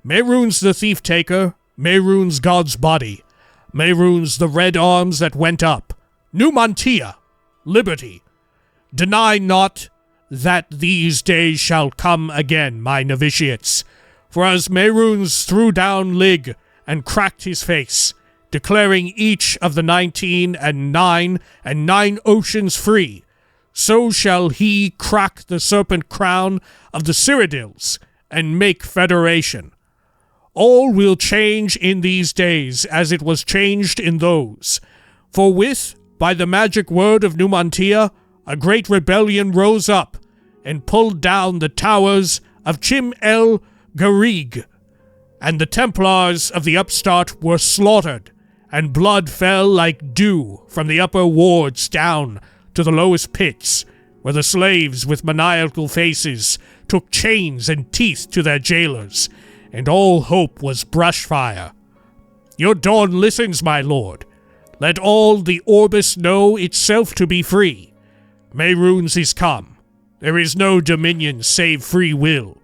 Mehrunes the thief-taker, Mehrunes God's body, Mehrunes the red arms that went up, Numantia, liberty. Deny not that these days shall come again, my novitiates, for as Mehrunes threw down Lig and cracked his face, declaring each of the 19 and 9 and 9 oceans free, so shall he crack the serpent crown of the Cyrodiils and make federation. All will change in these days as it was changed in those, for by the magic word of Numantia, a great rebellion rose up and pulled down the towers of Chim El Garig, and the Templars of the upstart were slaughtered, and blood fell like dew from the upper wards down to the lowest pits, where the slaves with maniacal faces took chains and teeth to their jailers, and all hope was brushfire. Your dawn listens, my lord. Let all the Orbis know itself to be free. Mehrunes is come. There is no dominion save free will.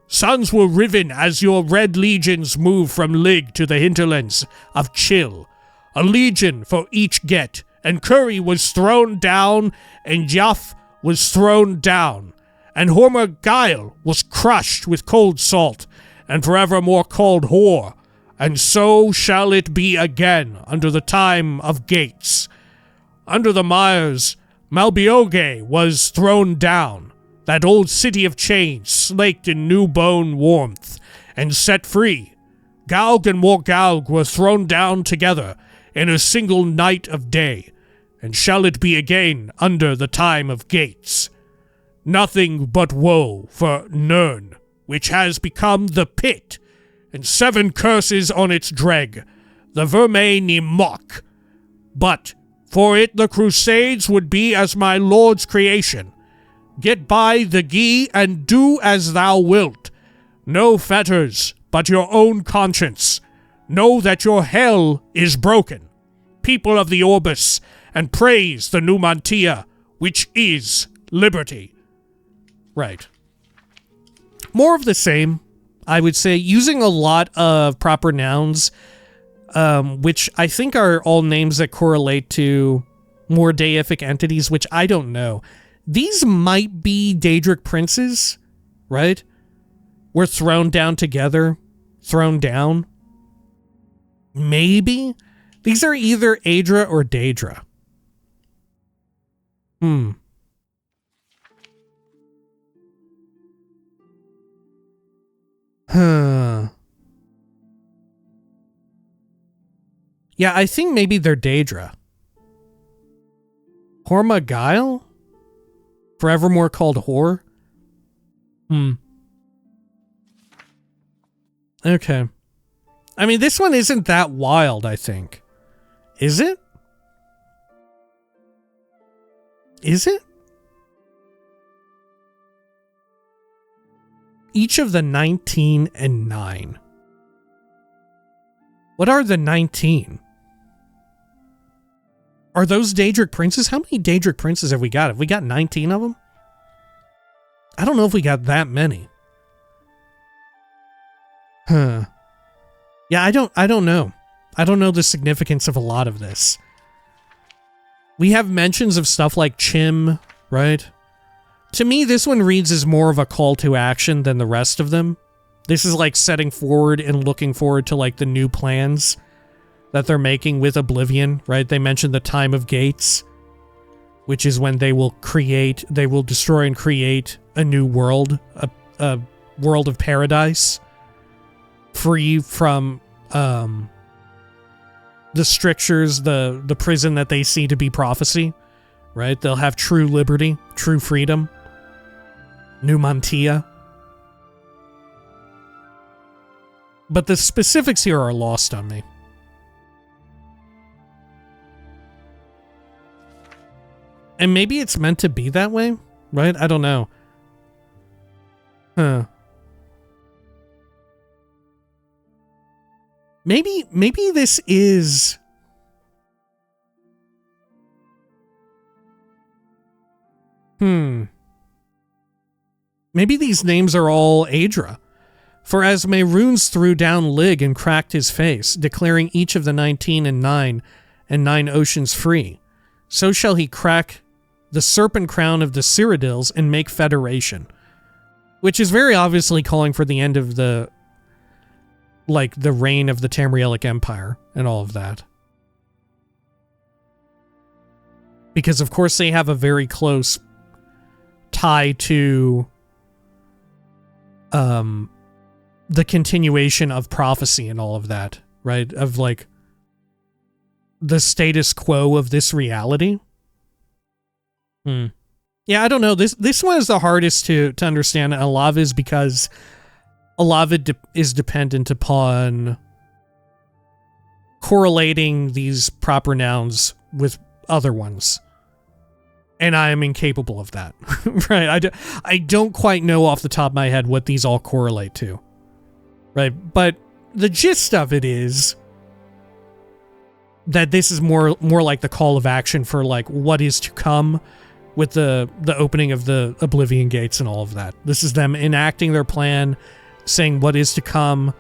Suns were riven as your red legions move from Lig to the hinterlands of Chill. A legion for each get, and Curry was thrown down, and Jaff was thrown down, and Hormer Guile was crushed with cold salt, and forevermore called whore, and so shall it be again under the time of gates. Under the mires, Malbioge was thrown down, that old city of chains slaked in new bone warmth, and set free. Galg and Morgalg were thrown down together in a single night of day, and shall it be again under the time of gates. Nothing but woe for Nirn, which has become the pit, and 7 curses on its dreg, the Verme ni Mock. But For it the Crusades would be as my lord's creation. Get by the Gi and do as thou wilt. No fetters, but your own conscience. Know that your hell is broken. People of the Orbis, and praise the Numantia, which is liberty. Right. More of the same, I would say, using a lot of proper nouns, which I think are all names that correlate to more deific entities, which I don't know. These might be Daedric princes, right? We're thrown down together. Thrown down. Maybe? These are either Aedra or Daedra. Huh. Yeah, I think maybe they're Daedra. Horma Guile? Forevermore called Whore? Okay. I mean, this one isn't that wild, I think. Is it? Is it? Each of the 19 and 9. What are the 19? Are those Daedric princes? How many Daedric princes have we got? Have we got 19 of them? I don't know if we got that many. Huh. Yeah, I don't know. I don't know the significance of a lot of this. We have mentions of stuff like Chim, right? To me, this one reads as more of a call to action than the rest of them. This is like setting forward and looking forward to like the new plans that they're making with Oblivion, right? They mentioned the time of gates, which is when they will destroy and create a new world, a world of paradise, free from the strictures, the prison that they see to be prophecy, right? They'll have true liberty, true freedom, Numantia. But the specifics here are lost on me. And maybe it's meant to be that way, right? I don't know. Huh. Maybe this is... Maybe these names are all Aedra. For as Mehrunes threw down Lig and cracked his face, declaring each of the 19 and 9 oceans free, so shall he crack the serpent crown of the Cyrodiils and make federation. Which is very obviously calling for the end of the reign of the Tamrielic Empire and all of that. Because of course they have a very close tie to the continuation of prophecy and all of that, right? Of like the status quo of this reality. Yeah, I don't know. This one is the hardest to understand. A lot of it is because a lot of it is dependent upon correlating these proper nouns with other ones. And I am incapable of that, right? I don't quite know off the top of my head what these all correlate to, right? But the gist of it is that this is more like the call of action for like what is to come with the opening of the Oblivion Gates and all of that. This is them enacting their plan, saying what is to come,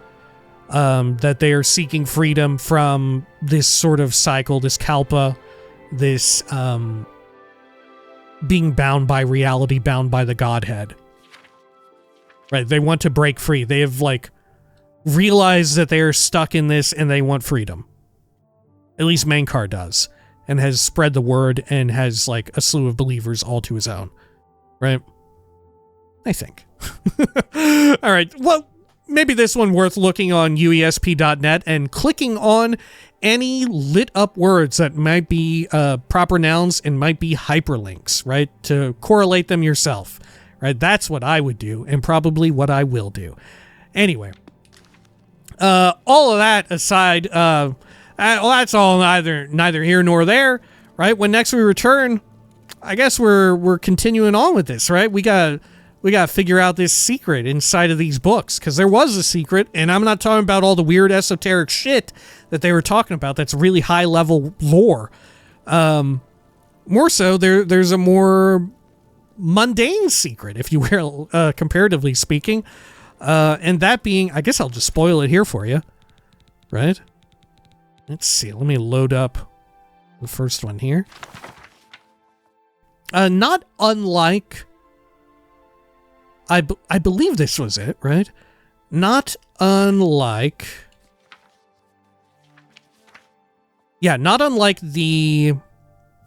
that they are seeking freedom from this sort of cycle, this kalpa, this being bound by reality, bound by the Godhead. Right, they want to break free. They have, like, realized that they are stuck in this and they want freedom. At least Mankar does. And has spread the word and has, like, a slew of believers all to his own. Right? I think. Alright, well, maybe this one worth looking on uesp.net and clicking on any lit up words that might be proper nouns and might be hyperlinks, right? To correlate them yourself, right? That's what I would do and probably what I will do. Anyway, all of that aside, well, that's all neither here nor there, right? When next we return, I guess we're continuing on with this, right? We got to figure out this secret inside of these books, because there was a secret, and I'm not talking about all the weird esoteric shit that they were talking about that's really high level lore. More so, there's a more mundane secret, if you will, comparatively speaking, and that being, I guess I'll just spoil it here for you, right? Let's see, let me load up the first one here. Not unlike, I believe this was it, right? Not unlike the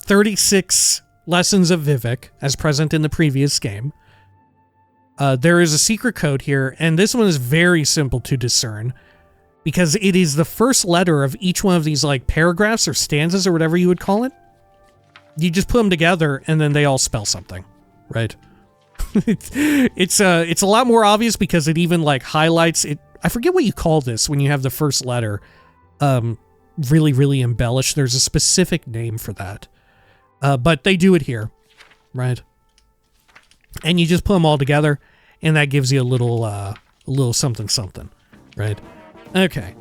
36 Lessons of Vivek as present in the previous game. There is a secret code here, and this one is very simple to discern because it is the first letter of each one of these like paragraphs or stanzas or whatever you would call it. You just put them together and then they all spell something, right? It's a lot more obvious because it even like highlights it. I forget what you call this when you have the first letter really, really embellished. There's a specific name for that. But they do it here, right? And you just put them all together and that gives you a little something something, right? Okay.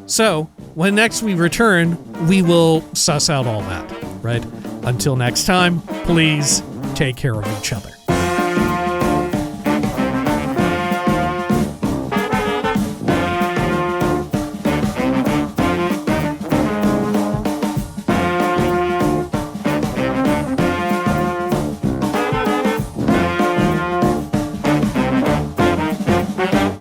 So, when next we return, we will suss out all that, right? Until next time, please take care of each other.